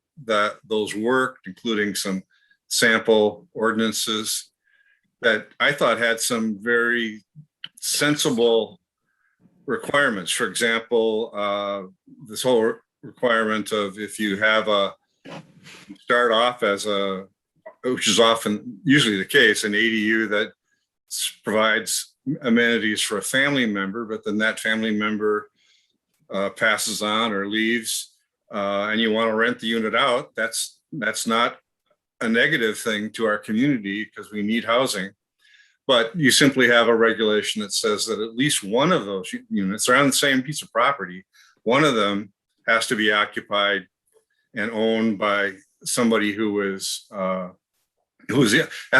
those worked, including some sample ordinances that I thought had some very sensible requirements. For example, this whole requirement of if you have start off as which is usually the case, an ADU that provides amenities for a family member, but then that family member passes on or leaves, and you want to rent the unit out, that's not a negative thing to our community because we need housing. But you simply have a regulation that says that at least one of those units are on the same piece of property. One of them has to be occupied and owned by somebody has to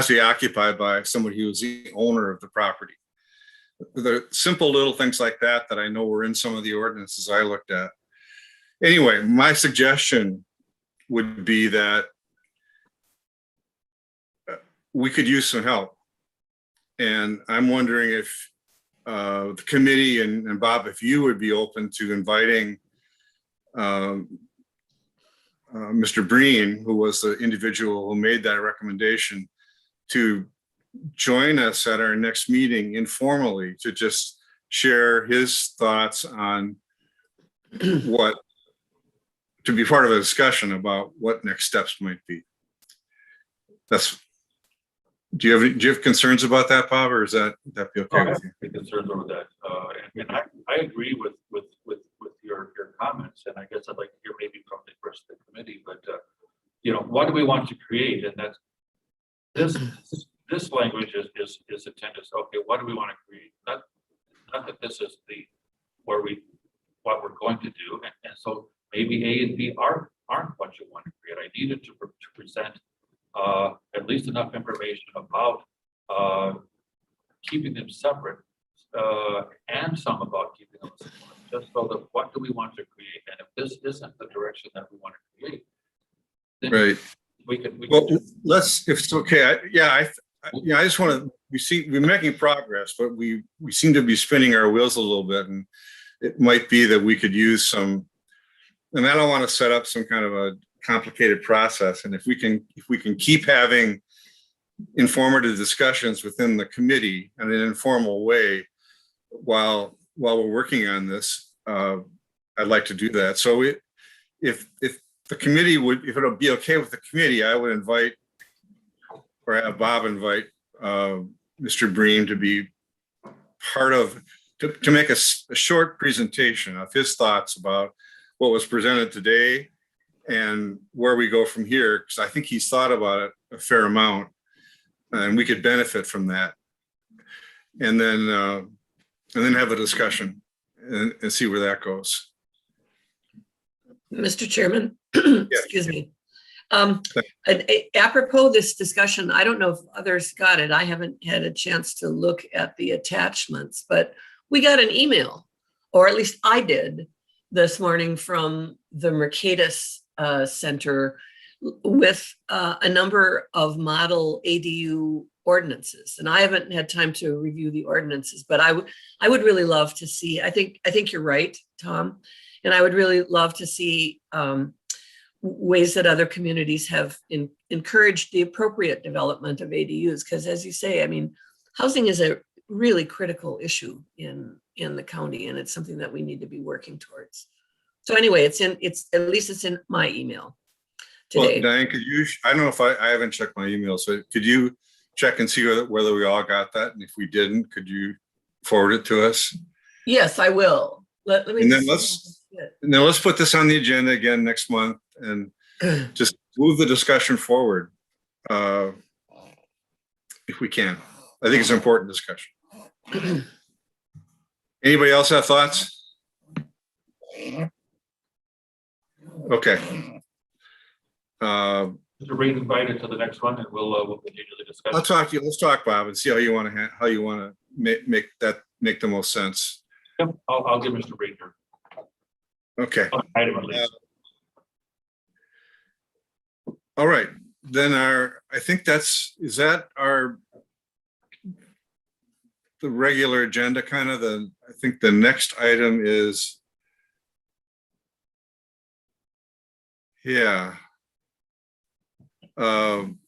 be occupied by somebody who is the owner of the property. The simple little things like that I know were in some of the ordinances I looked at. Anyway, my suggestion would be that we could use some help. And I'm wondering if the committee and Bob, if you would be open to inviting Mr. Breen, who was the individual who made that recommendation, to join us at our next meeting informally to just share his thoughts on to be part of a discussion about what next steps might be. Do you have concerns about that, Bob, or is that be okay with you? I have concerns over that. And I agree with your comments, and I guess I'd like to hear maybe from the rest of the committee, but what do we want to create? And that's this language is intended. Okay, what do we want to create? Not that this is what we're going to do. And so maybe A and B aren't what you want to create. I needed to present at least enough information about keeping them separate and some about keeping them separate, just so that what do we want to create? And if this isn't the direction that we want to create, then right. we can let's, if it's okay. I just want to, we're making progress, but we seem to be spinning our wheels a little bit, and it might be that we could use some, and I don't want to set up some kind of a complicated process. And if we can keep having informative discussions within the committee in an informal way while we're working on this, I'd like to do that. So if the committee if it'll be okay with the committee, I would invite, or have Bob invite Mr. Breen to be part of, to make a short presentation of his thoughts about what was presented today and where we go from here, because I think he's thought about it a fair amount, and we could benefit from that. And then have a discussion and see where that goes. Mr. Chairman, excuse me. Apropos this discussion, I don't know if others got it. I haven't had a chance to look at the attachments, but we got an email, or at least I did this morning, from the Mercatus Center with a number of model ADU ordinances. And I haven't had time to review the ordinances, but I would really love to see, I think you're right, Tom, and I would really love to see ways that other communities have encouraged the appropriate development of ADUs. Because as you say, I mean, housing is a really critical issue in the county, and it's something that we need to be working towards. So anyway, it's at least it's in my email today. Well, Diane, I don't know if I haven't checked my email, so could you check and see whether we all got that? And if we didn't, could you forward it to us? Yes, I will. Let me. And then let's put this on the agenda again next month and just move the discussion forward if we can. I think it's an important discussion. Anybody else have thoughts? Okay. Mr. Reed invited to the next one and we'll continue the discussion. I'll talk to you. Let's talk, Bob, and see how you want to make the most sense. Yep, I'll give Mr. Reed her. Okay. Item at least. All right, then I think is that the regular agenda kind of I think the next item is,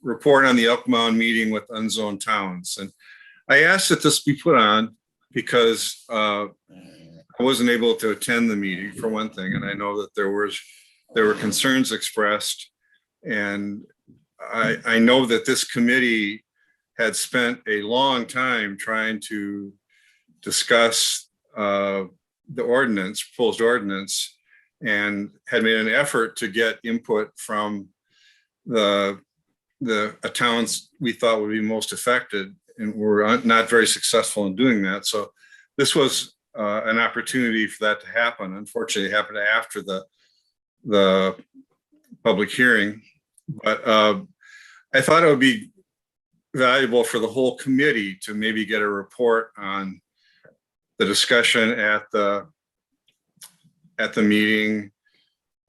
report on the Elk Mound meeting with unzoned towns. And I asked that this be put on because I wasn't able to attend the meeting for one thing. And I know that there were concerns expressed. And I know that this committee had spent a long time trying to discuss the proposed ordinance, and had made an effort to get input from the towns we thought would be most affected, and were not very successful in doing that. So this was an opportunity for that to happen. Unfortunately, it happened after the public hearing, but I thought it would be valuable for the whole committee to maybe get a report on the discussion at the meeting.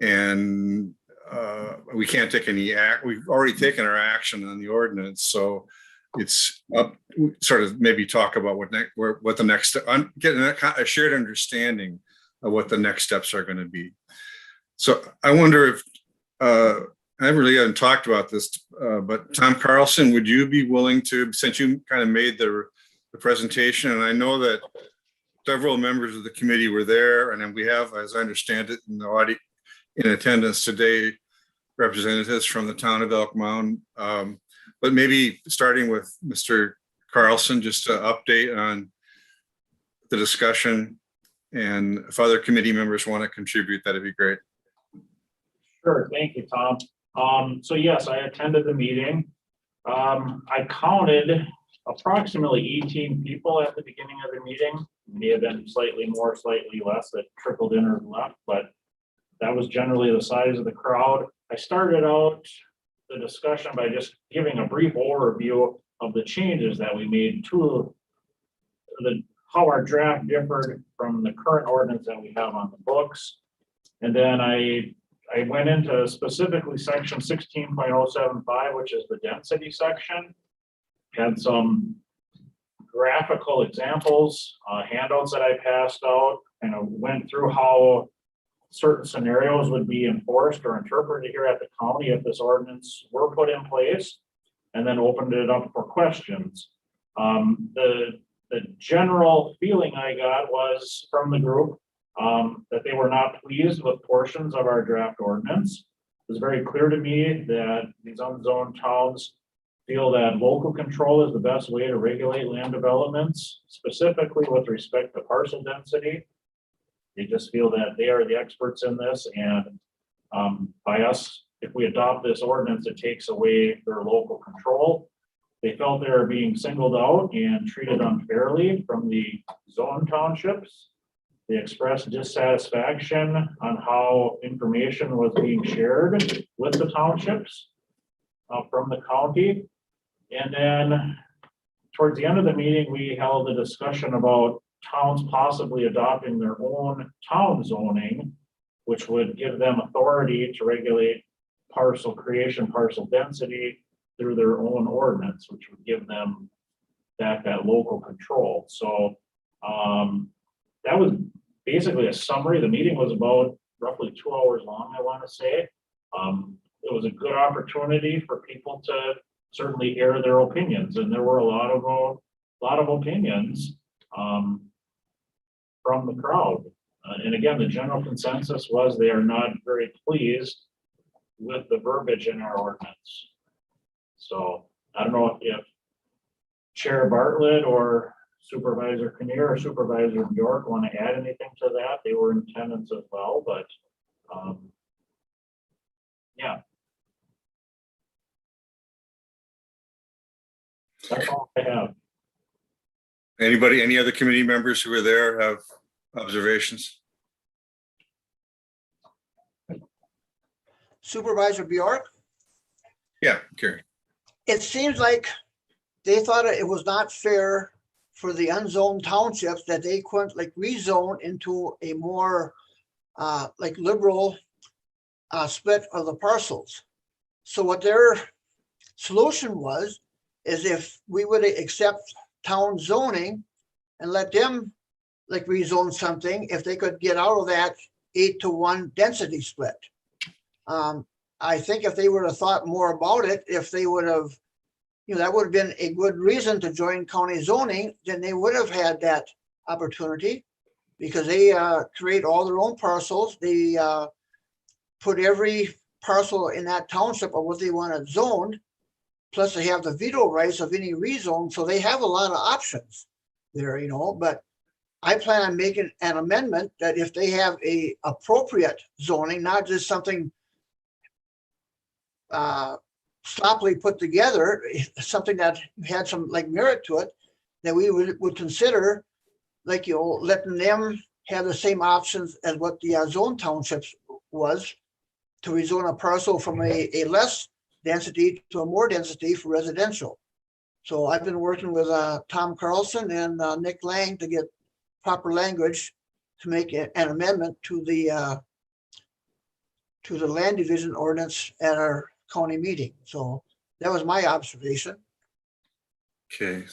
And we can't take any act. We've already taken our action on the ordinance, so it's up. Sort of maybe talk about what the next, getting a shared understanding of what the next steps are going to be. So I wonder if I really haven't talked about this, but Tom Carlson, would you be willing to, since you kind of made the presentation, and I know that several members of the committee were there, and then we have, as I understand it, in the audience in attendance today, representatives from the town of Elk Mound, but maybe starting with Mr. Carlson, just to update on the discussion, and if other committee members want to contribute, that'd be great. Sure, thank you, Tom. So yes, I attended the meeting. I counted approximately 18 people at the beginning of the meeting. May have been slightly more, slightly less that trickled in or left, but that was generally the size of the crowd. I started out the discussion by just giving a brief overview of the changes that we made to how our draft differed from the current ordinance that we have on the books. And then I went into specifically section 16.075, which is the density section. Had some graphical examples, handouts that I passed out, and I went through how certain scenarios would be enforced or interpreted here at the county if this ordinance were put in place, and then opened it up for questions. The general feeling I got was from the group that they were not pleased with portions of our draft ordinance. It was very clear to me that these unzoned towns feel that local control is the best way to regulate land developments, specifically with respect to parcel density. They just feel that they are the experts in this, and by us, if we adopt this ordinance, it takes away their local control. They felt they were being singled out and treated unfairly from the zone townships. They expressed dissatisfaction on how information was being shared with the townships from the county. And then towards the end of the meeting, we held a discussion about towns possibly adopting their own town zoning, which would give them authority to regulate parcel creation, parcel density through their own ordinance, which would give them that local control. So that was basically a summary. The meeting was about roughly 2 hours long, I want to say. It was a good opportunity for people to certainly air their opinions, and there were a lot of opinions from the crowd. And again, the general consensus was they are not very pleased with the verbiage in our ordinance. So I don't know if Chair Bartlett or Supervisor Kinnear or Supervisor Bjork want to add anything to that. They were in attendance as well, but yeah. That's all I have. Any other committee members who were there have observations? Supervisor Bjork? Yeah, Gary. It seems like they thought it was not fair for the unzoned townships that they couldn't like rezone into a more like liberal split of the parcels. So what their solution was, is if we would accept town zoning and let them like rezone something, if they could get out of that 8-to-1 density split. I think if they would have thought more about it, if they would have, that would have been a good reason to join county zoning, then they would have had that opportunity because they create all their own parcels. They put every parcel in that township of what they want it zoned. Plus they have the veto rights of any rezone. So they have a lot of options there, but I plan on making an amendment that if they have a appropriate zoning, not just something sloppily put together, something that had some like merit to it, that we would consider like, letting them have the same options as what the zone townships was to rezone a parcel from a less density to a more density for residential. So I've been working with Tom Carlson and Nick Lang to get proper language to make an amendment to the land division ordinance at our county meeting. So that was my observation. Okay,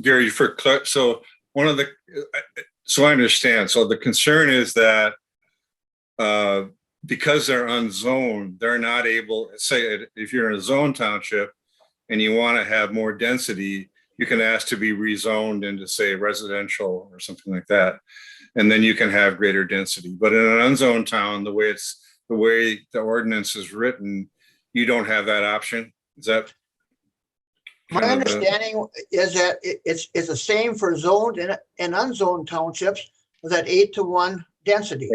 Gary, so so I understand. So the concern is that because they're unzoned, they're not able, say, if you're in a zone township and you want to have more density, you can ask to be rezoned into, say, residential or something like that. And then you can have greater density. But in an unzoned town, the way the ordinance is written, you don't have that option. Is that? My understanding is that it's the same for zoned and unzoned townships with that 8-to-1 density.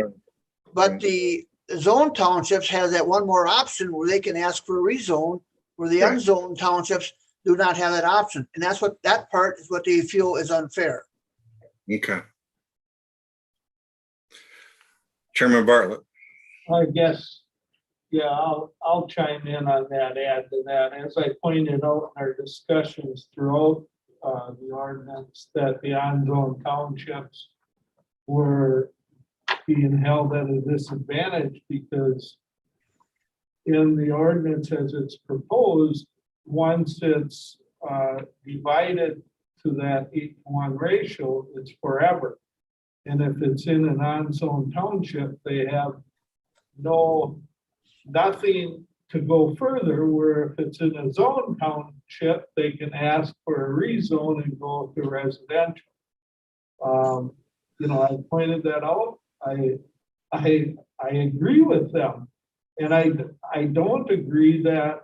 But the zone townships has that one more option where they can ask for a rezone, where the unzoned townships do not have that option. And that part is what they feel is unfair. Okay. Chairman Bartlett. I guess, yeah, I'll chime in on that, add to that. As I pointed out in our discussions throughout the ordinance, that the unzoned townships were being held at a disadvantage because in the ordinance as it's proposed, once it's divided to that 8-to-1 ratio, it's forever. And if it's in an unzoned township, they have nothing to go further, where if it's in a zone township, they can ask for a rezone and go to residential. I pointed that out. I agree with them. And I don't agree that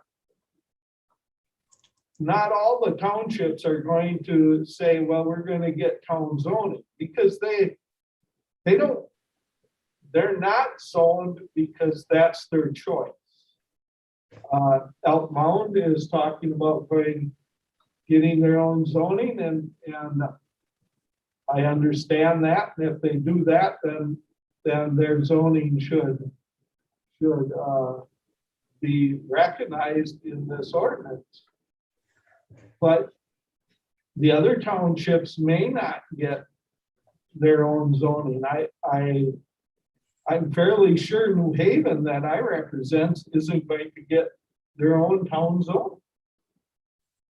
not all the townships are going to say, well, we're going to get town zoning, because they're not zoned because that's their choice. Elk Mound is talking about getting their own zoning, and I understand that. And if they do that, then their zoning should be recognized in this ordinance. But the other townships may not get their own zoning. I'm fairly sure New Haven, that I represent, isn't going to get their own town zone.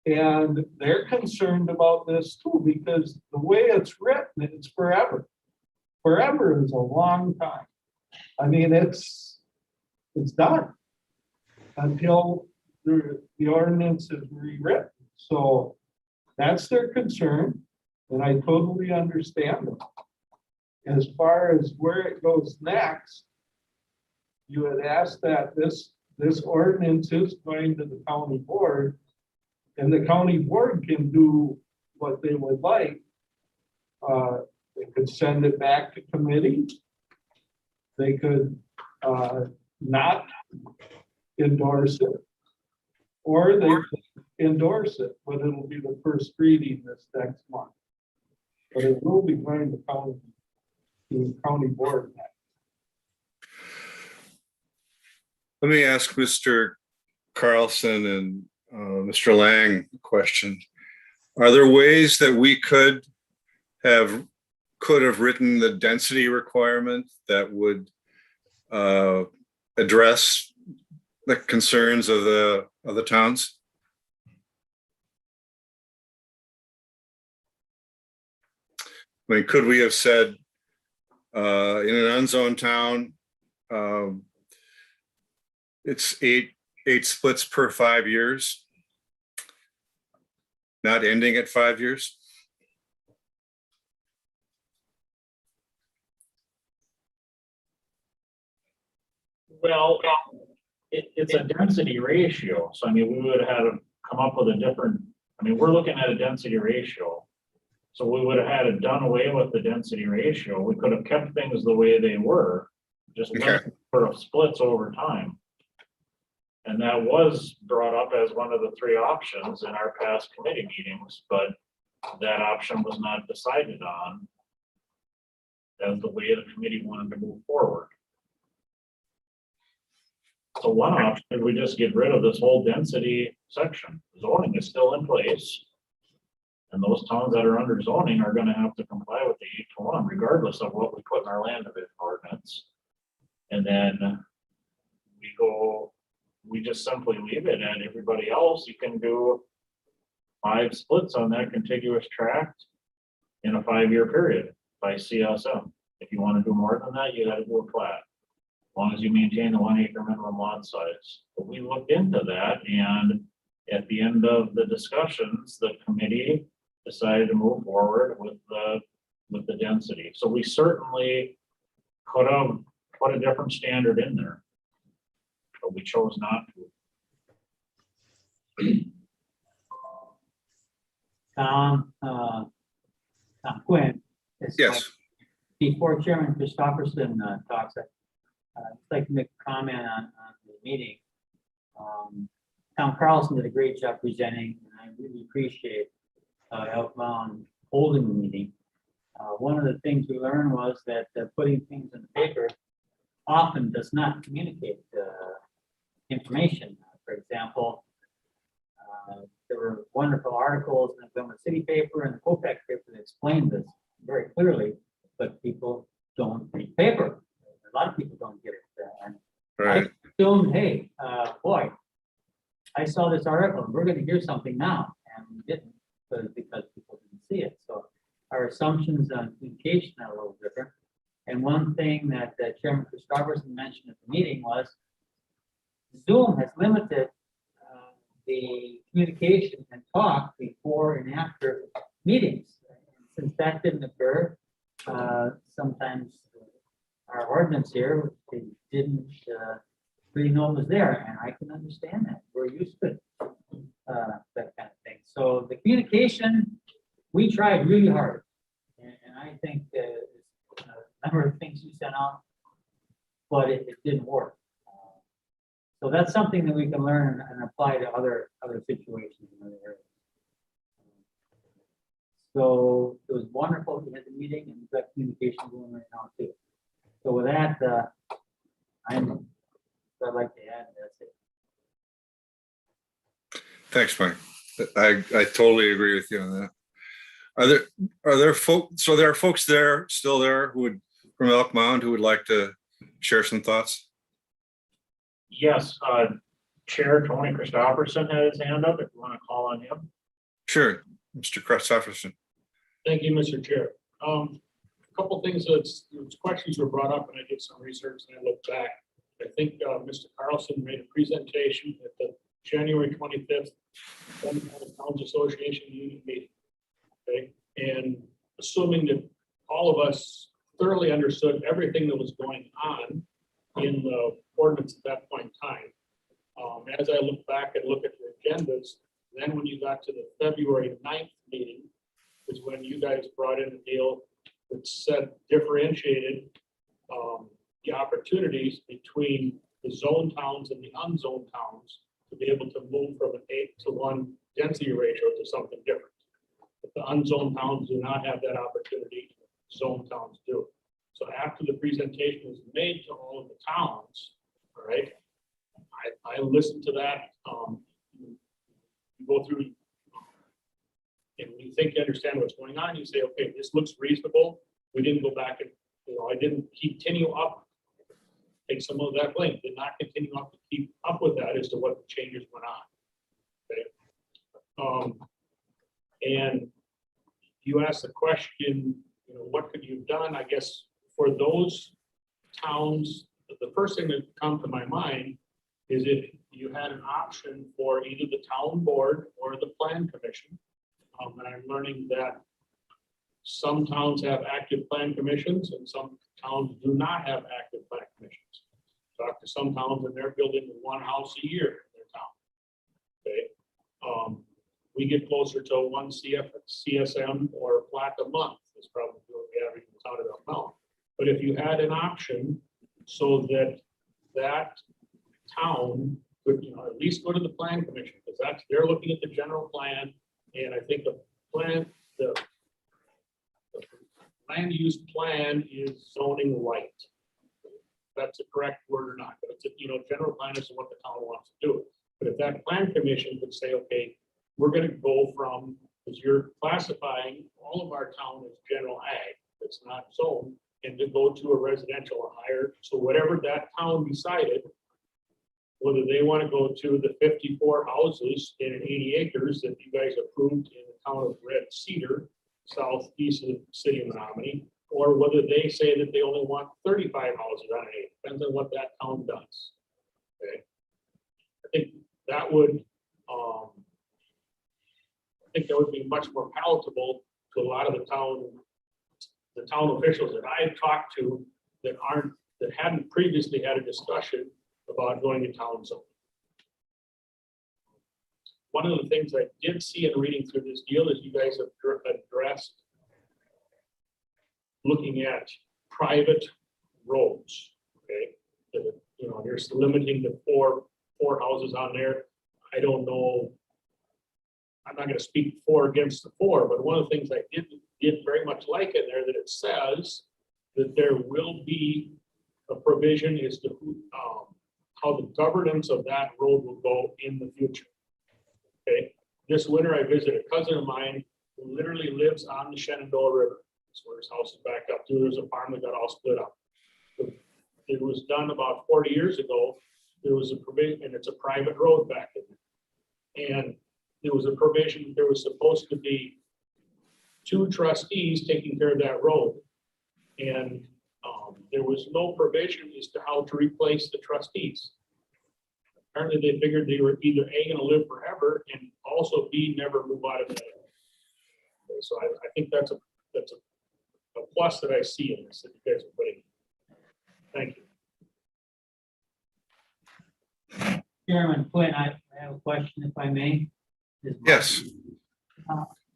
And they're concerned about this too, because the way it's written, it's forever. Forever is a long time. I mean, it's done until the ordinance is rewritten. So that's their concern, and I totally understand them. As far as where it goes next, you had asked that this ordinance is going to the county board, and the county board can do what they would like. They could send it back to committee. They could not endorse it, or they could endorse it, but it'll be the first reading this next month. But it will be going to the county board next. Let me ask Mr. Carlson and Mr. Lang a question. Are there ways that we could have written the density requirement that would address the concerns of the towns? I mean, could we have said in an unzoned town, it's eight splits per 5 years, not ending at 5 years? Well, it's a density ratio. So I mean, we would have had to come up with a different, I mean, we're looking at a density ratio. So we would have had it done away with the density ratio. We could have kept things the way they were, just sort of splits over time. And that was brought up as one of the three options in our past committee meetings, but that option was not decided on as the way the committee wanted to move forward. So one option is we just get rid of this whole density section. Zoning is still in place. And those towns that are under zoning are gonna have to comply with the 8-1 regardless of what we put in our land division ordinance. And then we just simply leave it, and everybody else, you can do 5 splits on that contiguous tract in a 5-year period by CSM. If you want to do more than that, you gotta do a plat, as long as you maintain the 1 acre minimum lot size. But we looked into that, and at the end of the discussions, the committee decided to move forward with the density. So we certainly could have put a different standard in there, but we chose not to. Tom Quinn. Yes. Before Chairman Christopherson talks, I'd like to make a comment on the meeting. Tom Carlson did a great job presenting, and I really appreciate Outbound holding the meeting. One of the things we learned was that putting things in the paper often does not communicate information. For example, there were wonderful articles in the Vacant City paper and the Kofax paper that explained this very clearly, but people don't read paper. A lot of people don't get it. And Right. I assumed, hey, boy, I saw this article, we're going to hear something now, and we didn't, because people didn't see it. So our assumptions on communication are a little different. And one thing that Chairman Christopherson mentioned at the meeting was Zoom has limited the communication and talk before and after meetings. And since that didn't occur, sometimes our ordinance here, they didn't really know it was there, and I can understand that. We're used to that kind of thing. So the communication, we tried really hard, and I think a number of things we sent out, but it didn't work. So that's something that we can learn and apply to other situations in other areas. So it was wonderful to have the meeting, and we've got communication going right now too. So with that, I'd like to add, that's it. Thanks, Mike. I totally agree with you on that. Are there folks, so there are folks there, still there, who would, from Elk Mound, who would like to share some thoughts? Yes, Chair Tony Christopherson had his hand up, if you want to call on him. Sure, Mr. Christopherson. Thank you, Mr. Chair. A couple things, questions were brought up, and I did some research and I looked back. I think Mr. Carlson made a presentation at the January 25th Towns Association Union meeting. Okay, and assuming that all of us thoroughly understood everything that was going on in the ordinance at that point in time, as I look back and look at the agendas, then when you got to the February 9th meeting, is when you guys brought in a deal that said differentiated the opportunities between the zone towns and the unzoned towns to be able to move from an 8-to-1 density ratio to something different. But the unzoned towns do not have that opportunity, zone towns do. So after the presentation was made to all of the towns, all right, I listened to that. You go through, and when you think you understand what's going on, you say, okay, this looks reasonable. We didn't go back and, I didn't continue up, take some of that blame, did not continue up to keep up with that as to what the changes went on. Okay. And you asked the question, what could you have done? I guess for those towns, the first thing that comes to my mind is if you had an option for either the town board or the plan commission. And I'm learning that some towns have active plan commissions and some towns do not have active plan commissions. Talk to some towns and they're building one house a year in their town. Okay. We get closer to one CSM or plat a month is probably what we have even counted up now. But if you had an option so that that town could, at least go to the plan commission, because they're looking at the general plan, and I think the land use plan is zoning light. That's a correct word or not, but it's general plan is what the town wants to do. But if that plan commission would say, okay, we're going to go from, because you're classifying all of our town as general ag, it's not zoned, and to go to a residential or higher. So whatever that town decided, whether they want to go to the 54 houses in 80 acres that you guys approved in the town of Red Cedar, southeast of the city of Menominee, or whether they say that they only want 35 houses on an acre, depends on what that town does. Okay, I think that would be much more palatable to a lot of the town officials that I've talked to that hadn't previously had a discussion about going to town zone. One of the things I did see in reading through this deal is you guys have addressed looking at private roads. Okay, you're limiting the four houses on there. I don't know. I'm not going to speak for against the four, but one of the things I did very much like in there that it says that there will be a provision as to how the governance of that road will go in the future. Okay, this winter I visited a cousin of mine who literally lives on the Shenandoah River. That's where his house is back up to. There's a farm that got all split up. It was done about 40 years ago. There was a provision, and it's a private road back in there. And there was a provision, there was supposed to be 2 trustees taking care of that road. And there was no provision as to how to replace the trustees. Apparently they figured they were either A, going to live forever, and also B, never move out of that. Okay, so I think that's a plus that I see in this that you guys are putting. Thank you. Chairman Quinn, I have a question if I may. Yes.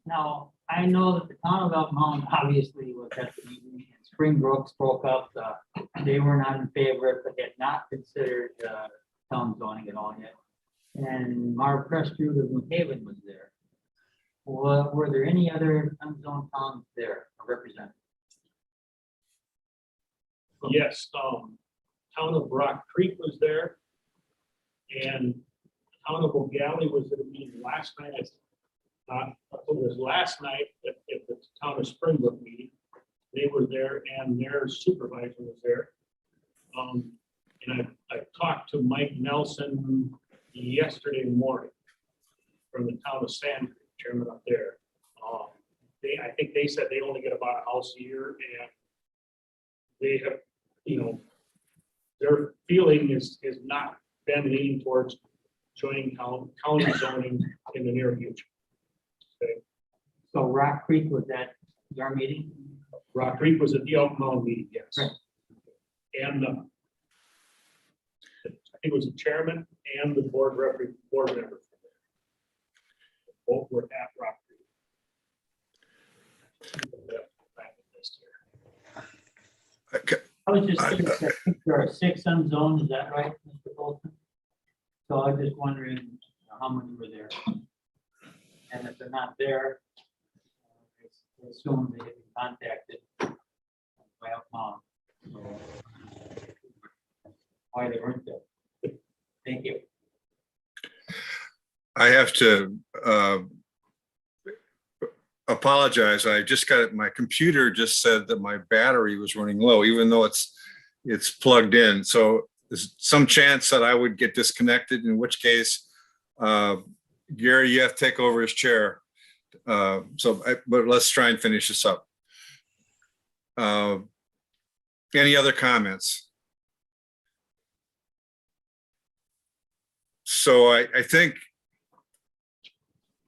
Now, I know that the town of Elk Mountain obviously was at the meeting, and Springbrook spoke up. They were not in favor of it, but they had not considered town zoning at all yet. And Marv Prestrud of New Haven was there. Were there any other unzoned towns there represented? Yes, town of Rock Creek was there, and town of O'Galley was at a meeting last night. It was last night at the town of Springbrook meeting. They were there, and their supervisor was there. And I talked to Mike Nelson yesterday morning from the town of Sand Creek, chairman up there. I think they said they only get about a house a year, and they have, their feeling is not been leaning towards joining county zoning in the near future. Okay. So Rock Creek was at your meeting? Rock Creek was at the Elk Mountain meeting, yes. Right. And I think it was the chairman and the board member. Both were at Rock Creek. I was just thinking that there are 6 unzoned, is that right, Mr. Bolton? So I was just wondering how many were there. And if they're not there, I assume they have been contacted by Elk Mountain. So why they weren't there. Thank you. have to apologize. I just got it. My computer just said that my battery was running low, even though it's plugged in. So there's some chance that I would get disconnected, in which case, Gary, you have to take over his chair. But let's try and finish this up. Any other comments? So I think,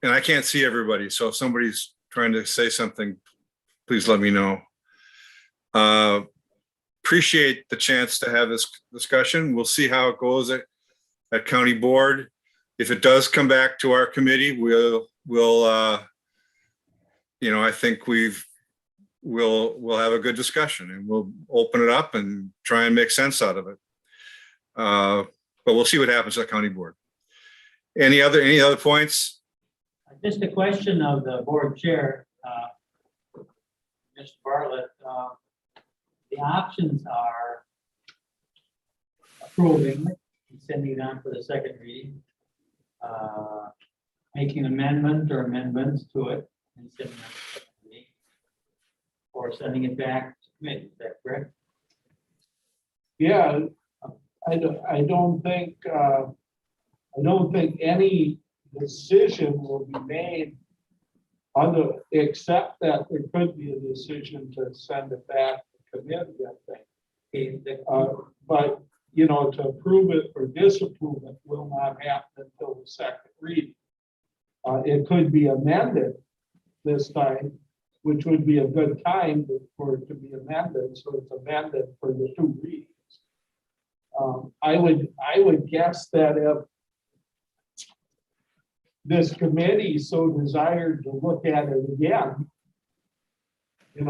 and I can't see everybody, so if somebody's trying to say something, please let me know. Appreciate the chance to have this discussion. We'll see how it goes at county board. If it does come back to our committee, we'll I think we'll have a good discussion, and we'll open it up and try and make sense out of it. But we'll see what happens at county board. Any other points? Just a question of the board chair, Mr. Bartlett. The options are approving and sending it on for the second reading, making an amendment or amendments to it and sending it on to the second reading, or sending it back to committee. Is that correct? Yeah, I don't think any decision will be made except that there could be a decision to send it back to committee, I think. But, to approve it or disapprove it will not happen until the second reading. It could be amended this time, which would be a good time for it to be amended, so it's amended for the two readings. I would guess that if this committee so desired to look at it again, they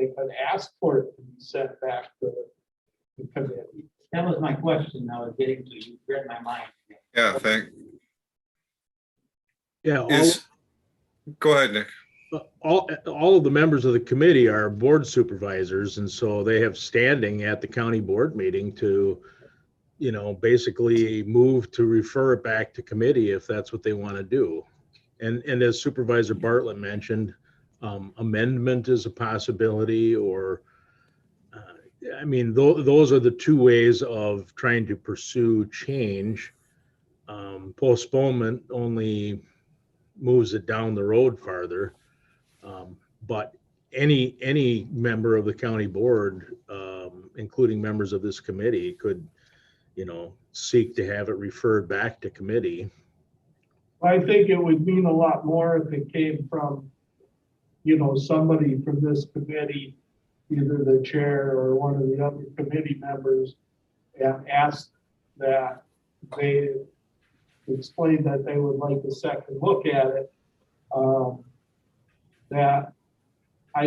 could ask for it to be sent back to the committee. That was my question I was getting to. You read my mind. Yeah, Yeah. Go ahead, Nick. All of the members of the committee are board supervisors, and so they have standing at the county board meeting to, basically move to refer it back to committee if that's what they want to do. And as Supervisor Bartlett mentioned, amendment is a possibility, or those are the two ways of trying to pursue change. Postponement only moves it down the road farther. But any member of the county board, including members of this committee, could, seek to have it referred back to committee. I think it would mean a lot more if it came from, somebody from this committee, either the chair or one of the other committee members, and asked that they explain that they would like a second look at it. That I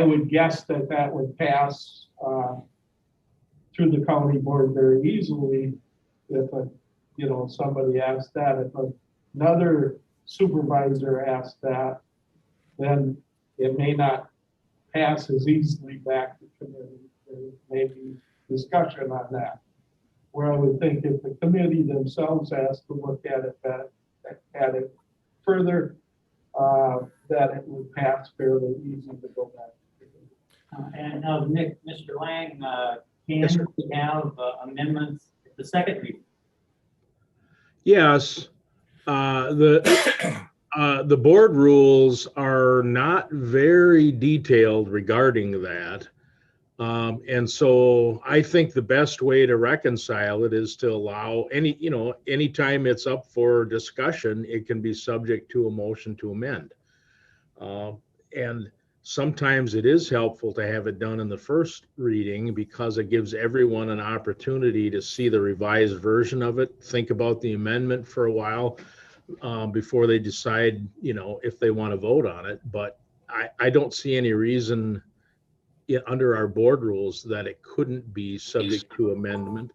would guess that would pass through the county board very easily if somebody asked that. If another supervisor asked that, then it may not pass as easily back to committee. There may be discussion on that. Where I would think if the committee themselves asked to look at it further, that it would pass fairly easy to go back. And Nick, Mr. Lang, can we have amendments at the second reading? Yes. The board rules are not very detailed regarding that. And so I think the best way to reconcile it is to allow anytime it's up for discussion, it can be subject to a motion to amend. And sometimes it is helpful to have it done in the first reading because it gives everyone an opportunity to see the revised version of it, think about the amendment for a while before they decide, if they want to vote on it. But I don't see any reason under our board rules that it couldn't be subject to amendment.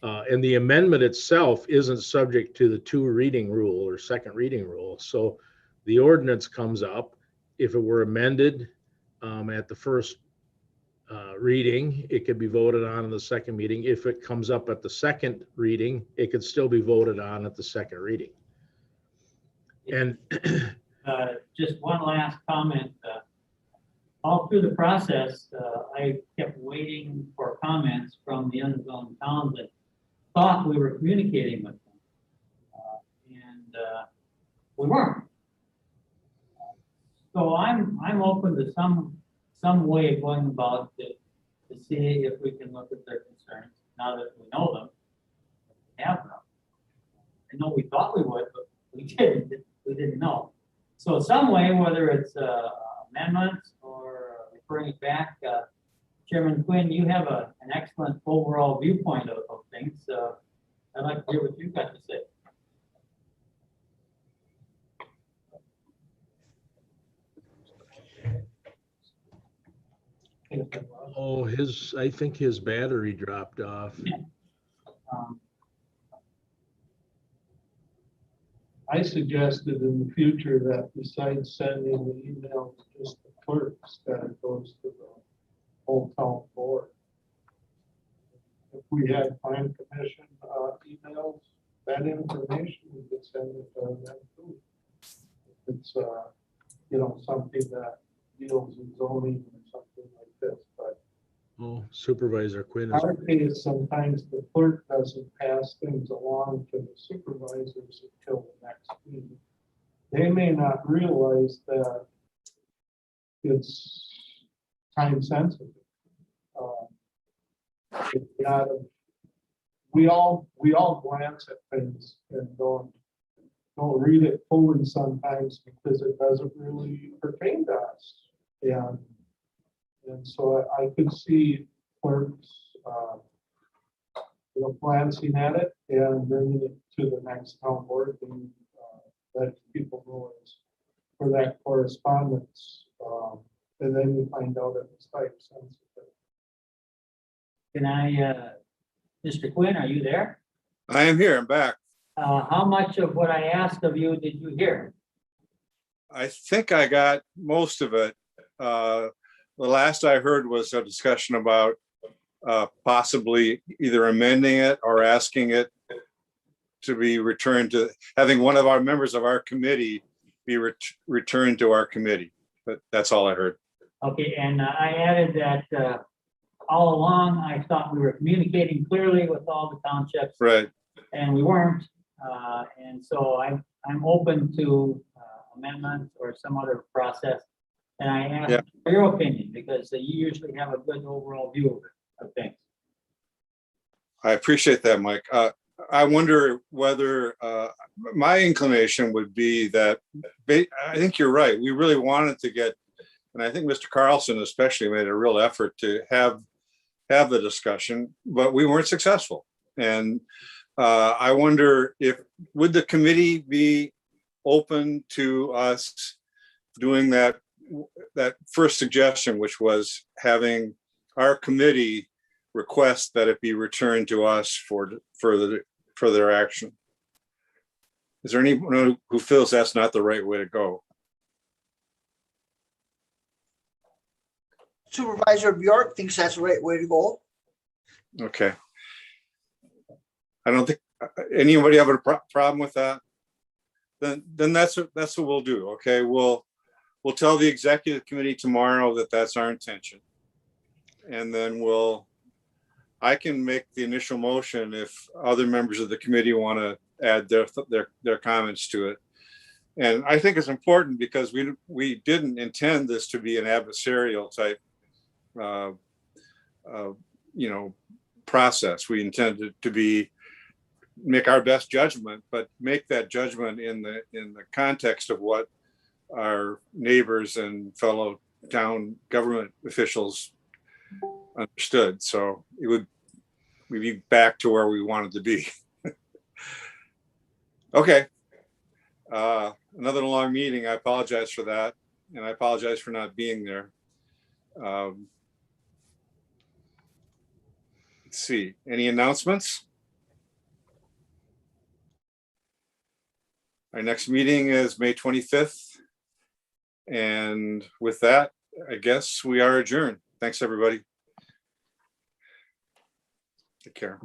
And the amendment itself isn't subject to the two reading rule or second reading rule. So the ordinance comes up. If it were amended at the first reading, it could be voted on in the second meeting. If it comes up at the second reading, it could still be voted on at the second reading. And Just one last comment. All through the process, I kept waiting for comments from the unzoned towns that thought we were communicating with them. And we weren't. So I'm open to some way of going about it to see if we can look at their concerns now that we know them. We have them. I know we thought we would, but we didn't. We didn't know. So some way, whether it's amendments or referring it back, Chairman Quinn, you have an excellent overall viewpoint of things. I'd like to hear what you've got to say. oh, I think his battery dropped off. I suggested in the future that besides sending the email to just the clerks, that it goes to the whole town board. If we had plan commission emails, that information, we could send it to them too. It's, something that deals with zoning or something like this, but Oh, Supervisor Quinn in is, our case, sometimes the clerk doesn't pass things along to the supervisors until the next meeting. They may not realize that it's time sensitive. It's not we all glance at things and don't read it fully sometimes because it doesn't really pertain to us. And so I could see clerks, glancing at it and bringing it to the next town board and let people know it's for that correspondence. And then you find out if it's type sensitive. Can I, Mr. Quinn, are you there? I am here, I'm back. How much of what I asked of you did you hear? I think I got most of it. The last I heard was a discussion about possibly either amending it or asking it to be returned to, having one of our members of our committee be returned to our committee. But that's all I heard. Okay, and I added that all along, I thought we were communicating clearly with all the townships. Right. And we weren't. And so I'm open to amendments or some other process. And I ask for your opinion because you usually have a good overall view of things. I appreciate that, Mike. I wonder whether my inclination would be that I think you're right. We really wanted to get, and I think Mr. Carlson especially made a real effort to have the discussion, but we weren't successful. And I wonder would the committee be open to us doing that first suggestion, which was having our committee request that it be returned to us for further action. Is there anyone who feels that's not the right way to go? Supervisor Bjork thinks that's the right way to go. Okay. I don't think anybody have a problem with that. Then that's what we'll do. Okay, we'll tell the executive committee tomorrow that that's our intention, and then I can make the initial motion if other members of the committee want to add their comments to it. And I think it's important because we didn't intend this to be an adversarial type process. We intended to make our best judgment, but make that judgment in the context of what our neighbors and fellow town government officials understood. So we'd be back to where we wanted to be. Okay. Another long meeting. I apologize for that. And I apologize for not being there. Let's see, any announcements? Our next meeting is May 25th. And with that, I guess we are adjourned. Thanks, everybody. Take care.